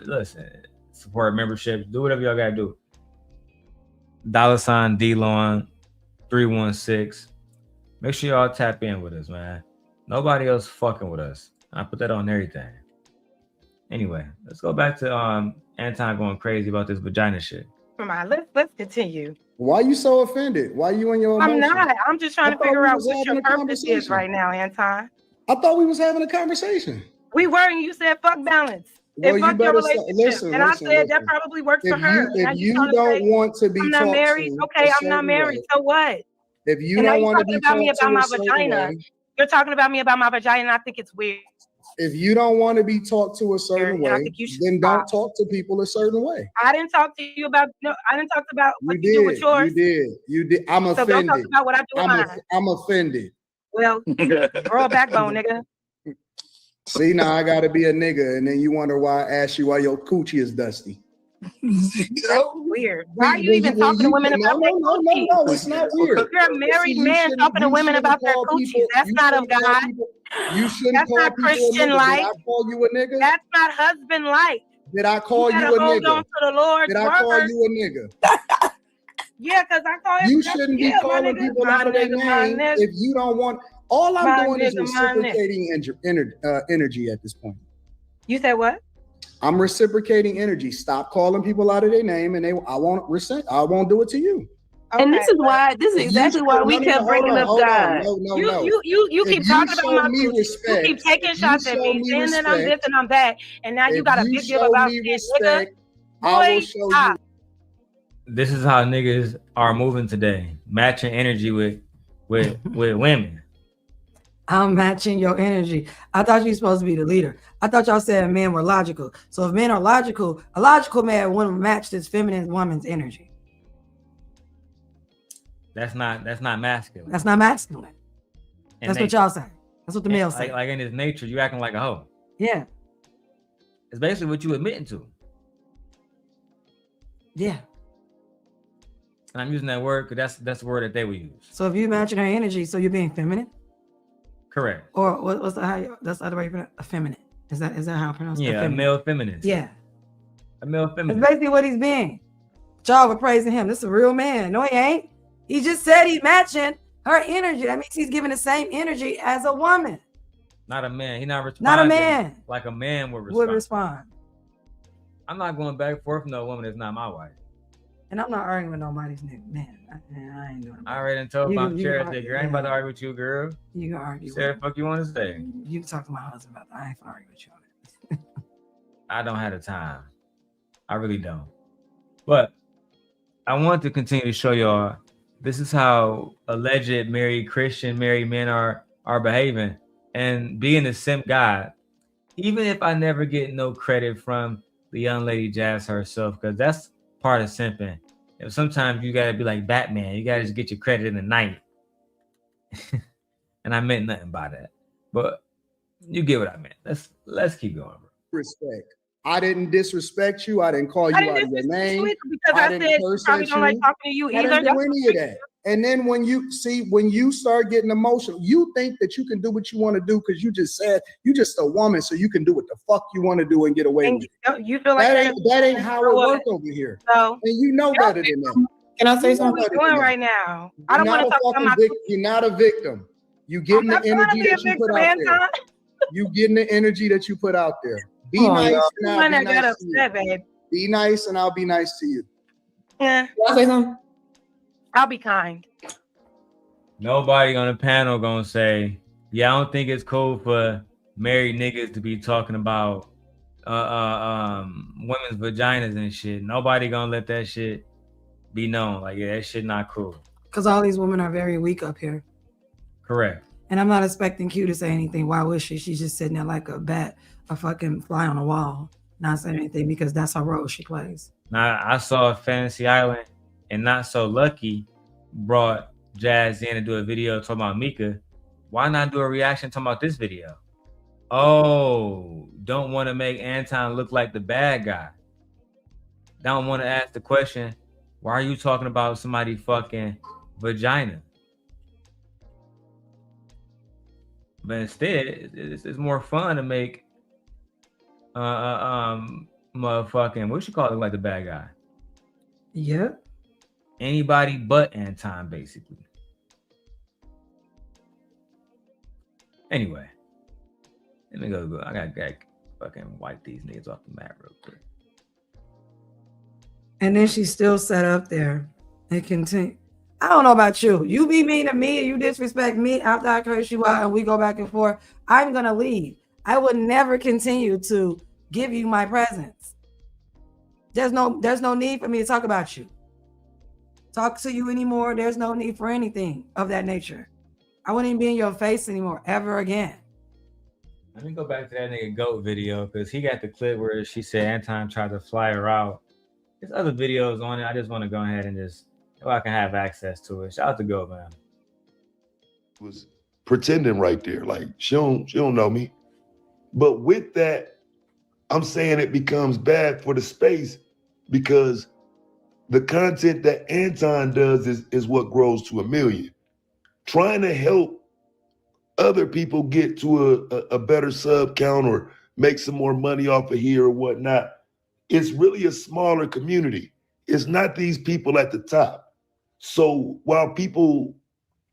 Listen, support memberships. Do whatever y'all gotta do. $ DLon 316. Make sure y'all tap in with us, man. Nobody else fucking with us. I put that on everything. Anyway, let's go back to Anton going crazy about this vagina shit. Come on, let's continue. Why you so offended? Why you in your emotions? I'm not. I'm just trying to figure out what your purpose is conversation right now, Anton. I thought we was having a conversation. We were, and you said fuck balance. Well, And you fuck your better relationship. listen. I said that probably works for her. Now If you trying to don't say, want to be I'm not talked married. to Okay, a I'm not certain married. way, So what? if you And now don't you're want to talking be about me talked to about a my certain vagina. way, You're talking about me about my vagina, and I think it's weird. if you don't want to be talked to a certain And I way, think you should then stop. don't talk to people a certain way. I didn't talk to you about I didn't talk about what you do with You yours. did. I'm So don't talk offended. about what I do with mine. I'm offended. Well, grow a backbone, nigga. See, now I gotta be a nigga, and then you wonder why I asked you why your coochie is dusty. Weird. Why are you even talking to women about their coochie? No, it's not weird. You're a married See, you man shouldn't- talking to you women shouldn't about their call coochies. people- That's you not of shouldn't call God. people- You shouldn't That's call not people a nigga. Christian-like. Did I call you a nigga? That's not husband-like. Did I call you gotta a hold nigga? on to the Lord's Did I call word. you a nigga? Yeah, because I call You it. shouldn't be Yeah, my calling nigga, people my out of their nigga, my name nigga. if you don't want. All I'm My doing is nigga, my nigga. reciprocating energy at this point. You said what? I'm reciprocating energy. Stop calling people out of their name, and I won't do it to you. And this is why. This is exactly why we kept bringing up God. You keep talking about my me coochie. respect, You keep taking if you shots at show me, me saying that I'm this respect, and I'm that, and now you if got a you big deal show about me shit, respect, nigga. I will Boy, show stop. This is how niggas are moving today, matching energy with women. I'm matching your energy. I thought you were supposed to be the leader. I thought y'all said men were logical. So if men are logical, a logical man wouldn't match this feminine woman's energy. That's not masculine. That's not masculine. In That's nature. what y'all say. That's what the males say. Like in his nature, you acting like a hoe. Yeah. It's basically what you admitting to. Yeah. And I'm using that word because that's the word that they would use. So if you matching her energy, so you're being feminine? Correct. Or what's that's the other way you pronounce effeminate. Is that how I pronounce it? Yeah, a male feminist. Yeah. A male That's feminist. basically what he's being. But y'all were praising him. This is a real man. No, he ain't. He just said he's matching her energy. That means he's giving the same energy as a woman. Not a man. He's not responding. Not a man. Like a man would respond. I'm not going back and forth with no woman that's not my wife. And I'm not arguing with nobody's nigga. Man, I ain't doing it. I already told my chair taker. I ain't about to argue with you, girl. You can argue. Say the fuck you want to say. You can talk to my husband about that. I ain't gonna argue with you on it. I don't have the time. I really don't. But I want to continue to show y'all this is how alleged married Christian married men are behaving. And being a simp guy, even if I never get no credit from the young lady Jas herself, because that's part of simping. And sometimes you gotta be like Batman. You gotta just get your credit in the night. And I meant nothing by that. But you get what I meant. Let's keep going, bro. Respect. I didn't disrespect you. I didn't call you out of your name. Because I said you probably don't like talking to you I either. didn't do any of that. And then when you start getting emotional, you think that you can do what you want to do because you just said you just a woman, so you can do what the fuck you want to do and get away with it. You feel like that ain't how it works over here. So, and you know better than that. Can I say something? What are we doing right now? I don't want to talk about my. You're not a victim. You getting the energy that you put out there. You getting the energy that you put out there. Be nice and I'll be nice to you. Be nice and I'll be nice to you. Yeah. Can I say something? I'll be kind. Nobody on the panel gonna say, yeah, I don't think it's cool for married niggas to be talking about women's vaginas and shit. Nobody gonna let that shit be known. Like, yeah, that shit not cool. Because all these women are very weak up here. Correct. And I'm not expecting Q to say anything. Why would she? She's just sitting there like a bat, a fucking fly on a wall, not saying anything because that's her role she plays. Now I saw Fantasy Island and NotSoLucki brought Jas in to do a video talking about Micca. Why not do a reaction talking about this video? Oh, don't want to make Anton look like the bad guy. Don't want to ask the question, why are you talking about somebody fucking vagina? But instead, it's more fun to make motherfucking, what you call it, like the bad guy? Yep. Anybody but Anton, basically. Anyway, let me go. I gotta fucking wipe these niggas off the map real quick. And then she still sat up there and continue. I don't know about you. You be mean to me and you disrespect me after I curse you out and we go back and forth. I'm gonna leave. I would never continue to give you my presence. There's no need for me to talk about you. Talk to you anymore. There's no need for anything of that nature. I wouldn't even be in your face anymore, ever again. Let me go back to that nigga GOAT video because he got the clip where she said Anton tried to fly her out. There's other videos on it. I just want to go ahead and just, so I can have access to it. Shout out to GOAT, man. Was pretending right there, like she don't know me. But with that, I'm saying it becomes bad for the space because the content that Anton does is what grows to 1 million. Trying to help other people get to a better sub count or make some more money off of here or whatnot, it's really a smaller community. It's not these people at the top. So while people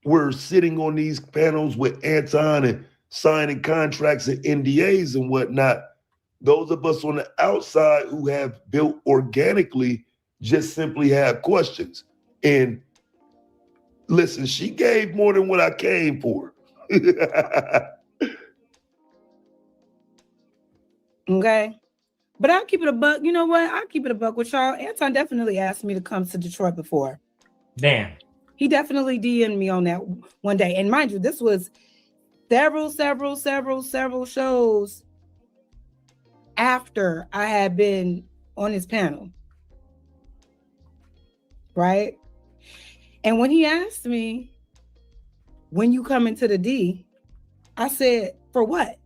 were sitting on these panels with Anton and signing contracts and NDAs and whatnot, those of us on the outside who have built organically just simply have questions. And listen, she gave more than what I came for. Okay. But I'll keep it a buck. You know what? I'll keep it a buck with y'all. Anton definitely asked me to come to Detroit before. Damn. He definitely DM'd me on that one day. And mind you, this was several shows after I had been on his panel. Right? And when he asked me, when you come into the D, I said, for what?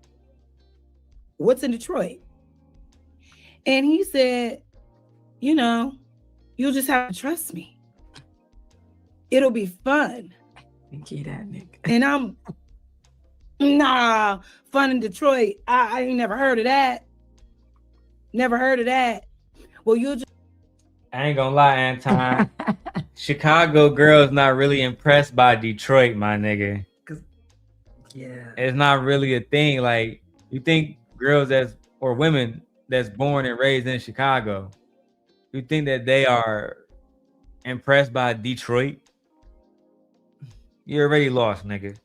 What's in Detroit? And he said, you know, you'll just have to trust me. It'll be fun. And I'm, nah, fun in Detroit. I ain't never heard of that. Never heard of that. Well, you'll just. I ain't gonna lie, Anton. Chicago girls not really impressed by Detroit, my nigga. Yeah. It's not really a thing. Like, you think girls or women that's born and raised in Chicago, you think that they are impressed by Detroit? You're already lost, nigga.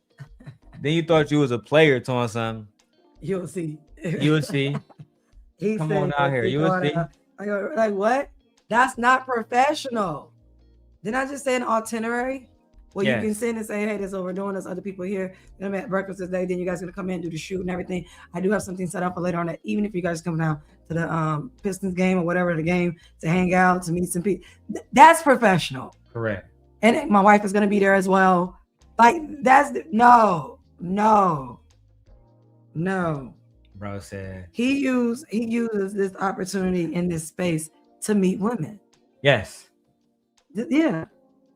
Then you thought you was a player doing something. You'll see. You'll see. Come on out here. You'll see. I go, like, what? That's not professional. Didn't I just say an itinerary? Well, Yes. you can send and say, hey, this is what we're doing. There's other people here. I'm at breakfast today. Then you guys are going to come in and do the shoot and everything. I do have something set up for later on that, even if you guys come down to the Pistons game or whatever the game to hang out, to meet some people. That's professional. Correct. And my wife is going to be there as well. Like, that's no. Bro said. He uses this opportunity in this space to meet women. Yes. Yeah.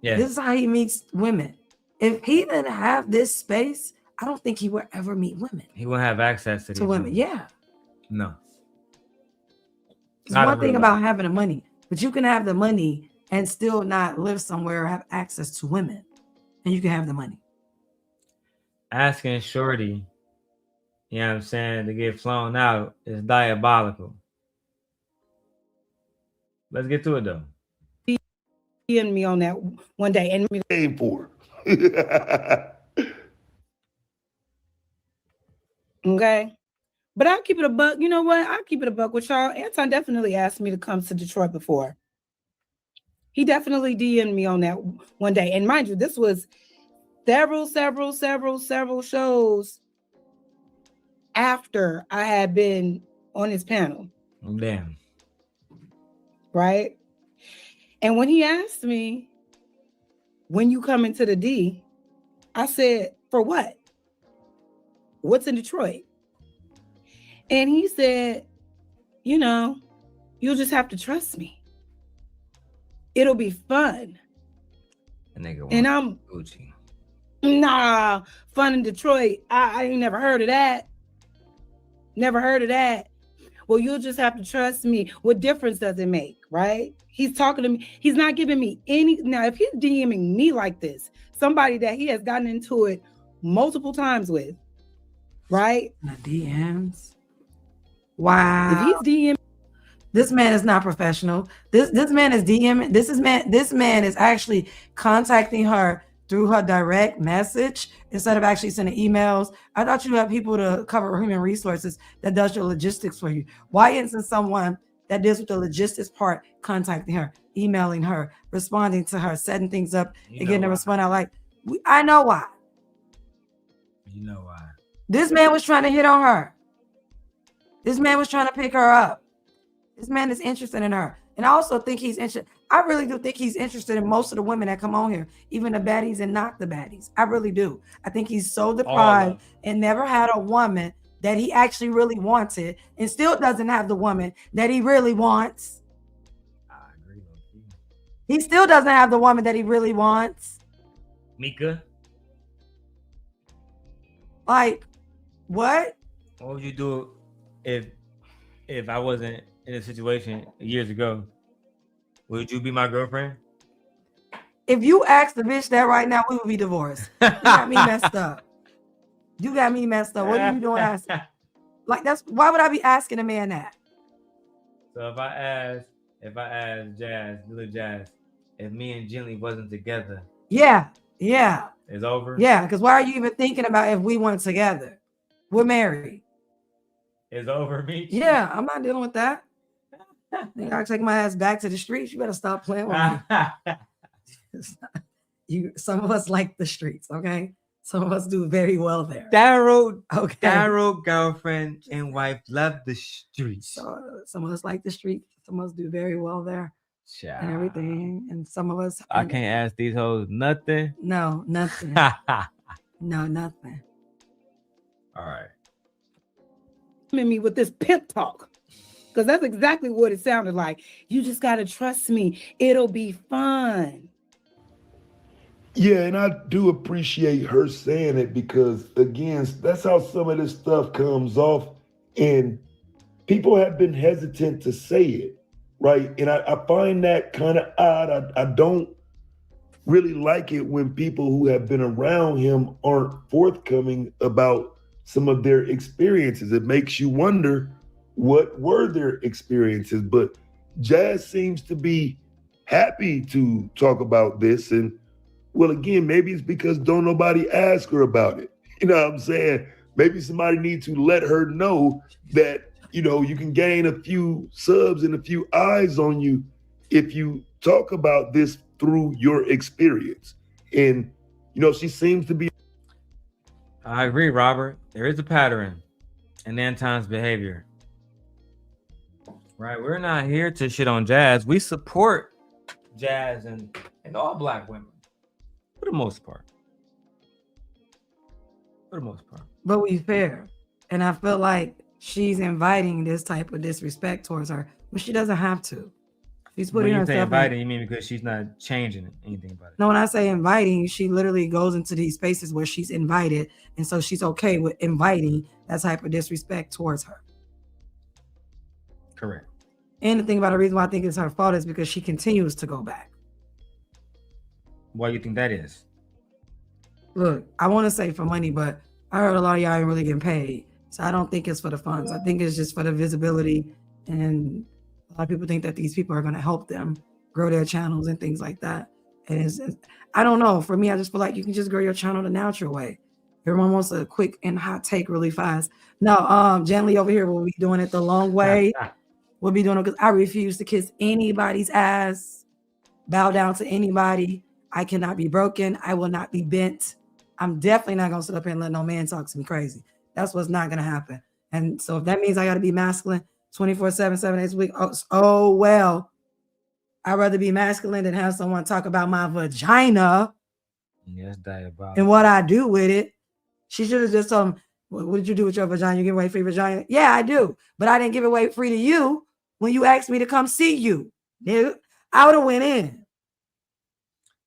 Yes. This is how he meets women. If he didn't have this space, I don't think he would ever meet women. He won't have access to these women. Yeah. No. It's one thing about having the money, but you can have the money and still not live somewhere or have access to women. And you can have the money. Asking Shorty, you know what I'm saying, to get flown out is diabolical. Let's get to it though. And me on that one day and me came for. Okay. But I'll keep it a buck. You know what? I'll keep it a buck with y'all. Anton definitely asked me to come to Detroit before. He definitely DM'd me on that one day. And mind you, this was several shows after I had been on his panel. Damn. Right? And when he asked me, when you come into the D, I said, for what? What's in Detroit? And he said, you know, you'll just have to trust me. It'll be fun. And I'm Gucci. Nah, fun in Detroit. I ain't never heard of that. Never heard of that. Well, you'll just have to trust me. What difference does it make, right? He's talking to me. He's not giving me any. Now, if he's DMing me like this, somebody that he has gotten into it multiple times with, right? The DMs. Wow. If he's DMing, this man is not professional. This man is DMing. This man is actually contacting her through her direct message instead of actually sending emails. I thought you had people to cover human resources that does your logistics for you. Why isn't someone that deals with the logistics part contacting her, emailing her, responding to her, setting things up, and getting a response out? Like, I know why. You know why. This man was trying to hit on her. This man was trying to pick her up. This man is interested in her. And I also think he's interested. I really do think he's interested in most of the women that come on here, even the baddies and not the baddies. I really do. I think he's so deprived and never had a woman that he actually really wanted and still doesn't have the woman that he really wants. I agree with you. He still doesn't have the woman that he really wants. Micca, Like, what? what would you do if I wasn't in a situation years ago? Would you be my girlfriend? If you ask the bitch that right now, we would be divorced. You got me messed up. You got me messed up. What are you doing asking? Like, that's why would I be asking a man that? So if I ask Jas, little Jas, if me and Jenny wasn't together, Yeah. it's over. Yeah, because why are you even thinking about if we weren't together? We're married. It's over, me. Yeah, I'm not dealing with that. You gotta take my ass back to the streets. You better stop playing with me. Some of us like the streets, okay? Some of us do very well there. Daryl, girlfriend and wife love the streets. So, some of us like the streets. Some of us do very well there. Child. And everything. And some of us. I can't ask these hoes nothing. No, nothing. No, nothing. All right. me with this pimp talk, because that's exactly what it sounded like. You just got to trust me. It'll be fun. Yeah, and I do appreciate her saying it because, again, that's how some of this stuff comes off. And people have been hesitant to say it, right? And I find that kind of odd. I don't really like it when people who have been around him aren't forthcoming about some of their experiences. It makes you wonder what were their experiences. But Jas seems to be happy to talk about this. And well, again, maybe it's because don't nobody ask her about it. You know what I'm saying? Maybe somebody needs to let her know that, you know, you can gain a few subs and a few eyes on you if you talk about this through your experience. And, you know, she seems to be. I agree, Robert. There is a pattern in Anton's behavior. Right? We're not here to shit on Jas. We support Jas and all Black women. For the most part. But we fair. And I feel like she's inviting this type of disrespect towards her, but she doesn't have to. She's putting when you herself say inviting, you mean because she's not changing anything about it? No, when I say inviting, she literally goes into these spaces where she's invited, and so she's okay with inviting that type of disrespect towards her. Correct. And the thing about the reason why I think it's her fault is because she continues to go back. Why do you think that is? Look, I want to say for money, but I heard a lot of y'all ain't really getting paid. So I don't think it's for the funds. I think it's just for the visibility. And a lot of people think that these people are going to help them grow their channels and things like that. And I don't know. For me, I just feel like you can just grow your channel the natural way. Everyone wants a quick and hot take really fast. No, Gently over here will be doing it the long way. We'll be doing it because I refuse to kiss anybody's ass, bow down to anybody. I cannot be broken. I will not be bent. I'm definitely not gonna sit up here and let no man talk to me crazy. That's what's not gonna happen. And so if that means I gotta be masculine 24/7, 7 days a week, oh well. I'd rather be masculine than have someone talk about my vagina Yes, diabolical. and what I do with it. She should have just told him, what did you do with your vagina? You give away free vagina? Yeah, I do. But I didn't give it away free to you when you asked me to come see you. Nigga, I would have went in.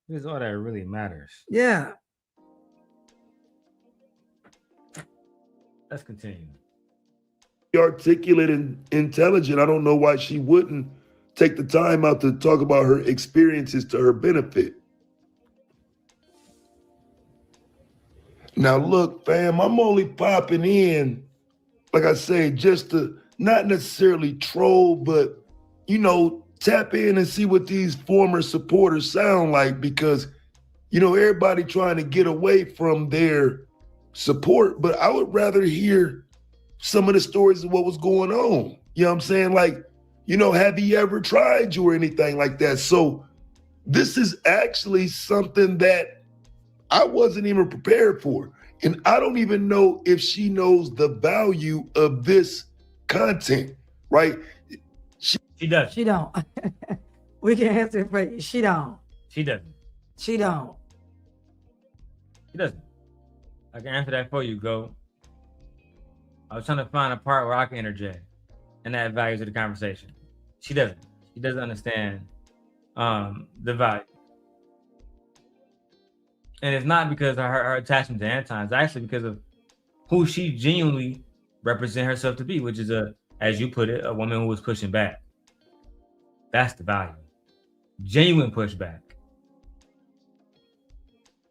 Because all that really matters. Yeah. Let's continue. Articulate and intelligent. I don't know why she wouldn't take the time out to talk about her experiences to her benefit. Now, look, fam, I'm only popping in, like I say, just to not necessarily troll, but, you know, tap in and see what these former supporters sound like, because, you know, everybody trying to get away from their support, but I would rather hear some of the stories of what was going on. You know what I'm saying? Like, you know, have he ever tried you or anything like that? So this is actually something that I wasn't even prepared for. And I don't even know if she knows the value of this content, right? She does. She don't. We can answer it for you. She don't. She doesn't. She don't. She doesn't. I can answer that for you, Go. I was trying to find a part where I can interject and add value to the conversation. She doesn't. She doesn't understand the value. And it's not because of her attachment to Anton. It's actually because of who she genuinely represents herself to be, which is as you put it, a woman who was pushing back. That's the value. Genuine pushback.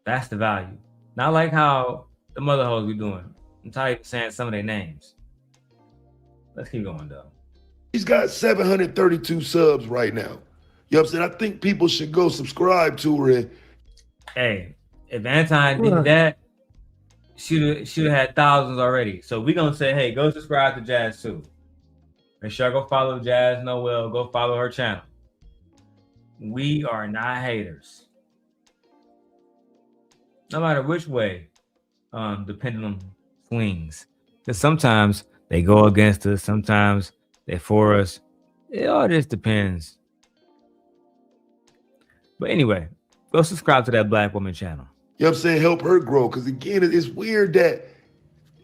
That's the value. Not like how the mother hoes be doing. I'm tired of saying some of their names. Let's keep going, though. He's got 732 subs right now. You know what I'm saying? I think people should go subscribe to her. And hey, if Anton did that, she'd have had thousands already. So we're going to say, hey, go subscribe to Jas too. Make sure I go follow Jas Noelle. Go follow her channel. We are not haters. No matter which way the pendulum swings. Because sometimes they go against us. Sometimes they're for us. It all just depends. But anyway, go subscribe to that Black woman channel. You know what I'm saying? Help her grow. Because again, it's weird that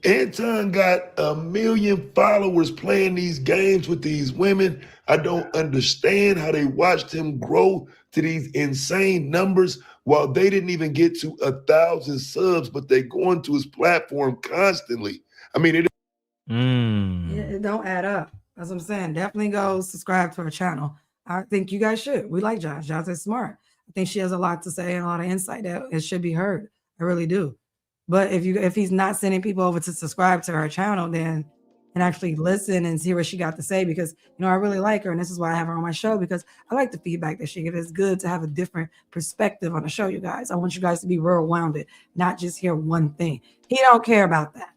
Anton got 1 million followers playing these games with these women. I don't understand how they watched him grow to these insane numbers while they didn't even get to 1,000 subs, but they go into his platform constantly. I mean, It don't add up. That's what I'm saying. Definitely go subscribe to her channel. I think you guys should. We like Jas. Jas is smart. I think she has a lot to say and a lot of insight that it should be heard. I really do. But if he's not sending people over to subscribe to her channel, then and actually listen and see what she got to say, because you know I really like her, and this is why I have her on my show, because I like the feedback that she gives. It's good to have a different perspective on the show, you guys. I want you guys to be well-rounded, not just hear one thing. He don't care about that.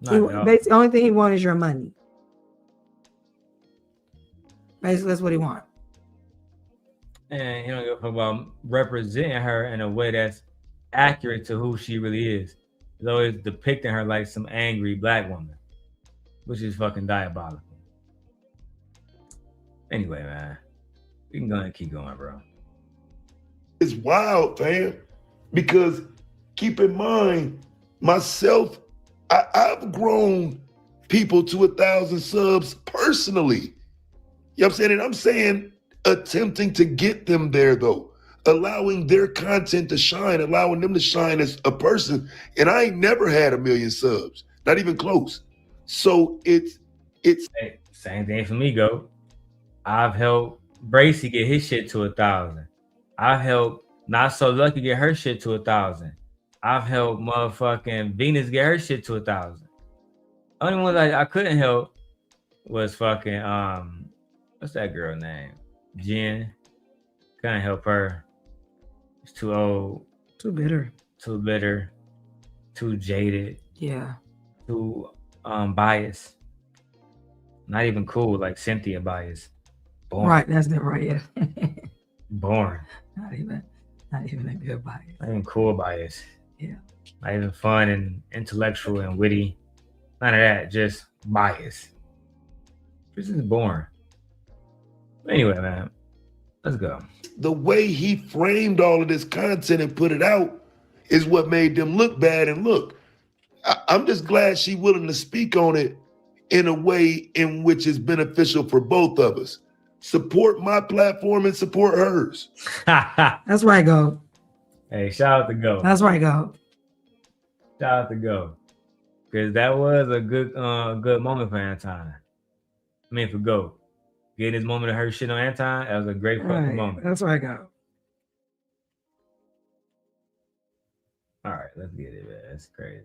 Basically, the only thing he wants is your money. Basically, that's what he wants. And he don't give a fuck about representing her in a way that's accurate to who she really is. He's always depicting her like some angry Black woman, which is fucking diabolical. Anyway, man, we can go ahead and keep going, bro. It's wild, fam. Because keep in mind, myself, I've grown people to 1,000 subs personally. You know what I'm saying? And I'm saying attempting to get them there, though. Allowing their content to shine, allowing them to shine as a person. And I ain't never had 1 million subs, not even close. So it's hey, same thing for me, Go. I've helped Bracy get his shit to 1,000. I've helped NotSoLucki get her shit to 1,000. I've helped motherfucking Venus get her shit to 1,000. Only one I couldn't help was fucking what's that girl name? Jen. Couldn't help her. It's too old. Too bitter. Too bitter. Too jaded. Yeah. Too biased. Not even cool like Cynthia biased. Boring. Right, that's the right. Yeah. Boring. Not even. Not even a good bias. Not even cool bias. Yeah. Not even fun and intellectual and witty. None of that. Just bias. This is boring. Anyway, man, let's go. The way he framed all of this content and put it out is what made them look bad. And look, I'm just glad she's willing to speak on it in a way in which is beneficial for both of us. Support my platform and support hers. That's right, Go. Hey, shout out to Go. That's right, Go. Shout out to Go. Because that was a good moment for Anton. I mean, for Go. Getting his moment of her shit on Anton, that was a great fucking moment. That's right, Go. All right, let's get it, man. That's crazy.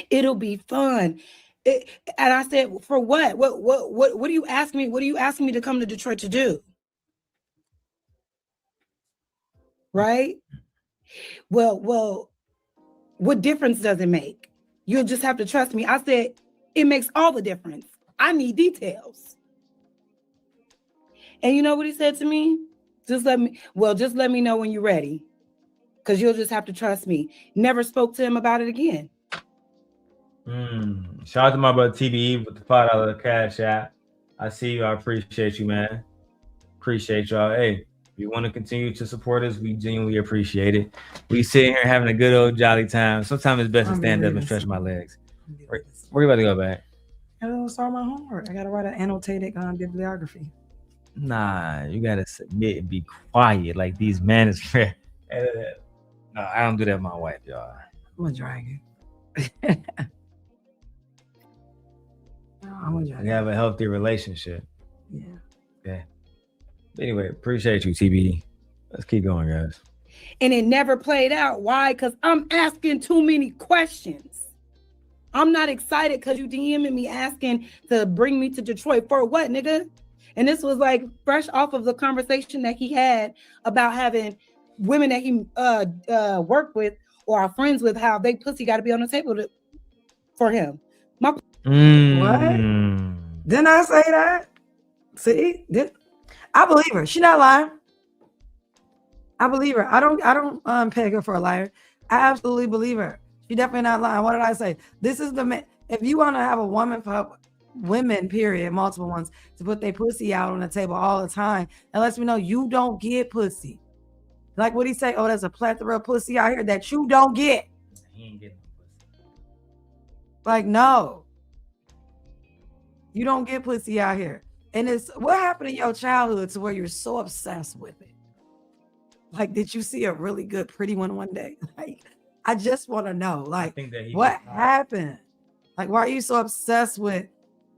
It'll be fun. And I said, for what? What do you ask me? What do you ask me to come to Detroit to do? Right? Well, what difference does it make? You'll just have to trust me. I said, it makes all the difference. I need details. And you know what he said to me? Just let me know when you're ready. Because you'll just have to trust me. Never spoke to him about it again. Shout out to my brother TBE with the $5 cash app. I see you. I appreciate you, man. Appreciate y'all. Hey, if you want to continue to support us, we genuinely appreciate it. We sitting here having a good old jolly time. Sometimes it's best to stand up and stretch my legs. Where you about to go back? I gotta start my homework. I gotta write an annotated bibliography. Nah, you gotta submit and be quiet like these Manosphere. No, I don't do that with my wife, y'all. I'm a dragon. We have a healthy relationship. Yeah. Okay. Anyway, appreciate you, TBD. Let's keep going, guys. And it never played out. Why? Because I'm asking too many questions. I'm not excited because you DMing me asking to bring me to Detroit for what, nigga? And this was like fresh off of the conversation that he had about having women that he worked with or are friends with, how they pussy got to be on the table for him. What? Didn't I say that? See, I believe her. She not lying. I believe her. I don't peg her for a liar. I absolutely believe her. She definitely not lying. What did I say? This is the man. If you want to have a women, period, multiple ones, to put their pussy out on the table all the time, that lets me know you don't get pussy. Like what he say? Oh, there's a plethora of pussy out here that you don't get. He ain't getting pussy. Like, no. You don't get pussy out here. And it's what happened in your childhood to where you're so obsessed with it. Like, did you see a really good, pretty one day? Like, I just want to know, like, what happened? Like, why are you so obsessed with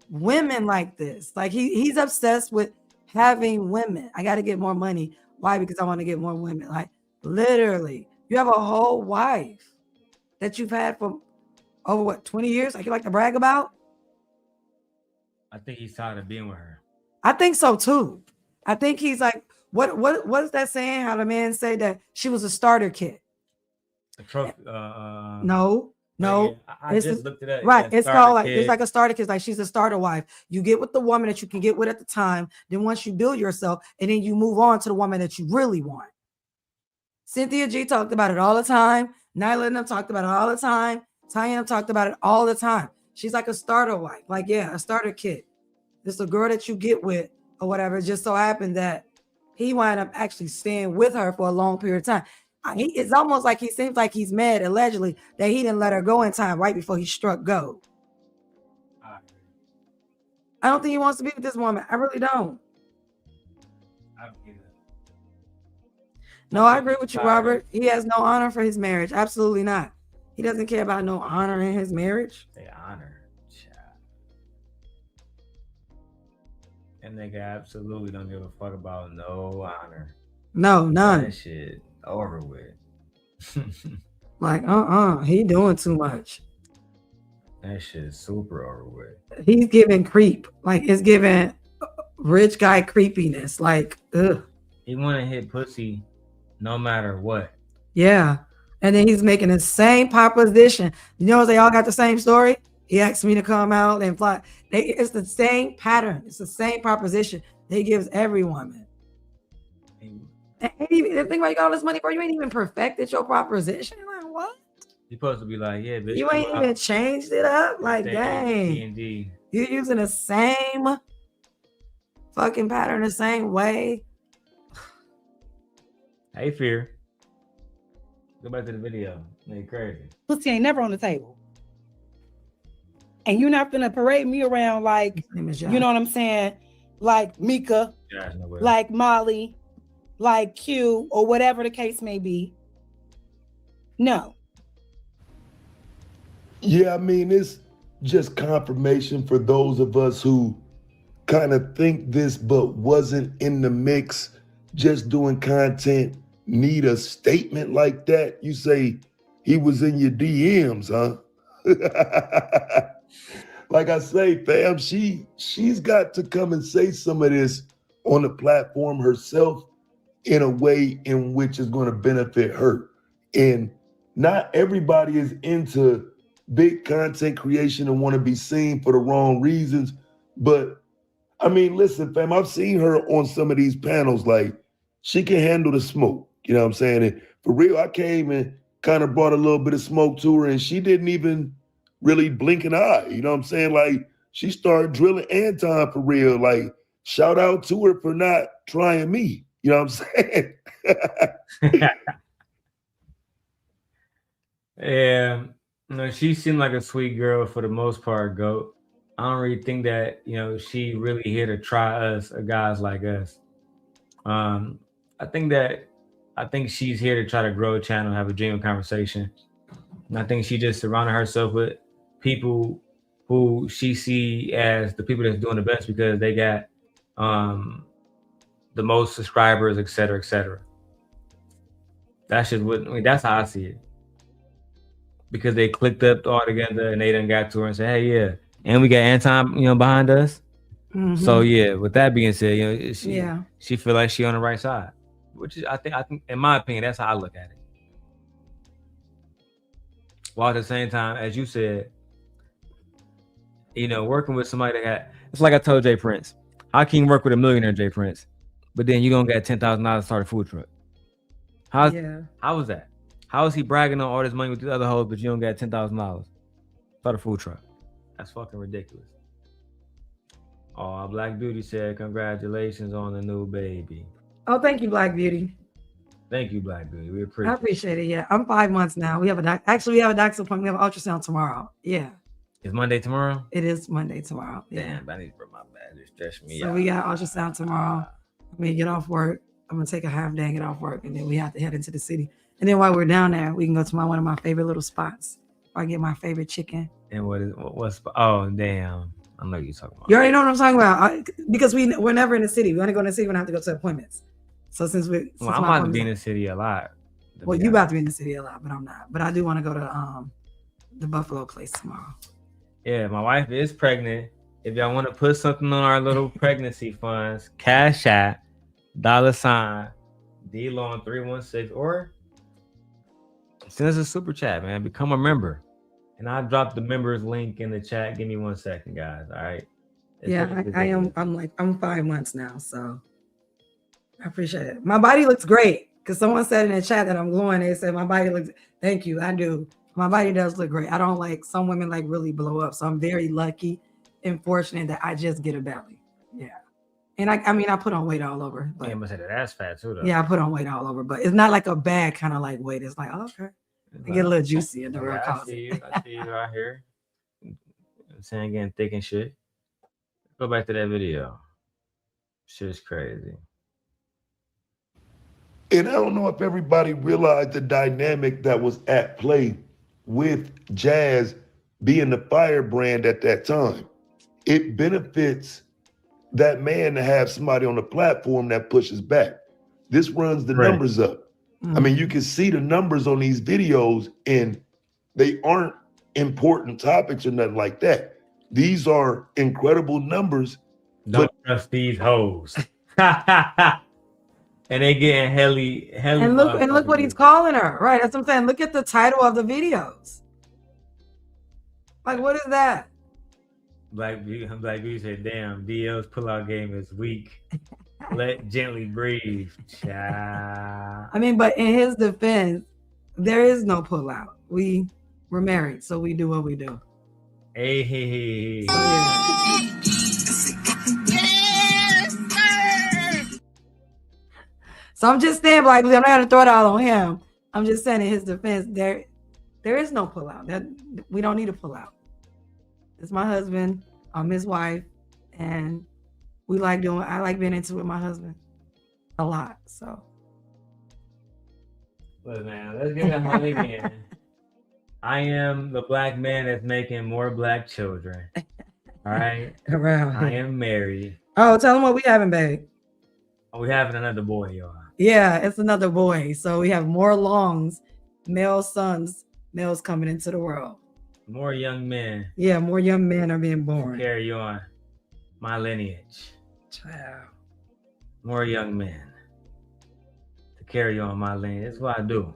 women like this? Like, he's obsessed with having women. I got to get more money. Why? Because I want to get more women. Like, literally, you have a whole wife that you've had for over 20 years? Like, you like to brag about? I think he's tired of being with her. I think so too. I think he's like, what is that saying? How the man say that she was a starter kit? A trophy. No. I just looked it up. Right. It's called like, it's like a starter kit. Like, she's a starter wife. You get with the woman that you can get with at the time. Then once you build yourself, and then you move on to the woman that you really want. Cynthia G talked about it all the time. Nyla and them talked about it all the time. Tanya talked about it all the time. She's like a starter wife. Like, yeah, a starter kit. It's a girl that you get with or whatever. It just so happened that he wound up actually staying with her for a long period of time. It's almost like he seems like he's mad, allegedly, that he didn't let her go in time right before he struck gold. I don't think he wants to be with this woman. I really don't. No, I agree with you, Robert. He has no honor for his marriage. Absolutely not. He doesn't care about no honor in his marriage. They honor. And they absolutely don't give a fuck about no honor. No, none. That shit over with. Like, he doing too much. That shit is super over with. He's giving creep. Like, it's giving rich guy creepiness. Like, ugh. He want to hit pussy no matter what. Yeah. And then he's making the same proposition. You know, they all got the same story. He asked me to come out and fly. It's the same pattern. It's the same proposition that he gives every woman. The thing about you got all this money, bro, you ain't even perfected your proposition. Like what? You supposed to be like, yeah, bitch. You ain't even changed it up. Like, dang. Indeed. You're using the same fucking pattern the same way. Hey, Fear. Go back to the video. They crazy. Pussy ain't never on the table. And you're not gonna parade me around like, you know what I'm saying? Like Micca, Jas Noelle. like Molly, like Q, or whatever the case may be. No. Yeah, I mean, it's just confirmation for those of us who kind of think this but wasn't in the mix, just doing content, need a statement like that. You say he was in your DMs, huh? Like I say, fam, she's got to come and say some of this on the platform herself in a way in which is going to benefit her. And not everybody is into big content creation and want to be seen for the wrong reasons. But I mean, listen, fam, I've seen her on some of these panels, like she can handle the smoke. You know what I'm saying? And for real, I came and kind of brought a little bit of smoke to her and she didn't even really blink an eye. You know what I'm saying? Like she started drilling Anton for real. Like shout out to her for not trying me. You know what I'm saying? Yeah. No, she seemed like a sweet girl for the most part, GOAT. I don't really think that, she really here to try us or guys like us. I think she's here to try to grow a channel, have a genuine conversation. And I think she just surrounded herself with people who she see as the people that's doing the best because they got the most subscribers, et cetera, et cetera. That's how I see it. Because they clicked up all together and they done got to her and said, hey, yeah. And we got Anton, behind us. Mm-hmm. So yeah, with that being said, she feel like she on the right side. Which is I think in my opinion, that's how I look at it. While at the same time, as you said, working with somebody it's like I told Jay Prince. How can you work with a millionaire, Jay Prince? But then you don't get $10,000 to start a food truck. How was that? How is he bragging on all this money with these other hoes, but you don't get $10,000? Start a food truck. That's fucking ridiculous. Oh, Black Beauty said, congratulations on the new baby. Oh, thank you, Black Beauty. Thank you, Black Beauty. We I appreciate it. Yeah, I'm 5 months now. We have a doctor's appointment. We have an ultrasound tomorrow. Yeah. Is Monday tomorrow? It is Monday tomorrow. Yeah. Damn, I need to bring my bag. It stressed me out. So we got ultrasound tomorrow. I'm gonna get off work. I'm gonna take a half day and get off work, and then we have to head into the city. And then while we're down there, we can go to one of my favorite little spots. I get my favorite chicken. And what's oh damn. I know you're talking about. You already know what I'm talking about. Because we're never in the city. We only go in the city when I have to go to appointments. So I'm about to be in the city a lot. Well, you about to be in the city a lot, but I'm not. But I do want to go to the Buffalo place tomorrow. Yeah, my wife is pregnant. If y'all want to put something on our little pregnancy funds, Cash App, $ DLon316, or send us a super chat, man. Become a member. And I'll drop the members link in the chat. Give me 1 second, guys. All right. I am. I'm 5 months now, so I appreciate it. My body looks great because someone said in the chat that I'm glowing. They said my body looks. Thank you. I do. My body does look great. I don't like some women like really blow up, so I'm very lucky and fortunate that I just get a belly. Yeah. And I put on weight all over. But, yeah, but that's fat too, though. Yeah, I put on weight all over, but it's not like a bad kind of like weight. It's like, oh, okay. I get a little juicy in the real cause. I see you out here. I'm saying getting thick and shit. Go back to that video. Shit's crazy. And I don't know if everybody realized the dynamic that was at play with Jas being the firebrand at that time. It benefits that man to have somebody on the platform that pushes back. This runs the numbers up. I mean, you can see the numbers on these videos and they aren't important topics or nothing like that. These are incredible numbers. Don't trust these hoes. And they getting heli. And look what he's calling her. Right. That's what I'm saying. Look at the title of the videos. Like, what is that? Black Beauty said, damn, DL's pullout game is weak. Let gently breathe, child. I mean, but in his defense, there is no pullout. We're married, so we do what we do. Hey. So, yeah. So I'm just saying, like, I'm not gonna throw it all on him. I'm just saying in his defense, there is no pullout. That we don't need a pullout. It's my husband, I'm his wife, and I like being into it with my husband a lot. So Look, man, let's get that money again. I am the black man that's making more black children. All right. Around. I am married. Oh, tell him what we having, babe. Oh, we having another boy, y'all. Yeah, it's another boy. So we have more longs, males coming into the world. More young men. Yeah, more young men are being born. Carry on my lineage. Child. More young men to carry on my lineage. That's what I do. You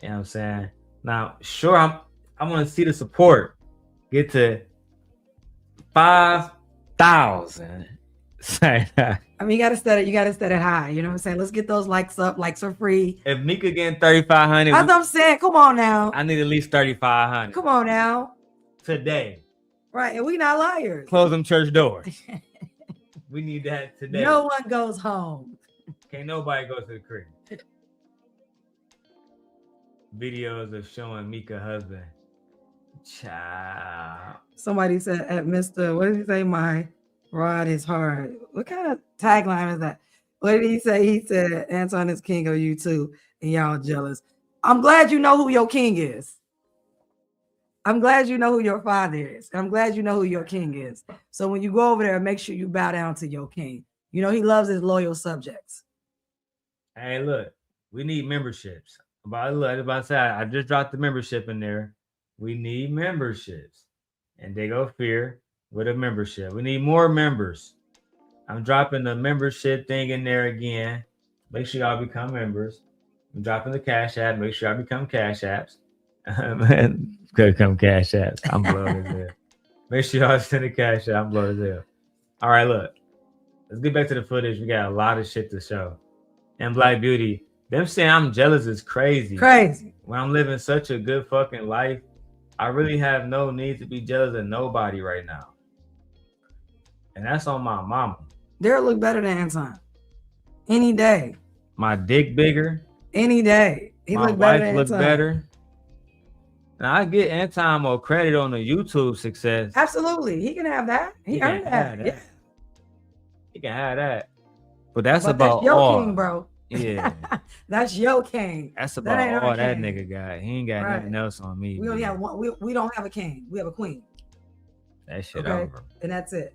know what I'm saying? Now, sure, I want to see the support get to 5,000. I mean, you gotta set it high. You know what I'm saying? Let's get those likes up. Likes are free. If Micca getting 3,500, that's what I'm saying. Come on now. I need at least 3,500. Come on now. Today. Right, and we not liars. Close them church doors. We need that today. No one goes home. Can't nobody go to the crib. Videos of showing Micca husband. Child. Somebody said at Mr. What did he say? My rod is hard. What kind of tagline is that? What did he say? He said Anton is king of YouTube and y'all jealous. I'm glad you know who your king is. I'm glad you know who your father is. And I'm glad you know who your king is. So when you go over there, make sure you bow down to your king. You know, he loves his loyal subjects. Hey, look, we need memberships. I just dropped the membership in there. We need memberships. And they go fear with a membership. We need more members. I'm dropping the membership thing in there again. Make sure y'all become members. I'm dropping the Cash App. Make sure y'all become Cash Apps. Man, become Cash Apps. I'm blowing as hell. Make sure y'all send a Cash App. I'm blowing as hell. All right, look. Let's get back to the footage. We got a lot of shit to show. And Black Beauty, them saying I'm jealous is crazy. Crazy. When I'm living such a good fucking life, I really have no need to be jealous of nobody right now. And that's on my mama. Daryl look better than Anton. Any day. My dick bigger. Any day. He my look better wife than look Anton. better. Now I get Anton more credit on the YouTube success. Absolutely. He can have that. He earned that. Yeah. He can have that. But that's But about that's your all. king, bro. Yeah. That's your king. That's about ain't all our that king. nigga got. He ain't got Right. nothing else on me. We only man. have one. We don't have a king. We have a queen. That shit Okay. over. And that's it.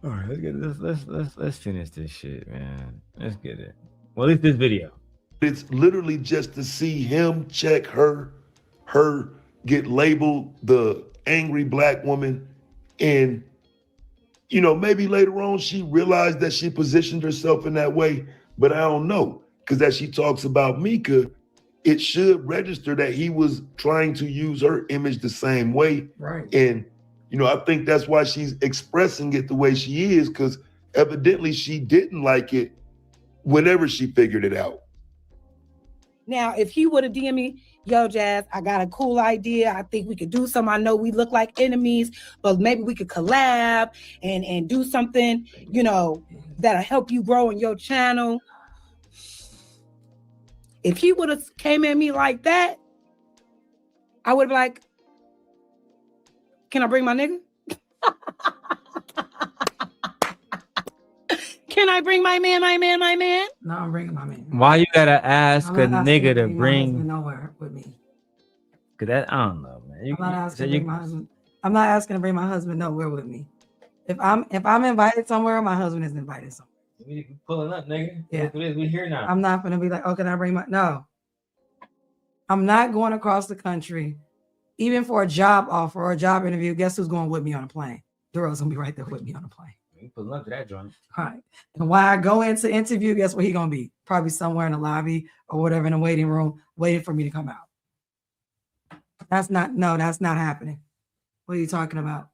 All right, let's get this. Let's finish this shit, man. Let's get it. Well, at least this video. It's literally just to see him check her get labeled the angry black woman. And, you know, maybe later on she realized that she positioned herself in that way, but I don't know. Because as she talks about Micca, it should register that he was trying to use her image the same way. Right. And, you know, I think that's why she's expressing it the way she is, because evidently she didn't like it whenever she figured it out. Now, if he would have DM'd me, yo, Jas, I got a cool idea. I think we could do something. I know we look like enemies, but maybe we could collab and do something, you know, that'll help you grow in your channel. If he would have came at me like that, I would have been like, can I bring my nigga? Can I bring my man? No, I'm bringing my man. Why you gotta ask a I'm not nigga to asking my bring? husband nowhere with me. Cause that I don't know, man. I'm not asking to bring my husband. I'm not asking to bring my husband nowhere with me. If I'm invited somewhere, my husband is invited somewhere. We pulling up, nigga. Yeah. We here now. I'm not gonna be like, oh, can I bring my no. I'm not going across the country, even for a job offer or a job interview. Guess who's going with me on a plane? Daryl's gonna be right there with me on a plane. We pulling up to that joint. All right. And while I go into interview, guess where he gonna be? Probably somewhere in the lobby or whatever in the waiting room, waiting for me to come out. That's not happening. What are you talking about?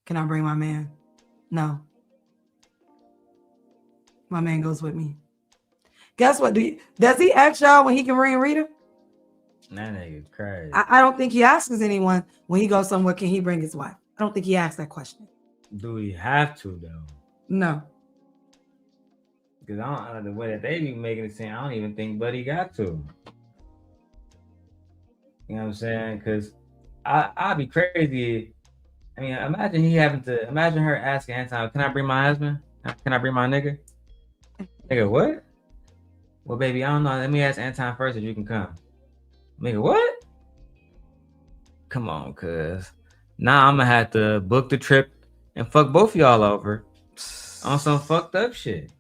Can I bring my man? No. My man goes with me. Guess what? Does he ask y'all when he can bring Rita? That nigga crazy. I don't think he asks anyone when he goes somewhere, can he bring his wife? I don't think he asks that question. Do we have to though? No. Because I don't the way that they be making it seem, I don't even think Buddy got to. You know what I'm saying? Because I'd be crazy. I mean, imagine her asking Anton, can I bring my husband? Can I bring my nigga? Nigga, what? Well, baby, I don't know. Let me ask Anton first if you can come. Nigga, what? Come on, cuz. Now I'm gonna have to book the trip and fuck both of y'all over on some fucked up shit.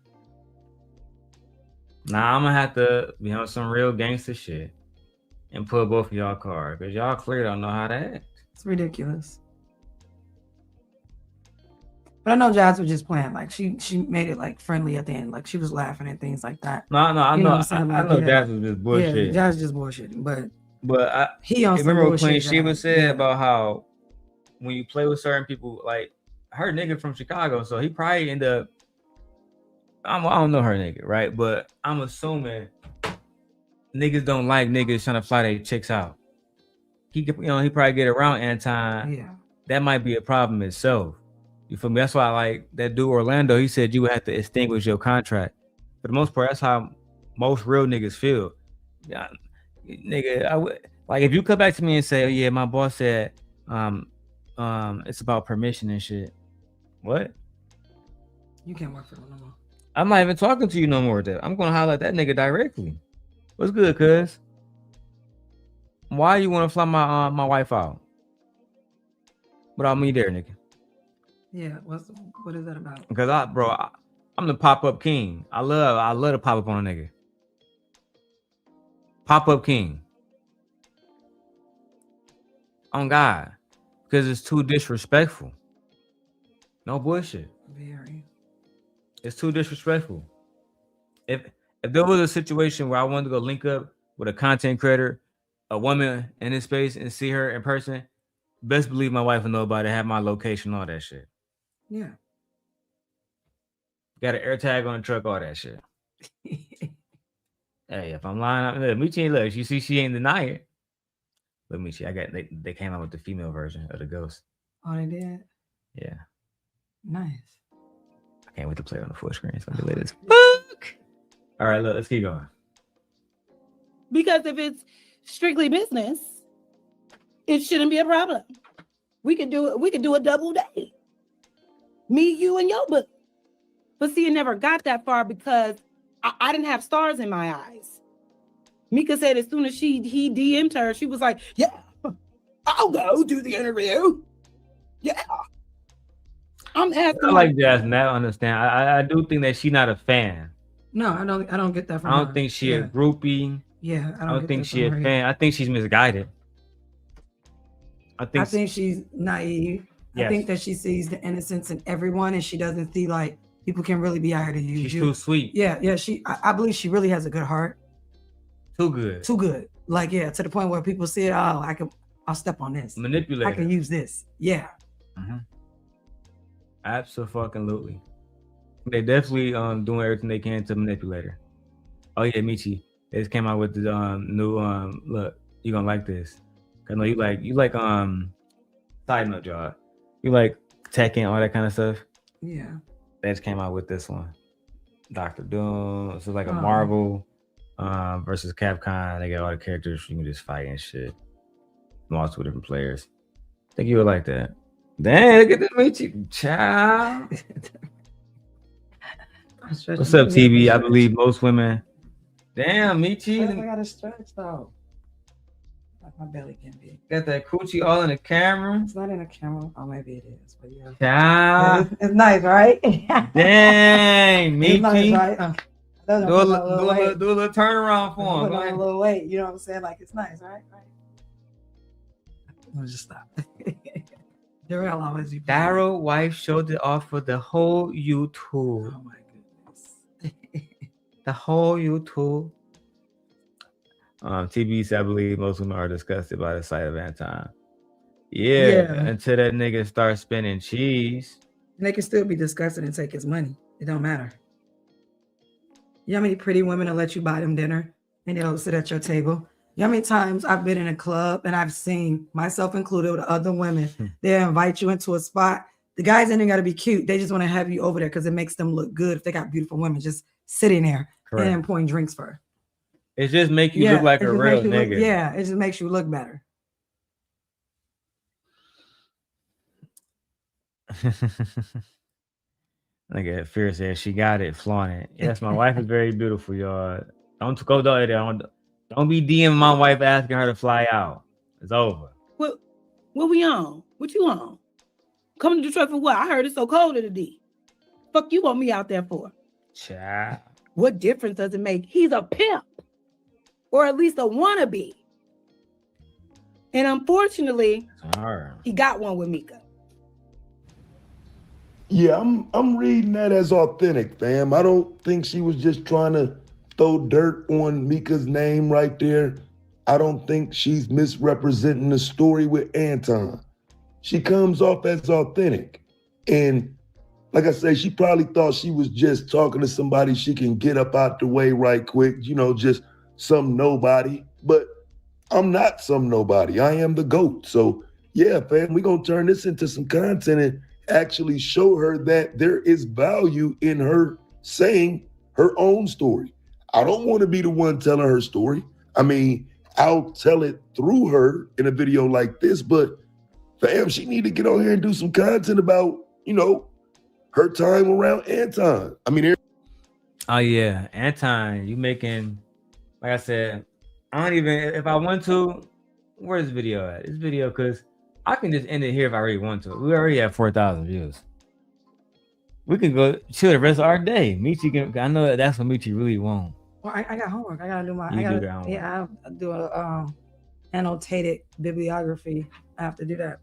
Now I'm gonna have to be on some real gangster shit and pull both of y'all card because y'all clearly don't know how to act. It's ridiculous. But I know Jas was just playing. Like she made it like friendly at the end. Like she was laughing and things like that. No, I know. I know Like, Jas was just bullshit. Yeah, Jas just bullshitting. But he on some remember what bullshit. Queen Sheba said about how when you play with certain people, like her nigga from Chicago, so he probably end up. I don't know her nigga, right? But I'm assuming niggas don't like niggas trying to fly their chicks out. He probably get around Anton. Yeah, that might be a problem itself. You feel me? That's why I like that dude Orlando. He said you would have to extinguish your contract. For the most part, that's how most real niggas feel. Yeah, nigga, like if you come back to me and say, "Oh yeah, my boss said, it's about permission and shit." What? You can't work for them no more. I'm not even talking to you no more. I'm gonna holler at that nigga directly. What's good, cuz? Why you want to fly my wife out without me there, nigga? Yeah, what is that about? Because I'm the pop-up king. I love to pop up on a nigga. Pop-up king. On God. Because it's too disrespectful. No bullshit. Very. It's too disrespectful. If there was a situation where I wanted to go link up with a content creator, a woman in this space, and see her in person, best believe my wife will know about it, have my location, all that shit. Yeah. Got an air tag on the truck, all that shit. Hey, if I'm lying, look, Micca, look, you see, she ain't deny it. Look, Micca, they came out with the female version of the ghost. Oh, they did? Yeah. Nice. I can't wait to play it on the full screen. It's gonna be lit as fuck. All right, look, let's keep going. Because if it's strictly business, it shouldn't be a problem. We could do it. We could do a double date. Me, you, and your book. But see, it never got that far because I didn't have stars in my eyes. Micca said as soon as he DM'd her, she was like, "Yeah, I'll go do the interview." Yeah. I'm asking. I like Jasmine. I understand. I do think that she's not a fan. No, I don't get that from her. I don't her. think she a groupie. Yeah, I don't think she a fan. I think she's misguided. I think she's naive. Yes. I think that she sees the innocence in everyone, and she doesn't see like people can really be out here to use she's you. Too sweet. Yeah. I believe she really has a good heart. Too good. Like to the point where people see it. Oh, I'll step on this. Manipulate. I can use this. Yeah. Mm-hmm. Absolutely. They definitely doing everything they can to manipulate her. Oh yeah, Michi. They just came out with the new look. You gonna like this? I know you like side note, y'all. You like tech and all that kind of stuff. Yeah. They just came out with this one, Dr. Doom. It's like a Marvel versus Capcom. They got all the characters you can just fight and shit. Multiple different players. I think you would like that. Dang, look at this Michi, child. What's up, TV? I believe most women. Damn, Michi. I got a stretch though. Like my belly can be. Got that coochie all in the camera. It's not in the camera. Oh, maybe it is, but yeah. Child. It's nice, right? Dang, Michi. It's nice, right? Do a little turnaround for him. A little weight, you know what I'm saying? Like it's nice, right? Let me just stop. Darrell always be. Daryl wife showed it off for the whole YouTube. Oh my goodness. The whole YouTube. TBs, I believe most women are disgusted by the sight of Anton. Yeah, until that nigga starts spending cheese. And they can still be disgusted and take his money. It don't matter. You know how many pretty women will let you buy them dinner and they'll sit at your table? You know how many times I've been in a club and I've seen, myself included, with other women, they invite you into a spot. The guys ain't got to be cute. They just want to have you over there because it makes them look good if they got beautiful women just sitting there and pouring drinks for her. It just make you look like a real nigga. It just makes you look better. Look at Fear said she got it, flaunt it. Yes, my wife is very beautiful, y'all. Don't go there. Don't be DMing my wife asking her to fly out. It's over. What we on? What you on? Coming to Detroit for what? I heard it's so cold in the D. Fuck you want me out there for? Child. What difference does it make? He's a pimp. Or at least a wannabe. And unfortunately, he got one with Micca. Yeah, I'm reading that as authentic, fam. I don't think she was just trying to throw dirt on Micca's name right there. I don't think she's misrepresenting the story with Anton. She comes off as authentic. And like I say, she probably thought she was just talking to somebody she can get up out the way right quick, you know, just some nobody. But I'm not some nobody. I am the GOAT. So yeah, fam, we're going to turn this into some content and actually show her that there is value in her saying her own story. I don't want to be the one telling her story. I mean, I'll tell it through her in a video like this, but fam, she need to get on here and do some content about, you know, her time around Anton. I mean, oh yeah, Anton, you making, like I said, I don't even, if I want to, where's the video at? This video, because I can just end it here if I really want to. We already have 4,000 views. We can go chill the rest of our day. Michi can, I know that's what Michi really wants. Well, I got homework. I gotta do my. You I gotta, do that homework. Yeah, I do a annotated bibliography. I have to do that.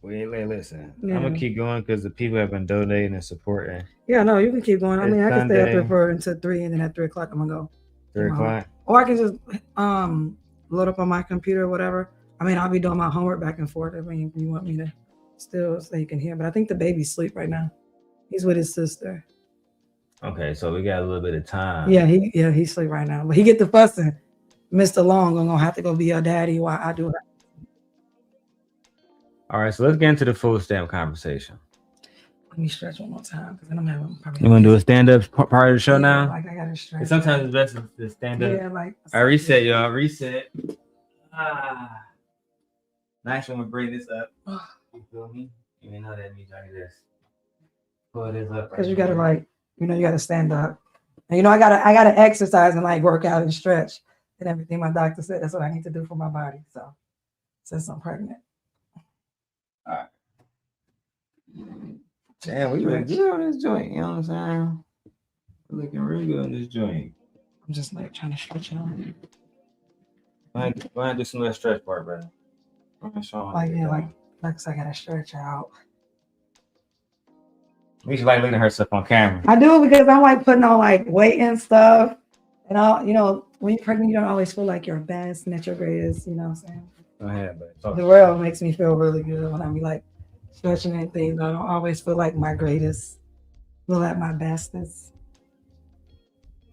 Wait, listen. Yeah. I'm gonna keep going because the people have been donating and supporting. Yeah, no, you can keep going. I mean, I can stay up Sunday. there for until 3, and then at 3 o'clock I'm gonna go. 3 o'clock. Or I can just load up on my computer or whatever. I mean, I'll be doing my homework back and forth. I mean, if you want me to still so you can hear, but I think the baby's asleep right now. He's with his sister. Okay, so we got a little bit of time. Yeah, he's asleep right now. But he get the fussing. Mr. Long, I'm gonna have to go be your daddy while I do that. All right, so let's get into the food stamp conversation. Let me stretch one more time because then I'm having probably. You want to do a stand-up part of the show now? Like I gotta stretch. Sometimes it's best to stand up. Yeah, like. I reset, y'all. Reset. Nice when we bring this up. You feel me? You may know that means like this. Pull this up. Because you gotta like, you gotta stand up. And I gotta exercise and like work out and stretch and everything. My doctor said that's what I need to do for my body. So since I'm pregnant. All right. Damn, we look good on this joint. You know what I'm saying? We're looking real good on this joint. I'm just like trying to stretch it on. Go ahead and do some of that stretch part, brother. Like I gotta stretch out. We should like looking at herself on camera. I do because I'm like putting on like weight and stuff. And all, when you're pregnant, you don't always feel like your best and at your greatest, you know what I'm saying? Go ahead, but The world makes me feel really good when I be like stretching and things. I don't always feel like my greatest, feel at my bestest.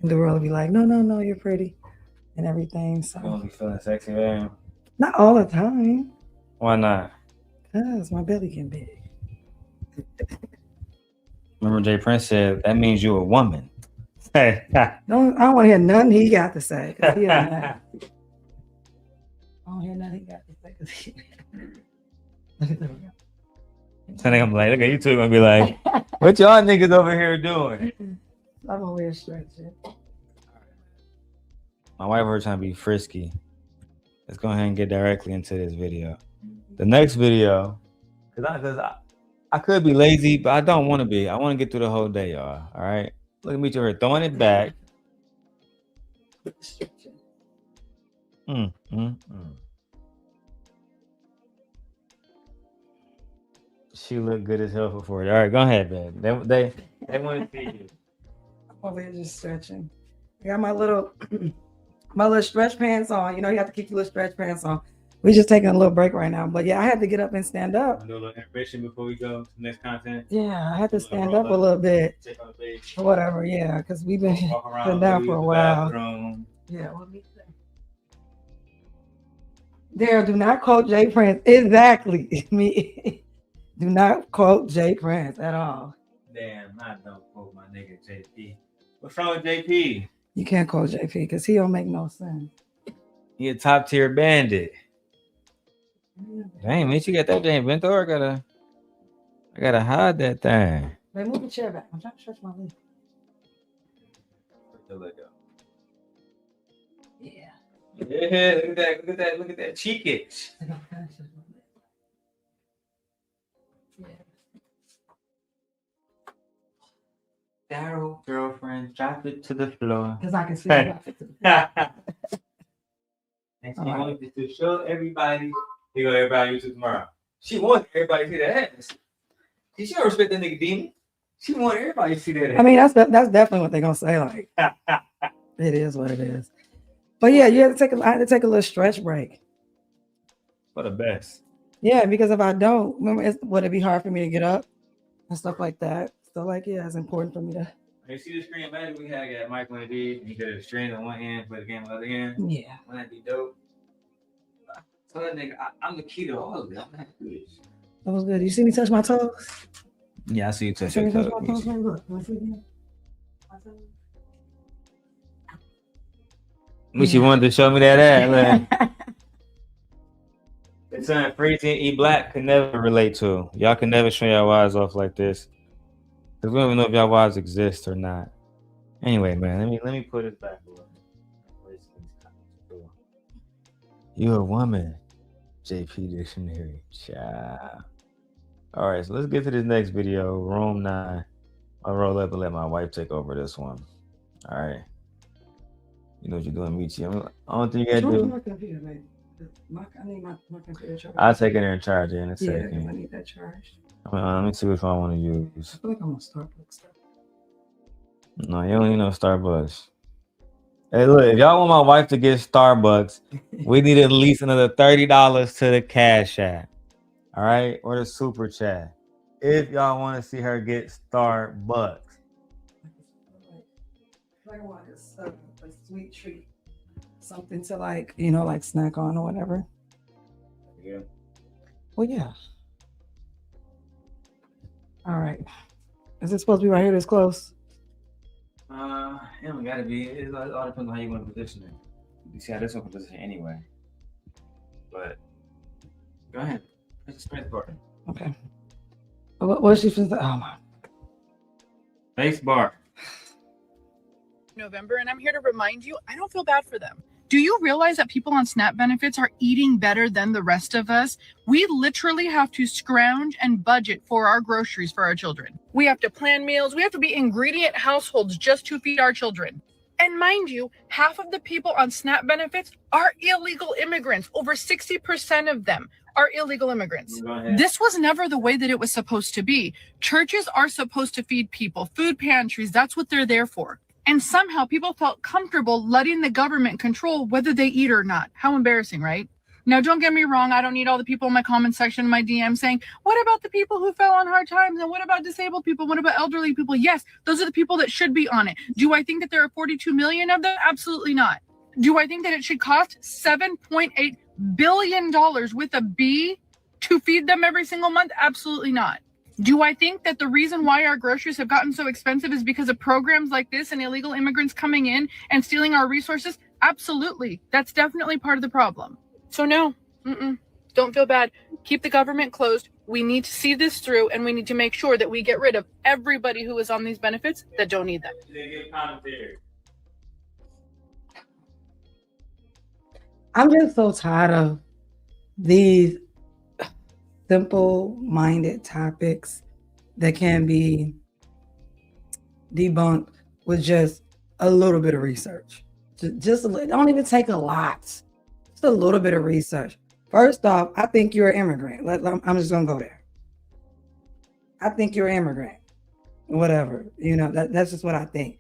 And the world will be like, no, you're pretty and everything. So you don't be feeling sexy, man. Not all the time. Why not? Because my belly can big. Remember Jay Prince said that means you're a woman. Hey. I don't want to hear nothing he got to say. I don't hear nothing he got to say. Look at that. So I'm like, look at you two gonna be like, what y'all niggas over here doing? I'm over here stretching. My wife over trying to be frisky. Let's go ahead and get directly into this video. The next video, because I could be lazy, but I don't want to be. I want to get through the whole day, y'all. All right. Look at me over here throwing it back. She looked good as hell for it. All right, go ahead, babe. They want to see you. I'm over here just stretching. I got my little stretch pants on. You have to keep your little stretch pants on. We're just taking a little break right now. But yeah, I had to get up and stand up. Do a little intermission before we go to the next content. Yeah, I had to stand up a little bit. Or whatever, yeah, because we've been sitting down for a while. Yeah, what me say? Daryl, do not quote Jay Prince. Exactly. Me. Do not quote Jay Prince at all. Damn, I don't quote my nigga JP. What's wrong with JP? You can't quote JP because he don't make no sense. He a top tier bandit. Dang, man, you got that damn bent over. I gotta hide that thing. Wait, move the chair back. I'm trying to stretch my leg. Yeah. Yeah, look at that cheekage. Daryl, girlfriend, drop it to the floor. Because I can see it. And she wanted to show everybody. He go, everybody use it tomorrow. She wants everybody to see that ass. She don't respect that nigga demon. She want everybody to see that ass. I mean, that's definitely what they're gonna say. Like, it is what it is. But yeah, I had to take a little stretch break. For the best. Yeah, because if I don't, remember, would it be hard for me to get up and stuff like that? So like, yeah, it's important for me to. You see the screen magic we had got Mike when it did. He did a string on one hand, play the game on the other hand. Yeah. Wouldn't that be dope? So that nigga, I'm the key to all of it. I'm that good. That was good. You see me touch my toes? Yeah, I see you touch See your me touch toes. my toes? Look, wanna see again? Wish you wanted to show me that ass, man. It's something Freezy and E Black could never relate to. Y'all can never show y'all wives off like this. Because we don't even know if y'all wives exist or not. Anyway, man, let me put it back away. You a woman, JP Dictionary. Ciao. All right, so let's get to this next video. Room 9. I'll roll up and let my wife take over this one. All right. You know what you're doing, Michi. I don't think you gotta do. My computer, baby. I need my computer charged. I'll take it and charge it in a second. Yeah, I need that charged. Let me see which one I want to use. I feel like I'm on Starbucks. No, you don't need no Starbucks. Hey, look, if y'all want my wife to get Starbucks, we need at least another $30 to the Cash App. All right? Or the Super Chat. If y'all want to see her get Starbucks. I want a sweet treat. Something to like snack on or whatever. Yeah. Well, yeah. All right. Is it supposed to be right here this close? It don't gotta be. It all depends on how you want to position it. You see how this one can position anyway. But go ahead. Press the space bar. Okay. What's she supposed to? Oh my. Space bar. November, and I'm here to remind you, I don't feel bad for them. Do you realize that people on SNAP benefits are eating better than the rest of us? We literally have to scrounge and budget for our groceries for our children. We have to plan meals. We have to be ingredient households just to feed our children. And mind you, half of the people on SNAP benefits are illegal immigrants. Over 60% of them are illegal immigrants. This was never the way that it was supposed to be. Churches are supposed to feed people, food pantries, that's what they're there for. And somehow people felt comfortable letting the government control whether they eat or not. How embarrassing, right? Now, don't get me wrong. I don't need all the people in my comment section, my DM saying, what about the people who fell on hard times? And what about disabled people? What about elderly people? Yes, those are the people that should be on it. Do I think that there are 42 million of them? Absolutely not. Do I think that it should cost $7.8 billion with a B to feed them every single month? Absolutely not. Do I think that the reason why our groceries have gotten so expensive is because of programs like this and illegal immigrants coming in and stealing our resources? Absolutely. That's definitely part of the problem. So no, don't feel bad. Keep the government closed. We need to see this through, and we need to make sure that we get rid of everybody who is on these benefits that don't need them. I'm just so tired of these simple-minded topics that can be debunked with just a little bit of research. Just it don't even take a lot. Just a little bit of research. First off, I think you're an immigrant. I'm just gonna go there. I think you're an immigrant. Whatever, that's just what I think.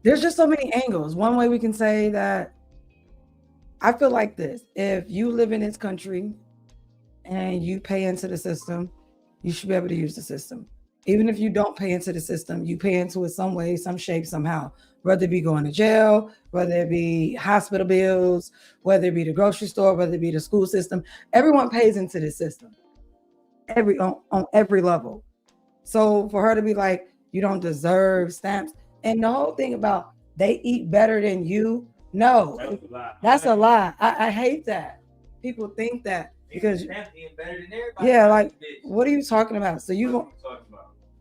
There's just so many angles. One way we can say that I feel like this. If you live in this country and you pay into the system, you should be able to use the system. Even if you don't pay into the system, you pay into it some way, some shape, somehow. Whether it be going to jail, whether it be hospital bills, whether it be the grocery store, whether it be the school system, everyone pays into the system. On every level. So for her to be like, you don't deserve stamps, and the whole thing about they eat better than you, no, that's a lie. I hate that. People think that because yeah, like what are you talking about? So you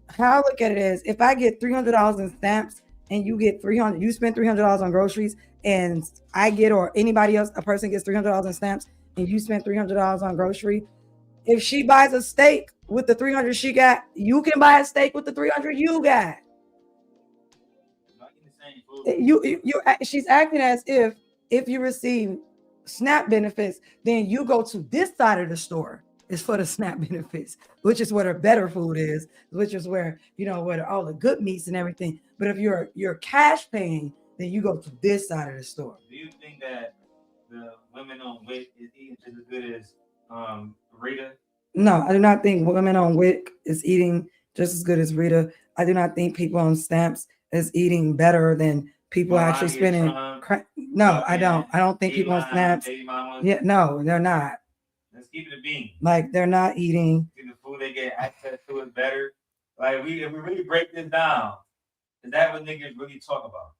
how I look at it is if I get $300 in stamps and you get $300, you spend $300 on groceries, and I get or anybody else, a person gets $300 in stamps and you spend $300 on grocery. If she buys a steak with the 300 she got, you can buy a steak with the 300 you got. She's acting as if you receive SNAP benefits, then you go to this side of the store is for the SNAP benefits, which is where the better food is, which is where where all the good meats and everything. But if you're cash paying, then you go to this side of the store. Do you think that the women on WIC is eating just as good as Rita? No, I do not think women on WIC is eating just as good as Rita. I do not think people on stamps is eating better than people actually spending. No, I don't. I don't think people on stamps. Yeah, no, they're not. Let's keep it a bean. Like they're not eating. The food they get access to is better. Like if we really break this down, is that what niggas really talk about?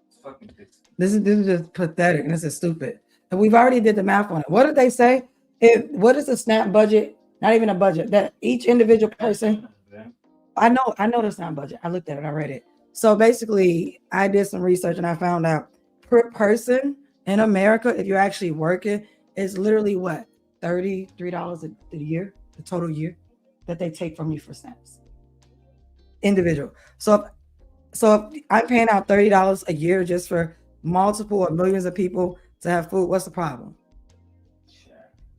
It's fucking this is just pathetic. This is stupid. And we've already did the math on it. What did they say? What is the SNAP budget? Not even a budget. That each individual person. I know the SNAP budget. I looked at it. I read it. So basically, I did some research and I found out per person in America, if you're actually working, is literally what $33 a year, the total year that they take from you for stamps. Individual. So if I'm paying out $30 a year just for multiple or millions of people to have food, what's the problem?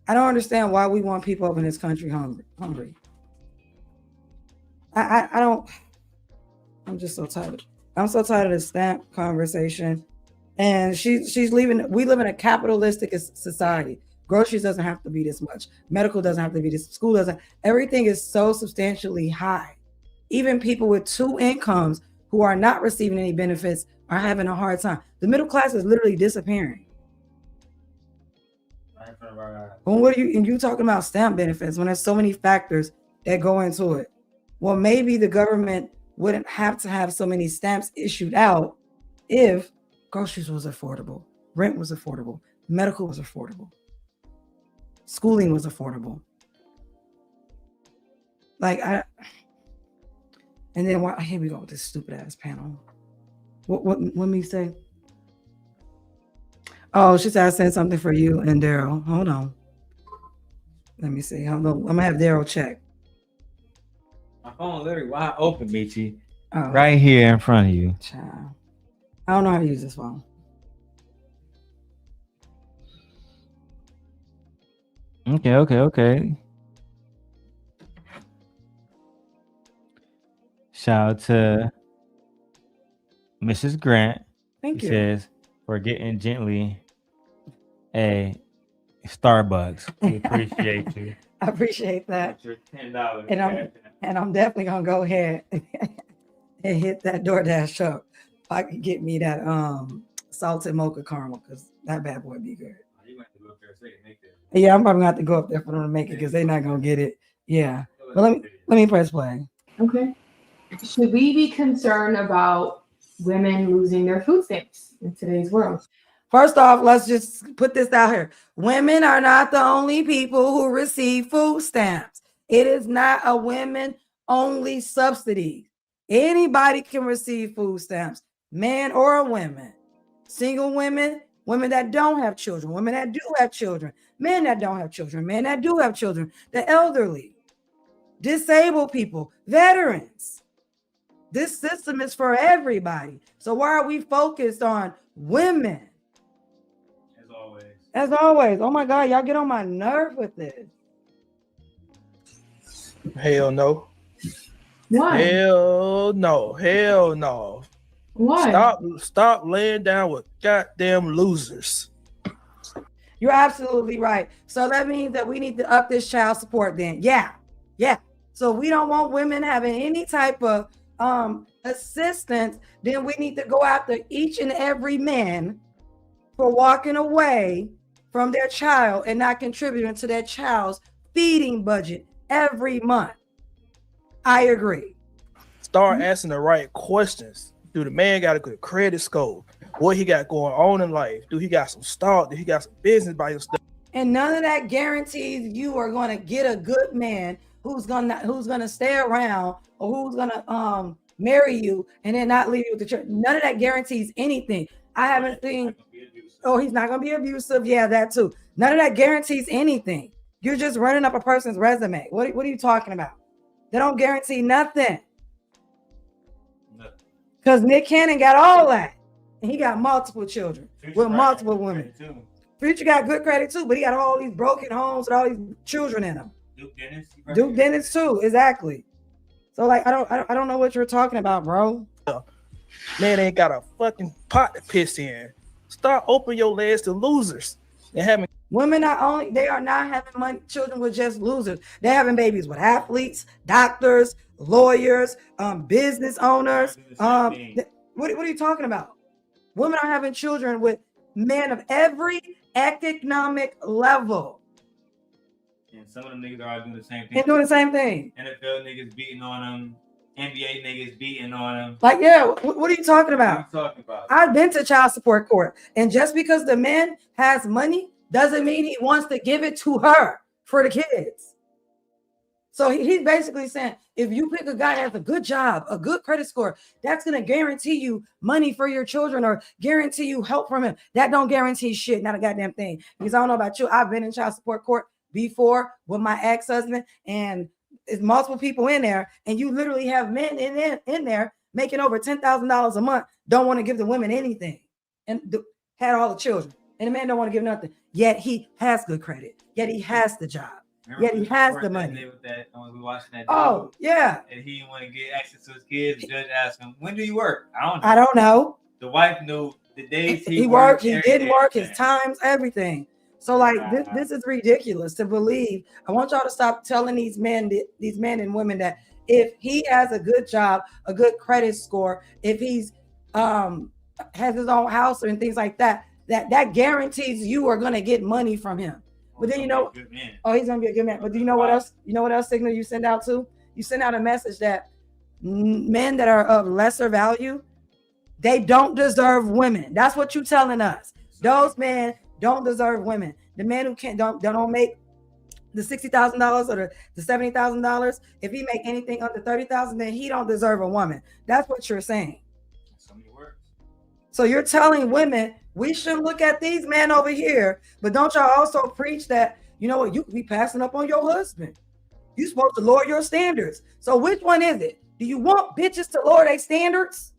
I don't understand why we want people over in this country hungry. I don't. I'm just so tired. I'm so tired of the stamp conversation. And she's leaving. We live in a capitalistic society. Groceries doesn't have to be this much. Medical doesn't have to be this. School doesn't. Everything is so substantially high. Even people with 2 incomes who are not receiving any benefits are having a hard time. The middle class is literally disappearing. Well, what are you talking about stamp benefits when there's so many factors that go into it? Well, maybe the government wouldn't have to have so many stamps issued out if groceries was affordable, rent was affordable, medical was affordable, schooling was affordable. And then here we go with this stupid ass panel. What me say? Oh, she said I sent something for you and Daryl. Hold on. Let me see. I'm gonna have Daryl check. My phone literally wide open, Michi. Oh. Right here in front of you. Child. I don't know how to use this phone. Okay. Shout out to Mrs. Grant. Thank you. Says, for getting gently a Starbucks. We appreciate you. I appreciate that. Your $10. And I'm definitely gonna go ahead and hit that DoorDash up. If I could get me that salted mocha caramel, because that bad boy be good. Yeah, I'm probably gonna have to go up there for them to make it because they're not gonna get it. Yeah. But let me press play. Okay. Should we be concerned about women losing their food stamps in today's world? First off, let's just put this out here. Women are not the only people who receive food stamps. It is not a women-only subsidy. Anybody can receive food stamps, man or women. Single women, women that don't have children, women that do have children, men that don't have children, men that do have children, the elderly, disabled people, veterans. This system is for everybody. So why are we focused on women? As always. Oh my God, y'all get on my nerve with this. Hell no. Why? Hell no. Why? Stop laying down with goddamn losers. You're absolutely right. So that means that we need to up this child support then. Yeah. So we don't want women having any type of assistance. Then we need to go after each and every man for walking away from their child and not contributing to their child's feeding budget every month. I agree. Start asking the right questions. Do the man got a good credit score? What he got going on in life? Do he got some stock? Do he got some business by himself? And none of that guarantees you are going to get a good man who's gonna stay around or who's gonna marry you and then not leave you with the church. None of that guarantees anything. I haven't seen. Oh, he's not gonna be abusive. Yeah, that too. None of that guarantees anything. You're just running up a person's resume. What are you talking about? They don't guarantee nothing. Because Nick Cannon got all that. And he got multiple children with multiple women. Future got good credit too, but he got all these broken homes with all these children in them. Duke Dennis too, exactly. So like, I don't know what you're talking about, bro. Man ain't got a fucking pot to piss in. Start opening your legs to losers. They having women they are not having money, children with just losers. They're having babies with athletes, doctors, lawyers, business owners. What are you talking about? Women are having children with men of every economic level. And some of them niggas are doing the same thing. And doing the same thing. NFL niggas beating on them. NBA niggas beating on them. Like, yeah, what are you talking about? What are you talking about? I've been to child support court. And just because the man has money doesn't mean he wants to give it to her for the kids. So he's basically saying, if you pick a guy that has a good job, a good credit score, that's going to guarantee you money for your children or guarantee you help from him. That don't guarantee shit, not a goddamn thing. Because I don't know about you. I've been in child support court before with my ex-husband, and it's multiple people in there, and you literally have men in there making over $10,000 a month, don't want to give the women anything, and had all the children, and the man don't want to give nothing. Yet he has good credit. Yet he has the job. Yet he has the money. With that, we watching that oh, yeah. And he didn't want to get access to his kids. The judge asked him, when do you work? I don't know. The wife knew the days he worked, he didn't work, his times, everything. So like this is ridiculous to believe. I want y'all to stop telling these men and women that if he has a good job, a good credit score, if he's has his own house and things like that, that guarantees you are gonna get money from him. But then he's gonna be a good man. But do you know what else? You know what else signal you send out to? You send out a message that men that are of lesser value, they don't deserve women. That's what you're telling us. Those men don't deserve women. The man who don't make the $60,000 or the $70,000, if he make anything under $30,000, then he don't deserve a woman. That's what you're saying. So you're telling women we should look at these men over here, but don't y'all also preach that, you know what, you could be passing up on your husband. You're supposed to lower your standards. So which one is it? Do you want bitches to lower their standards?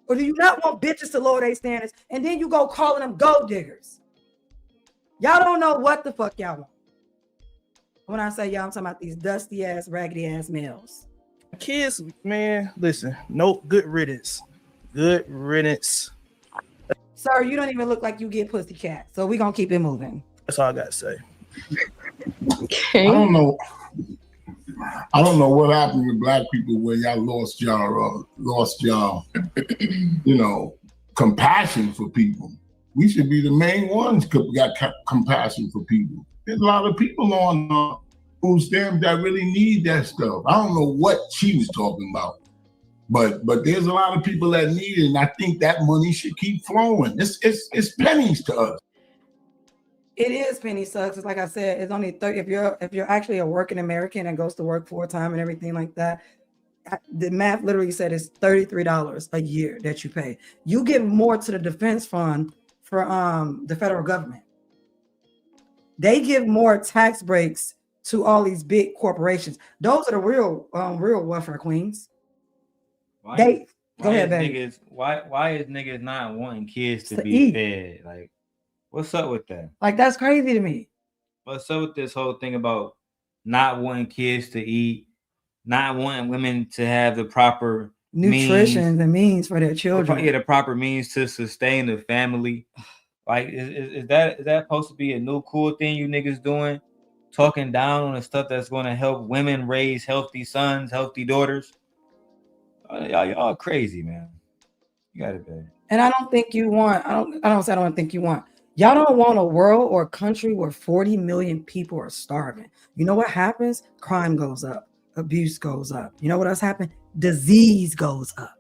Or do you not want bitches to lower their standards? And then you go calling them gold diggers. Y'all don't know what the fuck y'all want. When I say y'all, I'm talking about these dusty ass, raggedy ass males. Kids, man, listen, no, good riddance. Good riddance. Sir, you don't even look like you get pussy cat. So we're going to keep it moving. That's all I got to say. Okay. I don't know what happened with black people where y'all lost y'all, compassion for people. We should be the main ones got compassion for people. There's a lot of people on food stamps that really need that stuff. I don't know what she was talking about. But there's a lot of people that need it, and I think that money should keep flowing. It's pennies to us. It is penny sucks. It's like I said, it's only 30. If you're actually a working American and goes to work full-time and everything like that, the math literally said it's $33 a year that you pay. You give more to the defense fund for the federal government. They give more tax breaks to all these big corporations. Those are the real welfare queens. Why is niggas not wanting kids to be fed? Like, what's up with that? Like, that's crazy to me. What's up with this whole thing about not wanting kids to eat, not wanting women to have the proper nutrition, the means for their children. Yeah, the proper means to sustain the family. Like, is that supposed to be a new cool thing you niggas doing? Talking down on the stuff that's going to help women raise healthy sons, healthy daughters. Y'all crazy, man. You got it, babe. And I don't think you want. I don't think you want. Y'all don't want a world or a country where 40 million people are starving. You know what happens? Crime goes up, abuse goes up. You know what else happens? Disease goes up.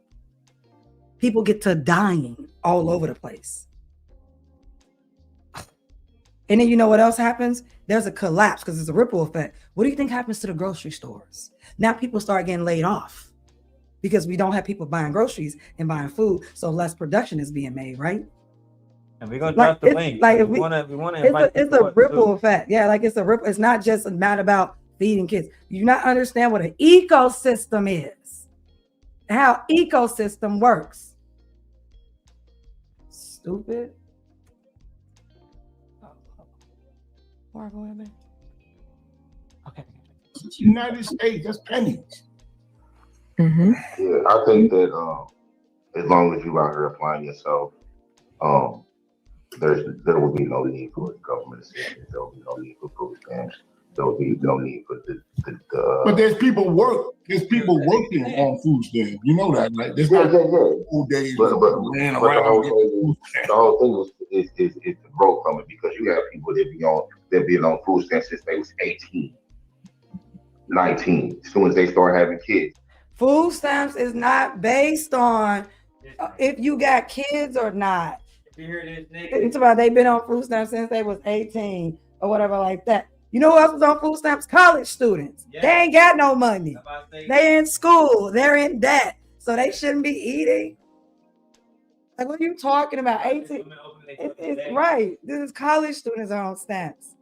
People get to dying all over the place. And then you know what else happens? There's a collapse because it's a ripple effect. What do you think happens to the grocery stores? Now people start getting laid off because we don't have people buying groceries and buying food, so less production is being made, right? And we're gonna drop the link. Like we want to invite. It's a ripple effect. Yeah, like it's a ripple. It's not just not about feeding kids. You not understand what an ecosystem is, how ecosystem works. Stupid. Okay. United States, that's pennies. Yeah, I think that as long as you out here applying yourself, there will be no need for government assistance. There will be no need for food stamps. There will be no need for the But there's people working on food stamps. You know that, right? There's not full days laying around. The whole thing is to grow from it, because you have people that be on food stamps since they was 18, 19. As soon as they start having kids. Food stamps is not based on if you got kids or not. It's about they've been on food stamps since they was 18 or whatever like that. You know who else was on food stamps? College students. Yeah. They ain't got no money. They in school. They're in debt. So they shouldn't be eating. Like, what are you talking about? 18. It's right. This is college students are on stamps.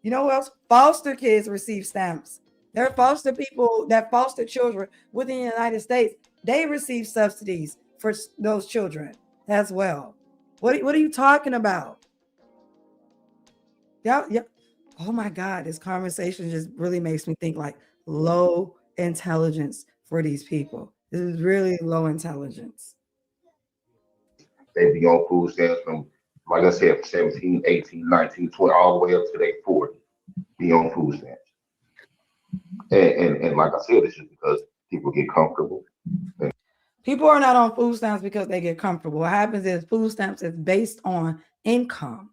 You know who else? Foster kids receive stamps. There are foster people that foster children within the United States. They receive subsidies for those children as well. What are you talking about? Yeah. Oh my God, this conversation just really makes me think like low intelligence for these people. This is really low intelligence. They be on food stamps from, like I said, 17, 18, 19, 20, all the way up to they 40, be on food stamps. And like I said, it's just because people get comfortable. People are not on food stamps because they get comfortable. What happens is food stamps is based on income.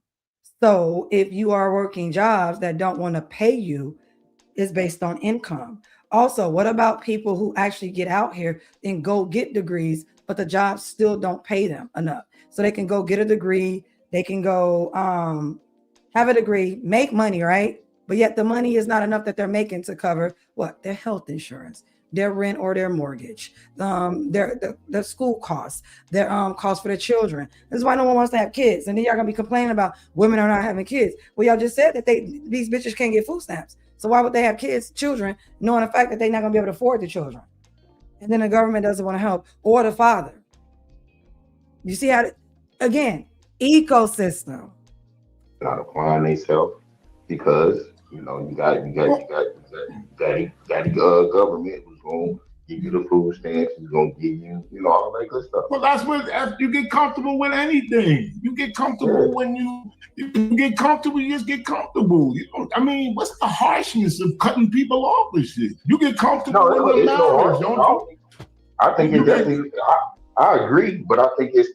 So if you are working jobs that don't want to pay you, it's based on income. Also, what about people who actually get out here and go get degrees, but the jobs still don't pay them enough? So they can go get a degree, they can go have a degree, make money, right? But yet the money is not enough that they're making to cover what? Their health insurance, their rent or their mortgage, their school costs, their costs for their children. This is why no one wants to have kids. And then y'all gonna be complaining about women are not having kids. Well, y'all just said that these bitches can't get food stamps. So why would they have children, knowing the fact that they're not gonna be able to afford the children? And then the government doesn't want to help, or the father. You see how, again, ecosystem. Not applying themselves because you got government who's gonna give you the food stamps, who's gonna give you, all that good stuff. Well, that's what you get comfortable with anything. You get comfortable when you get comfortable. You just get comfortable. What's the harshness of cutting people off with shit? You get comfortable with the marriage, don't you? I think it's definitely. I agree, but I think that's.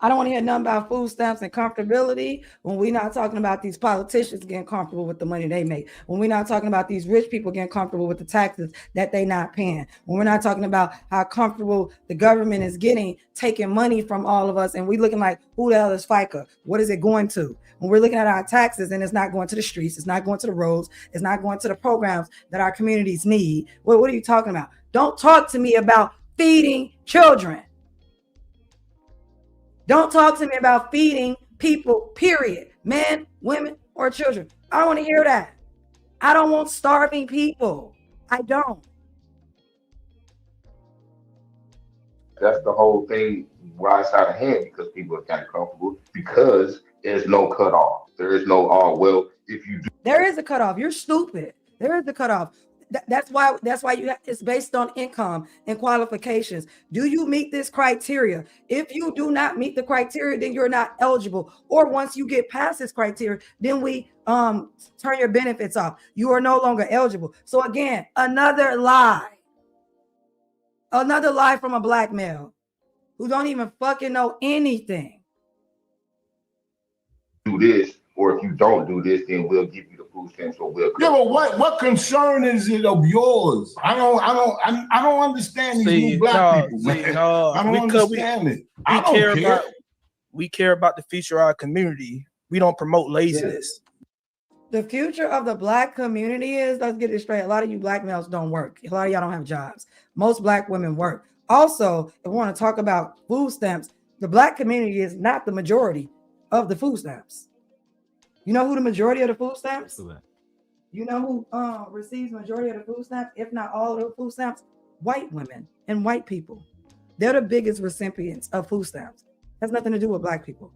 I don't want to hear nothing about food stamps and comfortability when we're not talking about these politicians getting comfortable with the money they make. When we're not talking about these rich people getting comfortable with the taxes that they're not paying. When we're not talking about how comfortable the government is getting, taking money from all of us, and we looking like, who the hell is FICA? What is it going to? When we're looking at our taxes and it's not going to the streets, it's not going to the roads, it's not going to the programs that our communities need. What are you talking about? Don't talk to me about feeding children. Don't talk to me about feeding people, period. Men, women, or children. I don't want to hear that. I don't want starving people. I don't. That's the whole thing why it's out of hand, because people are kind of comfortable, because there's no cutoff. There is no, if you do. There is a cutoff. You're stupid. There is a cutoff. That's why it's based on income and qualifications. Do you meet this criteria? If you do not meet the criteria, then you're not eligible. Or once you get past this criteria, then we turn your benefits off. You are no longer eligible. So again, another lie from a black male who don't even fucking know anything. Do this, or if you don't do this, then we'll give you the food stamps, or we'll. Yeah, but what concern is it of yours? I don't understand these new black people, man. I don't understand it. We care about the future of our community. We don't promote laziness. The future of the black community is, let's get it straight, a lot of you black males don't work. A lot of y'all don't have jobs. Most black women work. Also, if we want to talk about food stamps, the black community is not the majority of the food stamps. You know who the majority of the food stamps? You know who receives majority of the food stamps, if not all of the food stamps? White women and white people. They're the biggest recipients of food stamps. Has nothing to do with black people.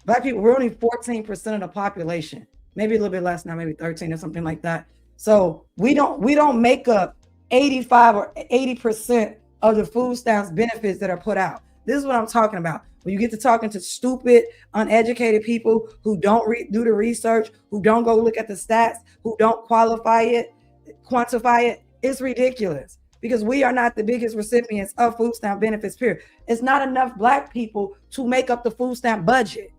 Black people, we're only 14% of the population, maybe a little bit less now, maybe 13 or something like that. So we don't make up 85 or 80% of the food stamps benefits that are put out. This is what I'm talking about. When you get to talking to stupid, uneducated people who don't do the research, who don't go look at the stats, who don't quantify it, it's ridiculous. Because we are not the biggest recipients of food stamp benefits, period. It's not enough black people to make up the food stamp budget.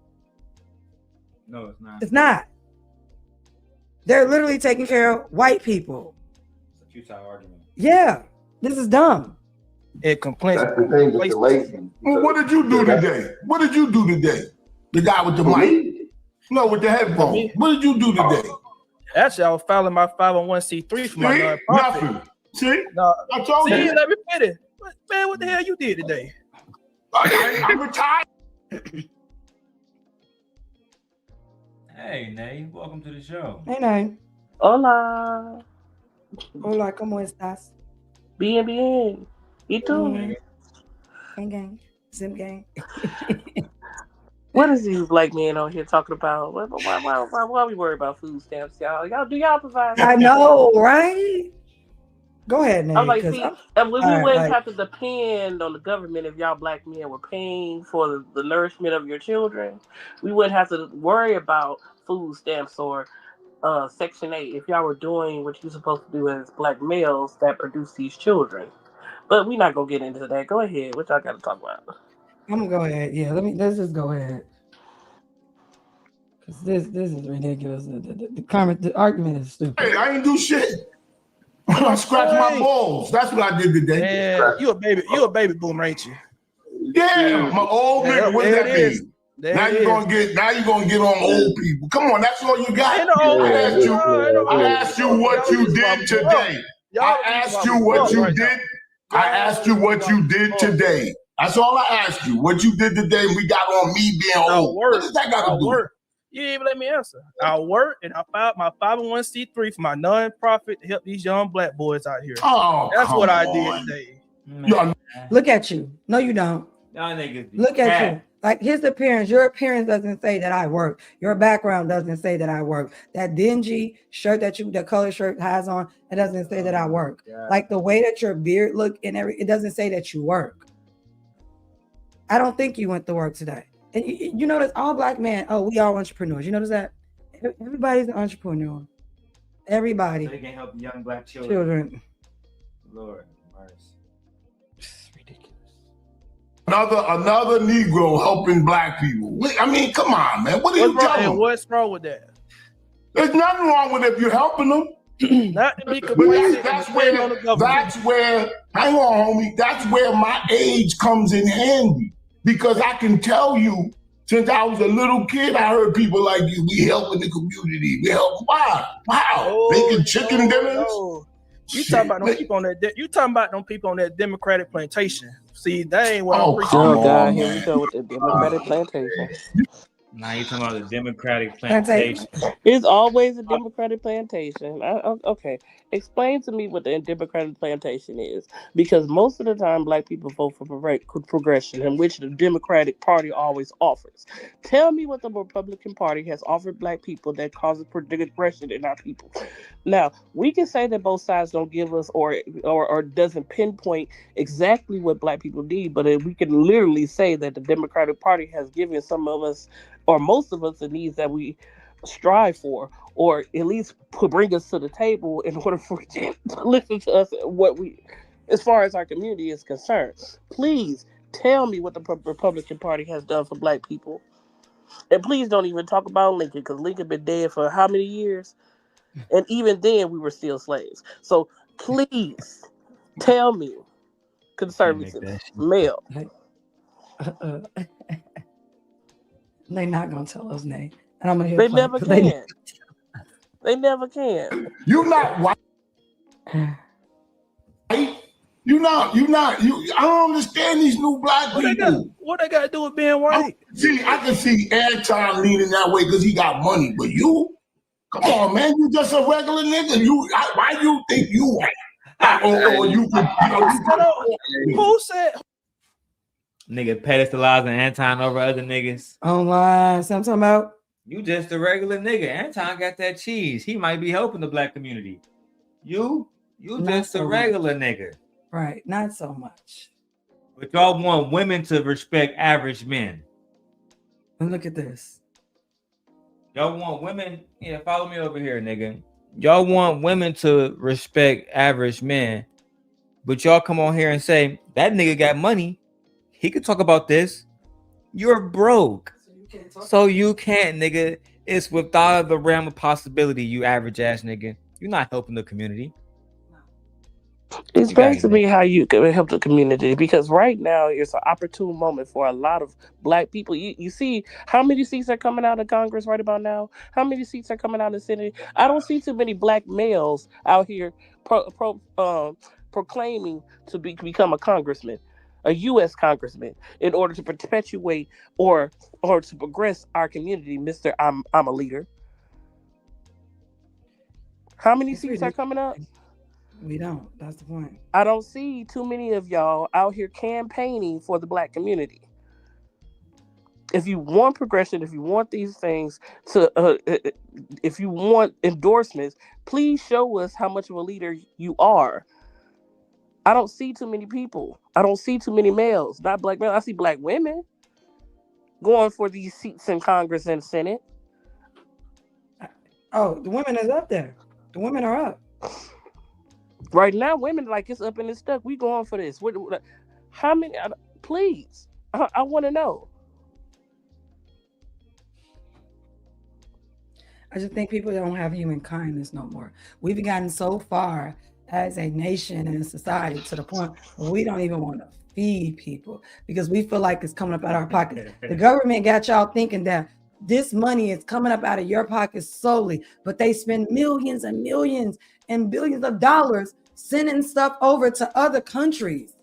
No, it's not. It's not. They're literally taking care of white people. It's a futile argument. Yeah, this is dumb. It complains. That's the thing with the lazy. Well, what did you do today? What did you do today? The guy with the mic? No, with the headphones. What did you do today? Actually, I was filing my 501c3 for my nonprofit. Nothing. See? No, I told you. Let me finish. Man, what the hell you did today? I'm retired. Hey, Nay, welcome to the show. Hey, Nay. Hola. Hola, ¿cómo estás? Bien. ¿Y tú? Gang, gang. Zim gang. What is these black men on here talking about? Why we worry about food stamps, y'all? Y'all provide? I know, right? Go ahead, Nay. I'm like, see, we wouldn't have to depend on the government if y'all black men were paying for the nourishment of your children. We wouldn't have to worry about food stamps or Section 8 if y'all were doing what you're supposed to do as black males that produce these children. But we're not gonna get into that. Go ahead. What y'all got to talk about? I'm gonna go ahead. Yeah, let's just go ahead. Cause this is ridiculous. The argument is stupid. Hey, I ain't do shit. I scratched my balls. That's what I did today. Yeah, you a baby boomer, ain't you? Yeah, my old nigga. What does that mean? Now you're gonna get on old people. Come on, that's all you got. I asked you what you did today. I asked you what you did. I asked you what you did today. That's all I asked you. What you did today, we got on me being old. What does that got to do? You didn't even let me answer. I work and I filed my 501c3 for my nonprofit to help these young black boys out here. Oh, that's what I did today. Look at you. No, you don't. Y'all niggas Look at you. Like his appearance, your appearance doesn't say that I work. Your background doesn't say that I work. That dingy shirt the color shirt has on, it doesn't say that I work. Like the way that your beard look and it doesn't say that you work. I don't think you went to work today. And you notice all black men, we all entrepreneurs. You notice that? Everybody's an entrepreneur. Everybody. So they can help young black children. Lord mercy. Another Negro helping black people. I mean, come on, man. What are you doing? What's wrong with that? There's nothing wrong with if you're helping them. Not to be complacent. That's where, hang on, homie. That's where my age comes in handy. Because I can tell you, since I was a little kid, I heard people like you, we helping the community. We help. Wow. Making chicken dinners. You talking about them people on that? You talking about them people on that Democratic plantation? See, that ain't what I'm preaching. Here we go with the Democratic plantation. Now you talking about the Democratic plantation. It's always a Democratic plantation. Okay, explain to me what the Democratic plantation is, because most of the time Black people vote for progression, in which the Democratic Party always offers. Tell me what the Republican Party has offered Black people that causes progression in our people. Now we can say that both sides don't give us or doesn't pinpoint exactly what Black people need, but we can literally say that the Democratic Party has given some of us, or most of us, the needs that we strive for, or at least bring us to the table in order for you to listen to us what we, as far as our community is concerned. Please tell me what the Republican Party has done for Black people. And please don't even talk about Lincoln, because Lincoln been dead for how many years? And even then we were still slaves. So please tell me, conservatives, male. They're not gonna tell us nay. And I'm gonna hear They never can. They never can. You not white. I don't understand these new Black people. What they got to do with being white? I can see Anton leaning that way because he got money, but you, come on, man, you just a regular nigga. Why you think you white? Or you could, who said? Nigga pedestalizing Anton over other niggas. Online, so I'm talking about. You just a regular nigga. Anton got that cheese. He might be helping the Black community. You just a regular nigga. Right, not so much. But y'all want women to respect average men. And look at this. Y'all want women, follow me over here, nigga. Y'all want women to respect average men, but y'all come on here and say, that nigga got money. He could talk about this. You're broke. So you can't, nigga. It's without the realm of possibility, you average ass nigga. You're not helping the community. Explain to me how you can help the community, because right now it's an opportune moment for a lot of Black people. You see how many seats are coming out of Congress right about now? How many seats are coming out of the Senate? I don't see too many Black males out here proclaiming to become a congressman, a U.S. congressman, in order to perpetuate or to progress our community. Mr. I'm a leader. How many seats are coming up? We don't. That's the point. I don't see too many of y'all out here campaigning for the Black community. If you want progression, if you want these things if you want endorsements, please show us how much of a leader you are. I don't see too many people. I don't see too many males, not Black males. I see Black women going for these seats in Congress and Senate. Oh, the women is up there. The women are up. Right now, women like it's up and it's stuck. We going for this. How many? Please, I want to know. I just think people don't have human kindness no more. We've gotten so far as a nation and a society to the point where we don't even want to feed people because we feel like it's coming up out of our pocket. The government got y'all thinking that this money is coming up out of your pocket solely, but they spend millions and millions and billions of dollars sending stuff over to other countries.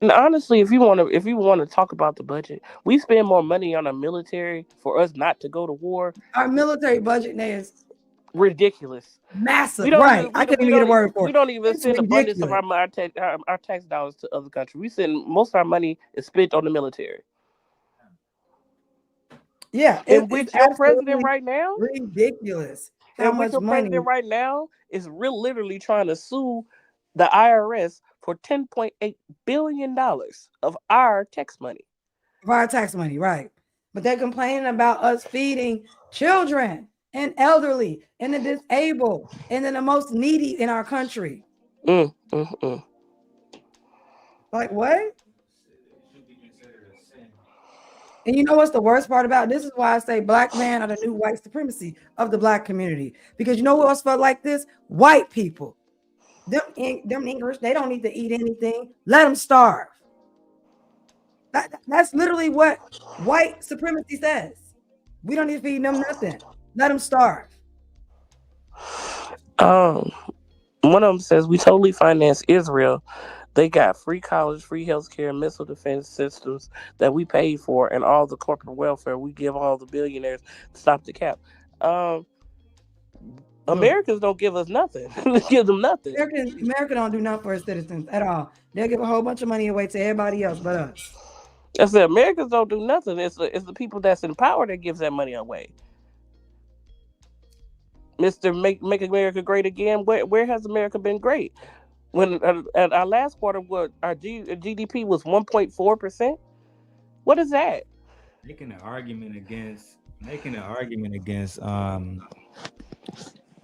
And honestly, if you want to talk about the budget, we spend more money on our military for us not to go to war. Our military budget now is ridiculous, massive. Right? I can't even get a word for it. We don't even send abundance of our tax dollars to other countries. We send most of our money is spent on the military. Yeah, and with your president right now, ridiculous. How and much with your money president right now is literally trying to sue the IRS for $10.8 billion of our tax money. Of our tax money, right? But they're complaining about us feeding children and elderly and the disabled and then the most needy in our country. Like what? And you know what's the worst part about it? This is why I say Black men are the new white supremacy of the Black community. Because you know who else felt like this? White people. Them English, they don't need to eat anything. Let them starve. That's literally what white supremacy says. We don't need to feed them nothing. Let them starve. One of them says we totally finance Israel. They got free college, free healthcare, missile defense systems that we paid for, and all the corporate welfare we give all the billionaires to stop the cap. Americans don't give us nothing. Give them nothing. America don't do nothing for its citizens at all. They'll give a whole bunch of money away to everybody else but us. I said Americans don't do nothing. It's the people that's in power that gives that money away. Mr. Make America Great Again. Where has America been great? When at our last quarter, our GDP was 1.4%. What is that? Making an argument against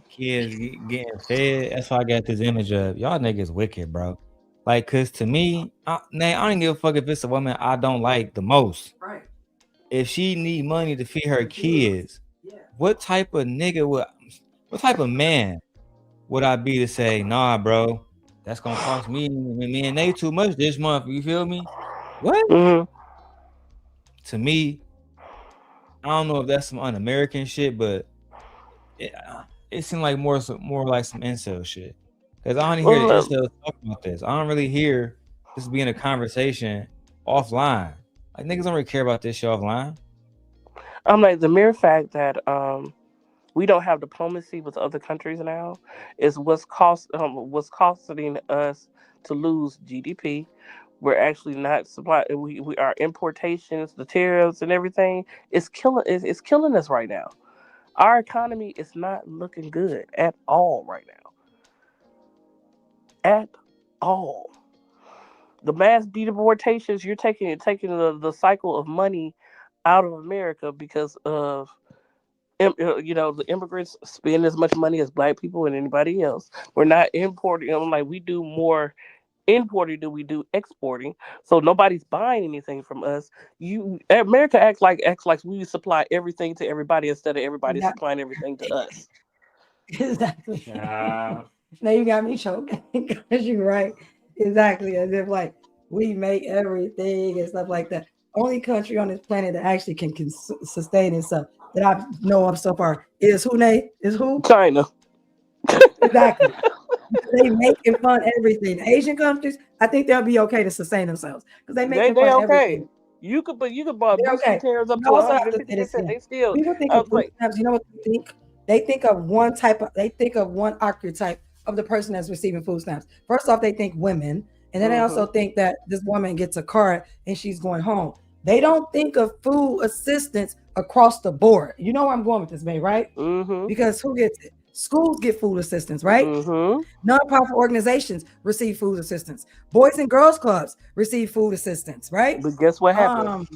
kids getting fed. That's why I got this image of y'all niggas wicked, bro. Like, cause to me, I don't give a fuck if it's a woman I don't like the most. Right. If she need money to feed her kids, what type of man would I be to say, nah, bro, that's gonna cost me and they too much this month? You feel me? What? Mm-hmm. To me, I don't know if that's some un-American shit, but it seemed like more like some incel shit. Because I don't hear the incels talking about this. I don't really hear this being a conversation offline. Like, niggas don't really care about this shit offline. I'm like, the mere fact that we don't have diplomacy with other countries now is what's costing us to lose GDP. We're actually not supply. We our importations, the tariffs, and everything is killing. It's killing us right now. Our economy is not looking good at all right now. At all. The mass deportations, you're taking the cycle of money out of America because of the immigrants spend as much money as black people and anybody else. We're not importing. Like, we do more importing than we do exporting, so nobody's buying anything from us. America acts like we supply everything to everybody instead of everybody supplying everything to us. Exactly. Now you got me choking because you're right. Exactly, as if like we make everything and stuff like that. Only country on this planet that actually can sustain itself that I know of so far is who? Is who? China. Exactly. They making fun of everything. The Asian countries, I think they'll be okay to sustain themselves because they making fun of everything. You could buy tariffs up to 150%. They still. People think of food stamps. You know what they think? They think of one archetype of the person that's receiving food stamps. First off, they think women, and then they also think that this woman gets a card and she's going home. They don't think of food assistance across the board. You know where I'm going with this, babe, right? Mm-hmm. Because who gets it? Schools get food assistance, right? Mm-hmm. Nonprofit organizations receive food assistance. Boys and girls clubs receive food assistance, right? But guess what happened?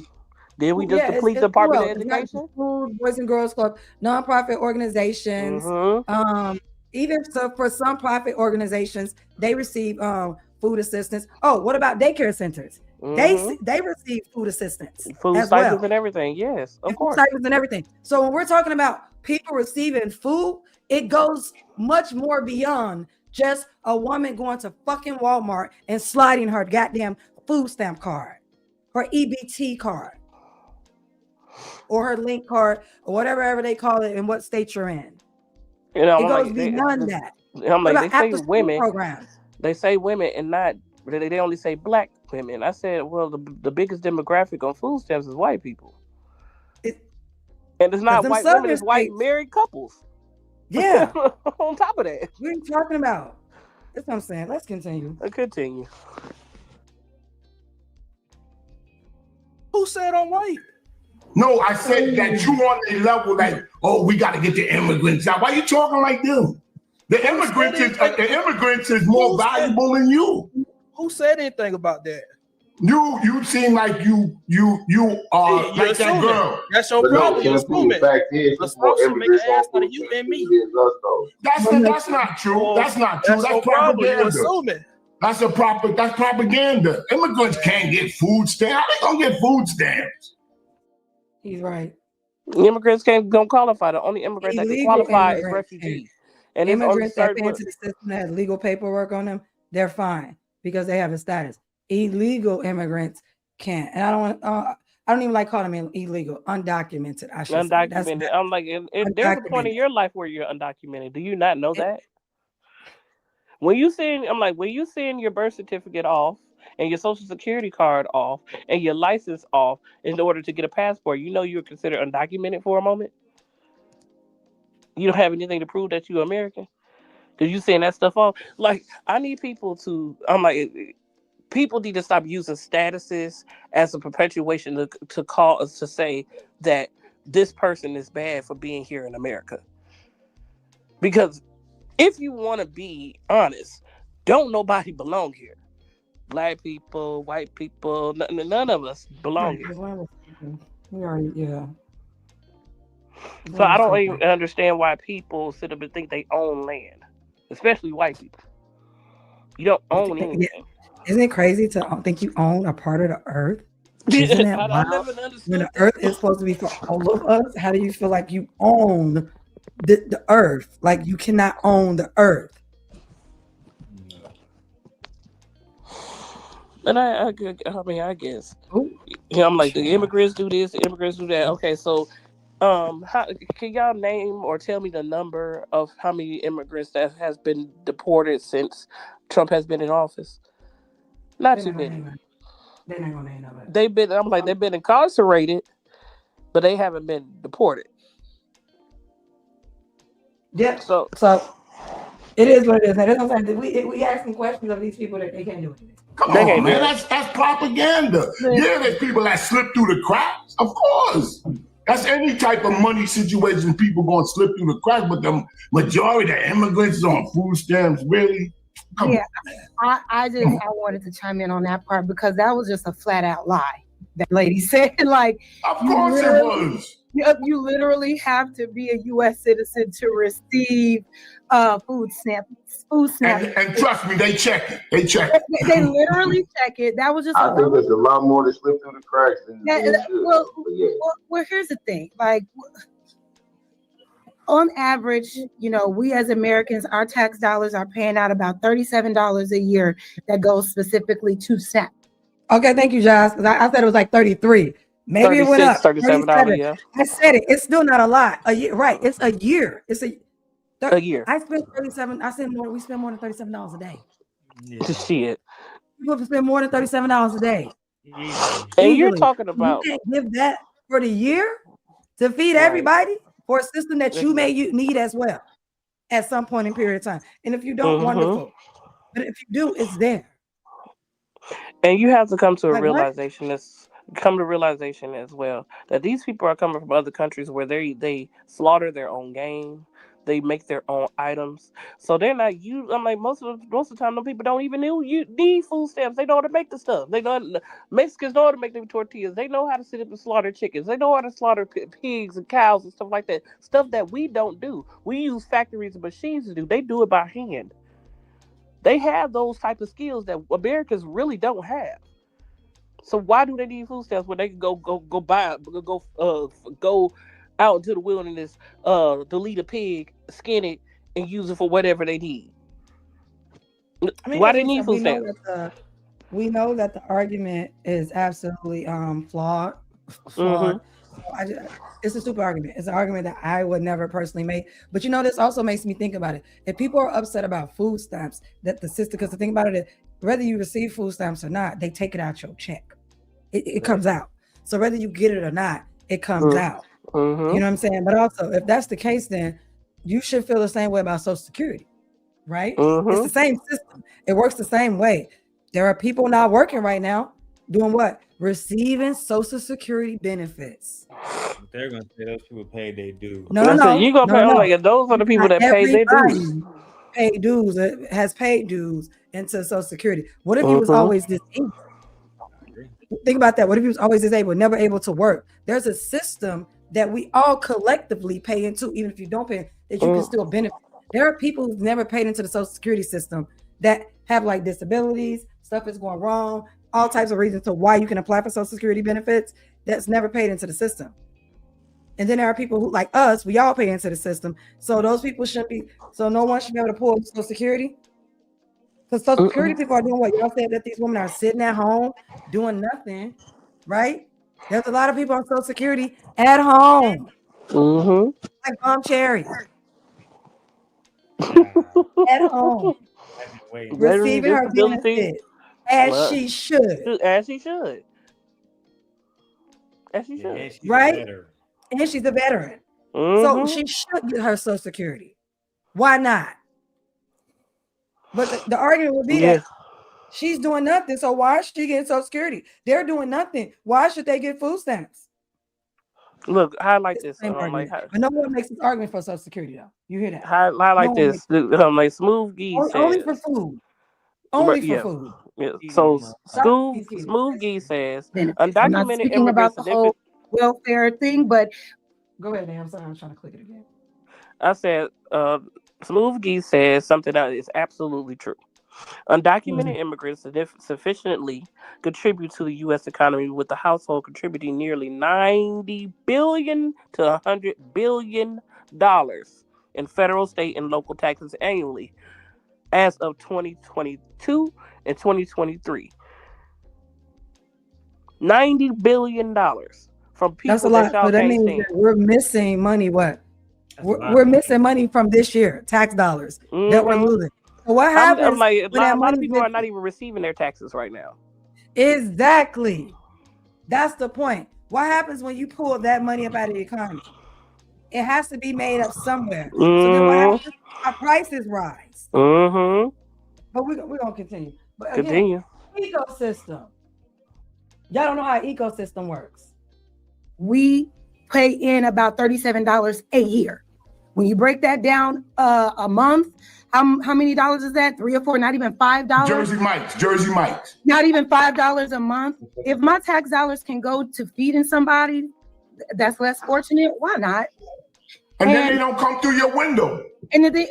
Did we just deplete the Department of Education? Food, Boys and Girls Club, nonprofit organizations. Mm-hmm. Even so, for some profit organizations, they receive food assistance. Oh, what about daycare centers? Mm-hmm. They receive food assistance, food as stipends well. and everything. Yes, of course. Food stipends and everything. So when we're talking about people receiving food, it goes much more beyond just a woman going to fucking Walmart and sliding her goddamn food stamp card, her EBT card, or her link card, or whatever they call it in what state you're in. You know, it goes beyond that. I'm like, they say women programs. They say women and not, they only say black women. I said, well, the biggest demographic on food stamps is white people. And it's not white women, it's white married couples. Yeah. On top of that. What are you talking about? That's what I'm saying. Let's continue. Continue. Who said I'm white? No, I said that you on a level like, oh, we got to get the immigrants out. Why are you talking like them? The immigrants is more valuable than you. Who said anything about that? You seem like you are like that girl. That's your problem. You're assuming. Assumption make an ass out of you and me. That's not true. That's not true. That's propaganda. That's propaganda. Immigrants can't get food stamps. How they gonna get food stamps? He's right. Immigrants don't qualify. The only immigrant that can qualify is refugees. And immigrants that pay into the system that has legal paperwork on them, they're fine because they have a status. Illegal immigrants can't. And I don't even like calling them illegal. Undocumented, I should say. Undocumented. I'm like, if there's a point in your life where you're undocumented, do you not know that? When you send, I'm like, when you send your birth certificate off and your social security card off and your license off in order to get a passport, you know you're considered undocumented for a moment. You don't have anything to prove that you're American because you send that stuff off. Like, I need people to. I'm like, people need to stop using statuses as a perpetuation to call us to say that this person is bad for being here in America. Because if you want to be honest, don't nobody belong here. Black people, white people, none of us belong here. We already, yeah. So I don't even understand why people sit up and think they own land, especially white people. You don't own anything. Isn't it crazy to think you own a part of the earth? Isn't that wild? When the earth is supposed to be for all of us, how do you feel like you own the earth? Like you cannot own the earth. And I mean, I guess. Yeah, I'm like, the immigrants do this, the immigrants do that. Okay, so how, can y'all name or tell me the number of how many immigrants that has been deported since Trump has been in office? Not too many. They're not gonna name nobody. They've been incarcerated, but they haven't been deported. Yeah. So it is what it is. That's what I'm saying. We asking questions of these people that they can't do anything. Come on, man. That's propaganda. Yeah, there's people that slip through the cracks. Of course. That's any type of money situation, people going to slip through the cracks, but the majority of immigrants is on food stamps, really? Yeah, I wanted to chime in on that part because that was just a flat out lie that lady said. Like, of course it was. You literally have to be a U.S. citizen to receive food stamps. And trust me, they check it. They check it. They literally check it. That was just. I think there's a lot more that slip through the cracks than well, here's the thing. Like, on average, we as Americans, our tax dollars are paying out about $37 a year that goes specifically to SNAP. Okay, thank you, Jas. I said it was like 33. Maybe it went up. $37, yeah. I said it. It's still not a lot. A year, right? It's a year. It's a year. I spend 37. I spend more. We spend more than $37 a day. Shit. People spend more than $37 a day. And you're talking about you can't give that for the year to feed everybody for a system that you may need as well at some point in period of time. And if you don't, wonderful. But if you do, it's there. And you have to come to a realization as well that these people are coming from other countries where they slaughter their own game, they make their own items, so they're not you. I'm like, most of the time, those people don't even need food stamps. They know how to make the stuff. Mexicans know how to make their tortillas. They know how to sit up and slaughter chickens. They know how to slaughter pigs and cows and stuff like that. Stuff that we don't do. We use factories and machines to do. They do it by hand. They have those type of skills that Americans really don't have. So why do they need food stamps when they can go out into the wilderness, delete a pig, skin it, and use it for whatever they need? Why they need food stamps? We know that the argument is absolutely flawed. It's a stupid argument. It's an argument that I would never personally make. But this also makes me think about it. If people are upset about food stamps, that the system, because the thing about it is, whether you receive food stamps or not, they take it out your check. It comes out. So whether you get it or not, it comes out. You know what I'm saying? But also, if that's the case, then you should feel the same way about Social Security, right? It's the same system. It works the same way. There are people not working right now doing what? Receiving Social Security benefits. They're gonna say those people pay their dues. No. You gonna pay like those are the people that pay their dues. Pay dues, has paid dues into Social Security. What if he was always disabled? Think about that. What if he was always disabled, never able to work? There's a system that we all collectively pay into, even if you don't pay, that you can still benefit. There are people who've never paid into the Social Security system that have like disabilities, stuff is going wrong, all types of reasons to why you can apply for Social Security benefits that's never paid into the system. And then there are people who, like us, we all pay into the system. So those people shouldn't be, so no one should be able to pull Social Security. Because Social Security people are doing what? Y'all said that these women are sitting at home doing nothing, right? There's a lot of people on Social Security at home. Like Cherry. At home. receiving her benefits as she should. As she should. As she should. Right? And she's a veteran. So she should get her Social Security. Why not? But the argument would be that she's doing nothing. So why is she getting Social Security? They're doing nothing. Why should they get food stamps? Look, highlight this. But no one makes this argument for Social Security, though. You hear that? Highlight this. Like Smooth Gee said. Only for food. Only for food. Yeah. So Smooth Gee says undocumented I'm not speaking about the whole welfare thing, but go ahead, man. I'm sorry, I'm trying to click it again. I said Smooth Gee says something that is absolutely true. Undocumented immigrants sufficiently contribute to the U.S. economy, with the household contributing nearly $90 billion to $100 billion in federal, state, and local taxes annually as of 2022 and 2023. $90 billion from people. That's a lot. So that means that we're missing money. What? We're missing money from this year, tax dollars that we're losing. So what happens? I'm like, when a lot of people are not even receiving their taxes right now. Exactly. That's the point. What happens when you pull that money up out of the economy? It has to be made up somewhere. So then what happens? Our prices rise. But we're going to continue. But again, ecosystem. Y'all don't know how ecosystem works. We pay in about $37 a year. When you break that down a month, how many dollars is that? 3 or 4, not even $5. Jersey Mike's. Not even $5 a month. If my tax dollars can go to feeding somebody that's less fortunate, why not? And then they don't come through your window. And then they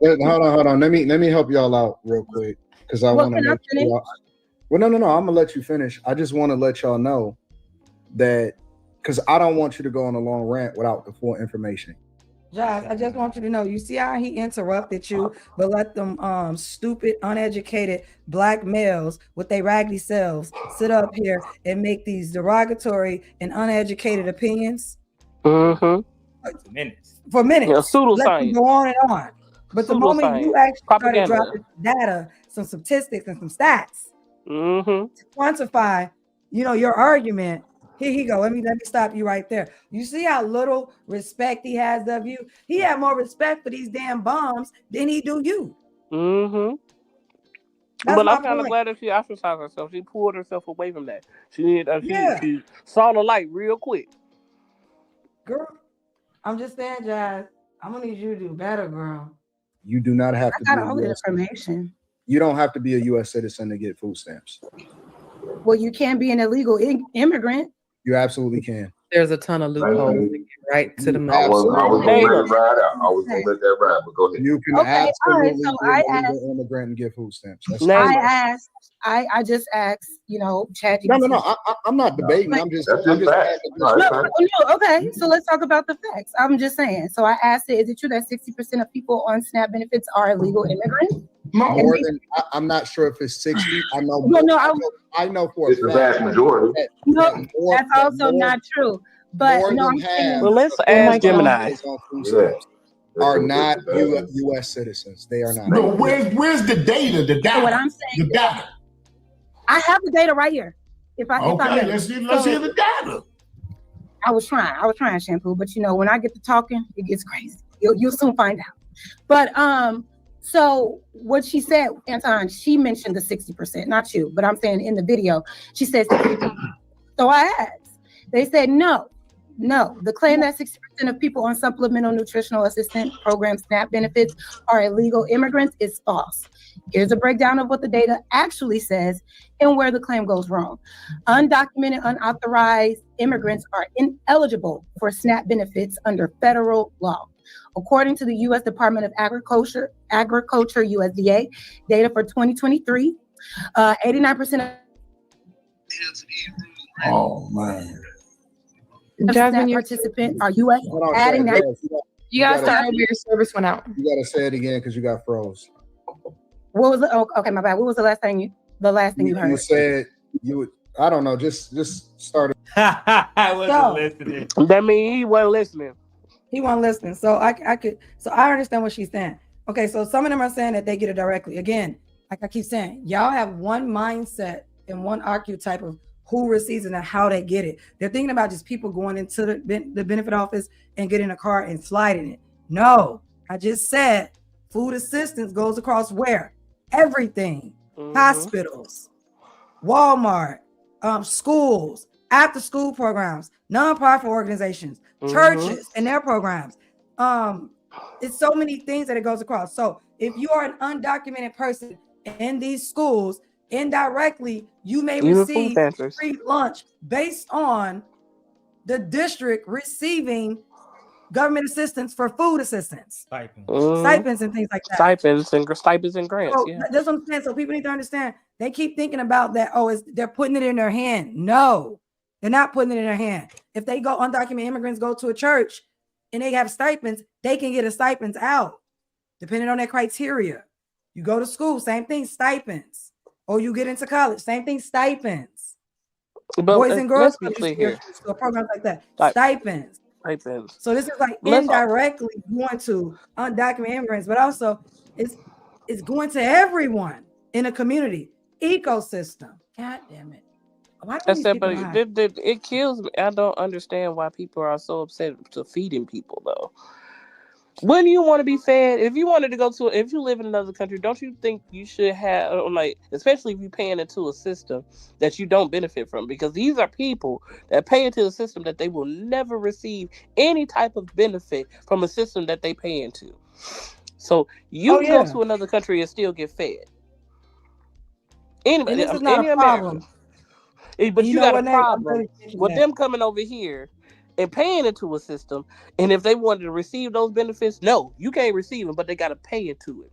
Wait, hold on. Let me help y'all out real quick, because I want to let you all. Well, no. I'm gonna let you finish. I just want to let y'all know that, because I don't want you to go on a long rant without the full information. Jas, I just want you to know, you see how he interrupted you, but let them stupid, uneducated black males with their raggedy selves sit up here and make these derogatory and uneducated opinions? For minutes. Yeah, pseudoscience. Let them go on and on. But the moment you actually started dropping data, some statistics and some stats to quantify, your argument, here you go. Let me stop you right there. You see how little respect he has of you? He had more respect for these damn bums than he do you. But I'm kind of glad that she ostracized herself. She pulled herself away from that. She saw the light real quick. Girl, I'm just saying, Jas, I'm gonna need you to do better, girl. You do not have to got be all the information. You don't have to be a U.S. citizen to get food stamps. Well, you can be an illegal immigrant. You absolutely can. There's a ton of loopholes to get right to the money. I was going to let that ride out. I was going to let that ride, but go ahead. You can absolutely be an illegal immigrant and get food stamps. I just asked, ChatGPT. No. I'm not debating. I'm just asking. Okay, so let's talk about the facts. I'm just saying. So I asked it, is it true that 60% of people on SNAP benefits are illegal immigrants? More than, I'm not sure if it's 60. I know. I know for it's the vast majority. That's also not true. But I'm saying, well, let's ask Gemini. Are not U.S. citizens. They are not. No, where's the data? The data. So what I'm saying, the data. I have the data right here. Let's hear the data. I was trying, Shampoo, but when I get to talking, it gets crazy. You'll soon find out. But so what she said, Anton, she mentioned the 60%, not you, but I'm saying in the video, she says 60%. So I asked. They said no. The claim that 60% of people on supplemental nutritional assistance program SNAP benefits are illegal immigrants is false. Here's a breakdown of what the data actually says and where the claim goes wrong. Undocumented, unauthorized immigrants are ineligible for SNAP benefits under federal law. According to the U.S. Department of Agriculture, USDA, data for 2023, 89% of man. SNAP participants are U.S. Adding that. You gotta start over, your service went out. You gotta say it again because you got froze. What was okay, my bad. What was the last thing you heard? You said you would. I don't know. Just start. I wasn't listening. That means he wasn't listening. He wasn't listening. So I understand what she's saying. Okay, so some of them are saying that they get it directly. Again, like I keep saying, y'all have one mindset and one archetype of who receives it and how they get it. They're thinking about just people going into the benefit office and getting a car and sliding it. No, I just said food assistance goes across where? Everything. Hospitals, Walmart, schools, after school programs, nonprofit organizations, churches and their programs. It's so many things that it goes across. So if you are an undocumented person in these schools, indirectly, you may receive free lunch based on the district receiving government assistance for food assistance, stipends and things like that. Stipends and grants. So that's what I'm saying. So people need to understand. They keep thinking about that. Oh, they're putting it in their hand. No, they're not putting it in their hand. If they go, undocumented immigrants go to a church and they have stipends, they can get a stipends out, depending on their criteria. You go to school, same thing, stipends. Or you get into college, same thing, stipends. But Boys and girls let's be clear here. So programs like that, stipends. Stipends. So this is like indirectly going to undocumented immigrants, but also it's going to everyone in a community ecosystem. God damn it! Why do these people lie? It kills me. I don't understand why people are so upset to feeding people though. Wouldn't you want to be fed? If you wanted to go to, if you live in another country, don't you think you should have, like, especially if you're paying into a system that you don't benefit from? Because these are people that pay into a system that they will never receive any type of benefit from a system that they pay into. So you can go to another country and still get fed. Anybody, this is not a problem. But you got a problem with them coming over here and paying into a system, and if they wanted to receive those benefits, no, you can't receive them, but they got to pay into it.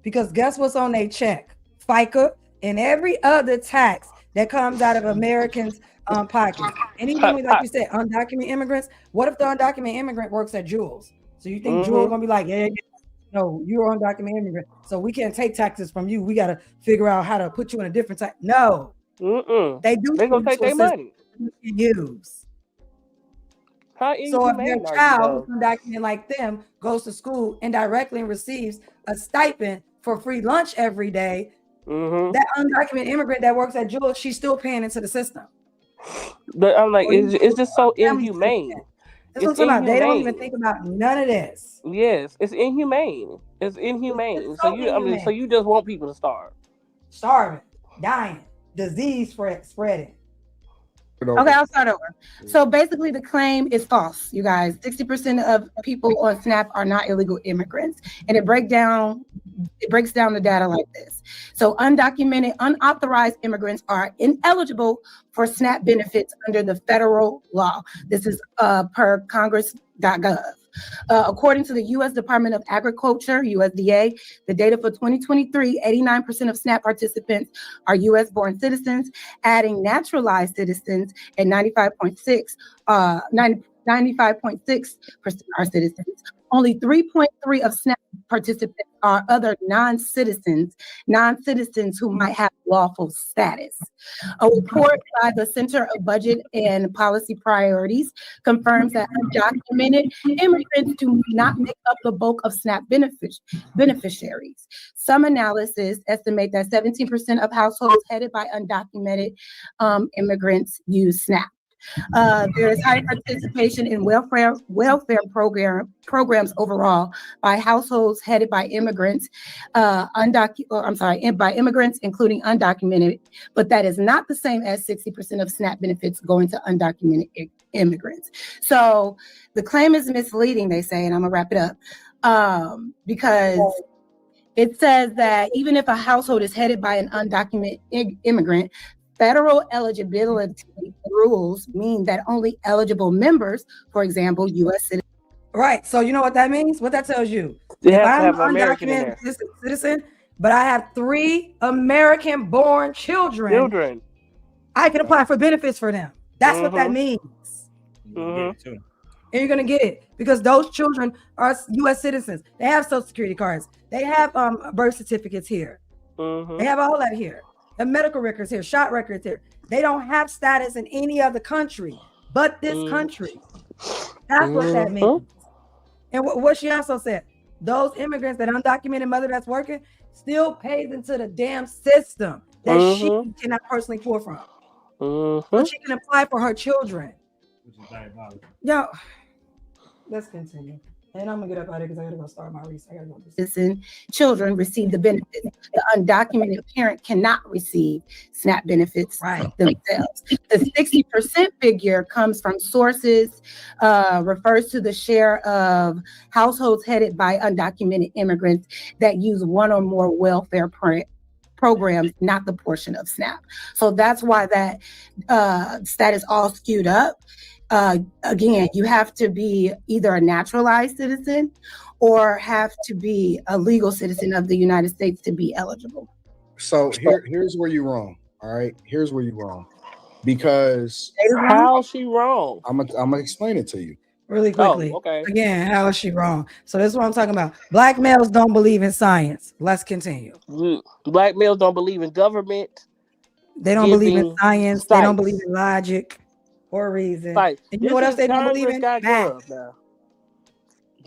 Because guess what's on their check? FICA and every other tax that comes out of Americans' pockets. And even like you said, undocumented immigrants. What if the undocumented immigrant works at Jewel's? So you think Jewel's gonna be like, yeah, no, you're an undocumented immigrant, so we can't take taxes from you. We got to figure out how to put you in a different tax. No, they do. They're gonna take their money. Use. So if their child who's undocumented like them goes to school indirectly and receives a stipend for free lunch every day, that undocumented immigrant that works at Jewel's, she's still paying into the system. But I'm like, it's just so inhumane. That's what I'm talking about. They don't even think about none of this. Yes, it's inhumane. It's inhumane. So you just want people to starve. Starving, dying, disease spreading. Okay, I'll start over. So basically the claim is false, you guys. 60% of people on SNAP are not illegal immigrants. And it breaks down the data like this. So undocumented, unauthorized immigrants are ineligible for SNAP benefits under the federal law. This is per congress.gov. According to the U.S. Department of Agriculture, USDA, the data for 2023, 89% of SNAP participants are U.S.-born citizens, adding naturalized citizens at 95.6% are citizens. Only 3.3% of SNAP participants are other non-citizens who might have lawful status. A report by the Center of Budget and Policy Priorities confirms that undocumented immigrants do not make up the bulk of SNAP beneficiaries. Some analysis estimate that 17% of households headed by undocumented immigrants use SNAP. There is high participation in welfare programs overall by households headed by immigrants, by immigrants, including undocumented, but that is not the same as 60% of SNAP benefits going to undocumented immigrants. So the claim is misleading, they say, and I'm gonna wrap it up, because it says that even if a household is headed by an undocumented immigrant, federal eligibility rules mean that only eligible members, for example, U.S. citizens. Right. So you know what that means? What that tells you? They if have I'm to have an American in undocumented citizen, but I have 3 American-born children, I can apply for benefits for them. That's what that means. And you're gonna get it because those children are U.S. citizens. They have Social Security cards. They have birth certificates here. They have all that here. The medical records here, shot records here. They don't have status in any other country but this country. That's what that means. And what she also said, those immigrants, that undocumented mother that's working, still pays into the damn system that she cannot personally pull from. So she can apply for her children. Yo, let's continue. And I'm gonna get up out of here because I gotta go start my research. I gotta go do Citizen children receive the benefits. The undocumented parent cannot receive SNAP benefits themselves. The 60% figure comes from sources, refers to the share of households headed by undocumented immigrants that use one or more welfare programs, not the portion of SNAP. So that's why that status all skewed up. Again, you have to be either a naturalized citizen or have to be a legal citizen of the United States to be eligible. So here's where you're wrong. All right, here's where you're wrong. Because how is she wrong? I'm gonna explain it to you really quickly. Oh, okay. Again, how is she wrong? So this is what I'm talking about. Black males don't believe in science. Let's continue. Black males don't believe in government. They don't believe in science. They don't believe in logic or reason. And you know what else they don't believe in? Facts.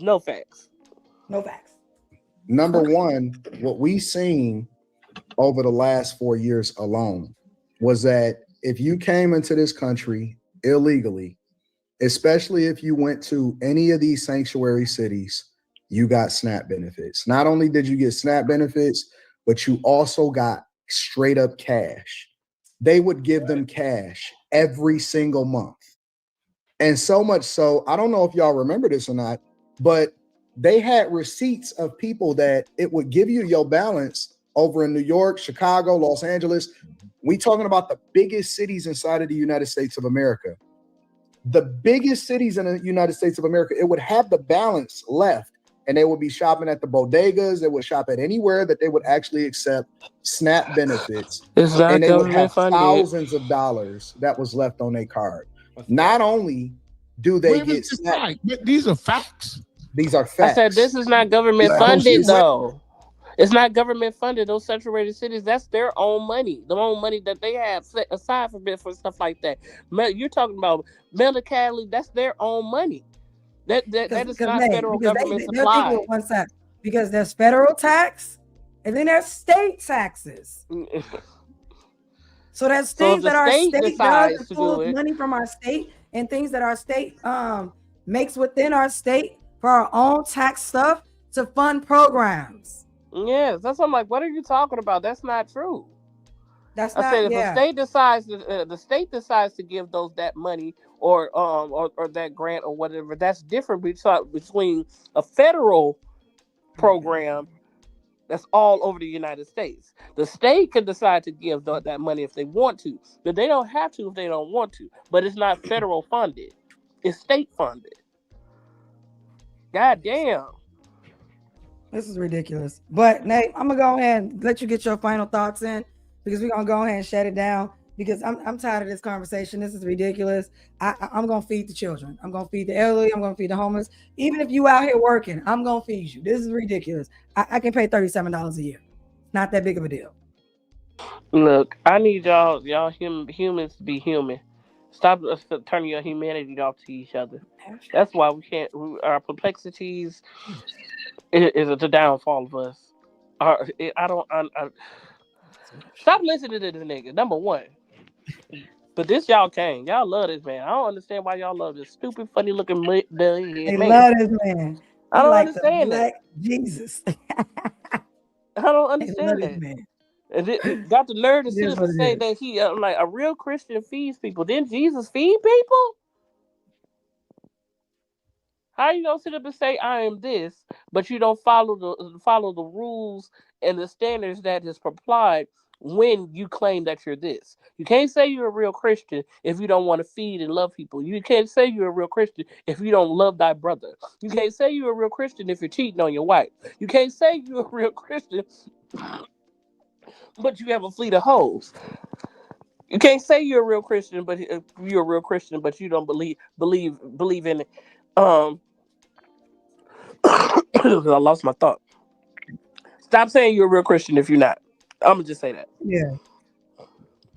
No facts. No facts. Number one, what we seen over the last 4 years alone was that if you came into this country illegally, especially if you went to any of these sanctuary cities, you got SNAP benefits. Not only did you get SNAP benefits, but you also got straight up cash. They would give them cash every single month. And so much so, I don't know if y'all remember this or not, but they had receipts of people that it would give you your balance over in New York, Chicago, Los Angeles. We talking about the biggest cities inside of the United States of America. The biggest cities in the United States of America, it would have the balance left, and they would be shopping at the bodegas. They would shop at anywhere that they would actually accept SNAP benefits. It's not and they would have government funded. thousands of dollars that was left on their card. Not only do they get SNAP, but these are facts. These are facts. I said this is not government funded though. It's not government funded. Those saturated cities, that's their own money. The own money that they have set aside for stuff like that. You're talking about Mexicali, that's their own money. That is not federal government supply. One side, because there's federal tax and then there's state taxes. So there's things that our state does to pull money from our state, and things that our state makes within our state for our own tax stuff to fund programs. Yes, that's what I'm like. What are you talking about? That's not true. That's I not. said if the state decides to give those that money or that grant or whatever, that's different between a federal program that's all over the United States. The state can decide to give that money if they want to, but they don't have to if they don't want to. But it's not federal funded; it's state funded. God damn. This is ridiculous. But Nate, I'm gonna go ahead and let you get your final thoughts in, because we're gonna go ahead and shut it down, because I'm tired of this conversation. This is ridiculous. I'm gonna feed the children. I'm gonna feed the elderly. I'm gonna feed the homeless. Even if you out here working, I'm gonna feed you. This is ridiculous. I can pay $37 a year. Not that big of a deal. Look, I need y'all humans to be human. Stop turning your humanity off to each other. That's why we can't. Our perplexities is the downfall of us. Stop listening to this nigga. Number one. But this y'all came. Y'all love this man. I don't understand why y'all love this stupid, funny looking man. They love this man. I don't like understand that. Jesus. I don't understand that. Man. And got the nerve to sit up and say that he like a real Christian feeds people. Didn't Jesus feed people? How you gonna sit up and say I am this, but you don't follow the rules and the standards that is applied when you claim that you're this? You can't say you're a real Christian if you don't want to feed and love people. You can't say you're a real Christian if you don't love thy brother. You can't say you're a real Christian if you're cheating on your wife. You can't say you're a real Christian, but you have a fleet of hoes. You can't say you're a real Christian, but you're a real Christian, but you don't believe in it. I lost my thought. Stop saying you're a real Christian if you're not. I'm gonna just say that. Yeah.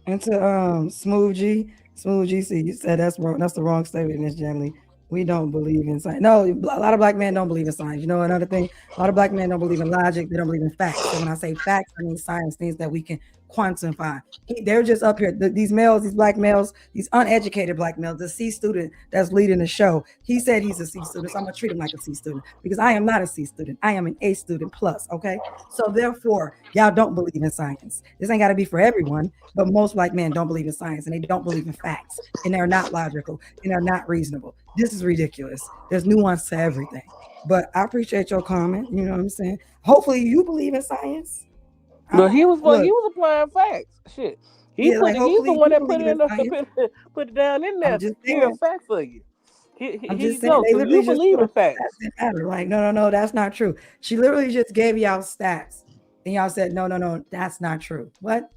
And to Smooth G, see, you said that's wrong. That's the wrong statement, Miss Jamily. We don't believe in science. No, a lot of black men don't believe in science. You know, another thing, a lot of black men don't believe in logic. They don't believe in facts. So when I say facts, I mean science, things that we can quantify. They're just up here. These males, these black males, these uneducated black males, the C student that's leading the show, he said he's a C student. So I'm going to treat him like a C student because I am not a C student. I am an A student plus. Okay. So therefore, y'all don't believe in science. This ain't got to be for everyone, but most black men don't believe in science and they don't believe in facts and they're not logical and they're not reasonable. This is ridiculous. There's nuance to everything. But I appreciate your comment. You know what I'm saying? Hopefully you believe in science. But he was applying facts. Shit. He's the one that put it put it down in there. Here's a fact for you. I'm just saying, they literally just believe in facts. Like, no, that's not true. She literally just gave y'all stats. And y'all said, no, that's not true. What?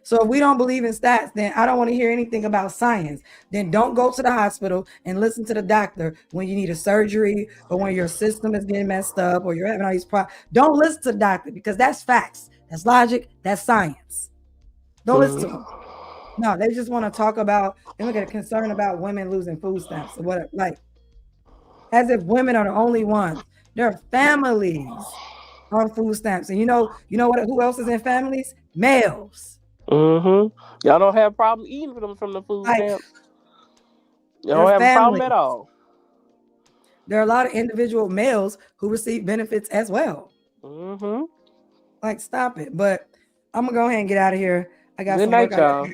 So if we don't believe in stats, then I don't want to hear anything about science. Then don't go to the hospital and listen to the doctor when you need a surgery or when your system is getting messed up or you're having all these problems. Don't listen to the doctor because that's facts. That's logic. That's science. Don't listen to them. No, they just want to talk about, they look at a concern about women losing food stamps or whatever. Like, as if women are the only ones. There are families on food stamps. And you know what? Who else is in families? Males. Y'all don't have a problem eating from the food stamps. You don't have a problem at all. There are a lot of individual males who receive benefits as well. Like, stop it. But I'm gonna go ahead and get out of here. I got some work.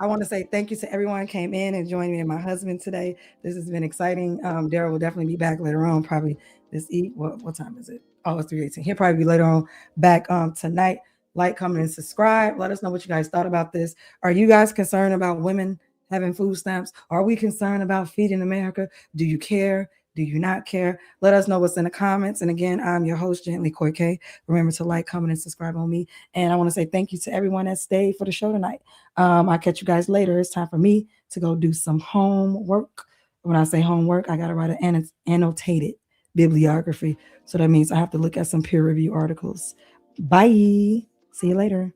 I want to say thank you to everyone who came in and joined me and my husband today. This has been exciting. Daryl will definitely be back later on, probably this evening. What time is it? Oh, it's 3:18. He'll probably be later on back tonight. Like, comment, and subscribe. Let us know what you guys thought about this. Are you guys concerned about women having food stamps? Are we concerned about feeding America? Do you care? Do you not care? Let us know what's in the comments. And again, I'm your host, Gently Koike. Remember to like, comment, and subscribe on me. And I want to say thank you to everyone that stayed for the show tonight. I'll catch you guys later. It's time for me to go do some homework. When I say homework, I got to write an annotated bibliography. So that means I have to look at some peer review articles. Bye. See you later.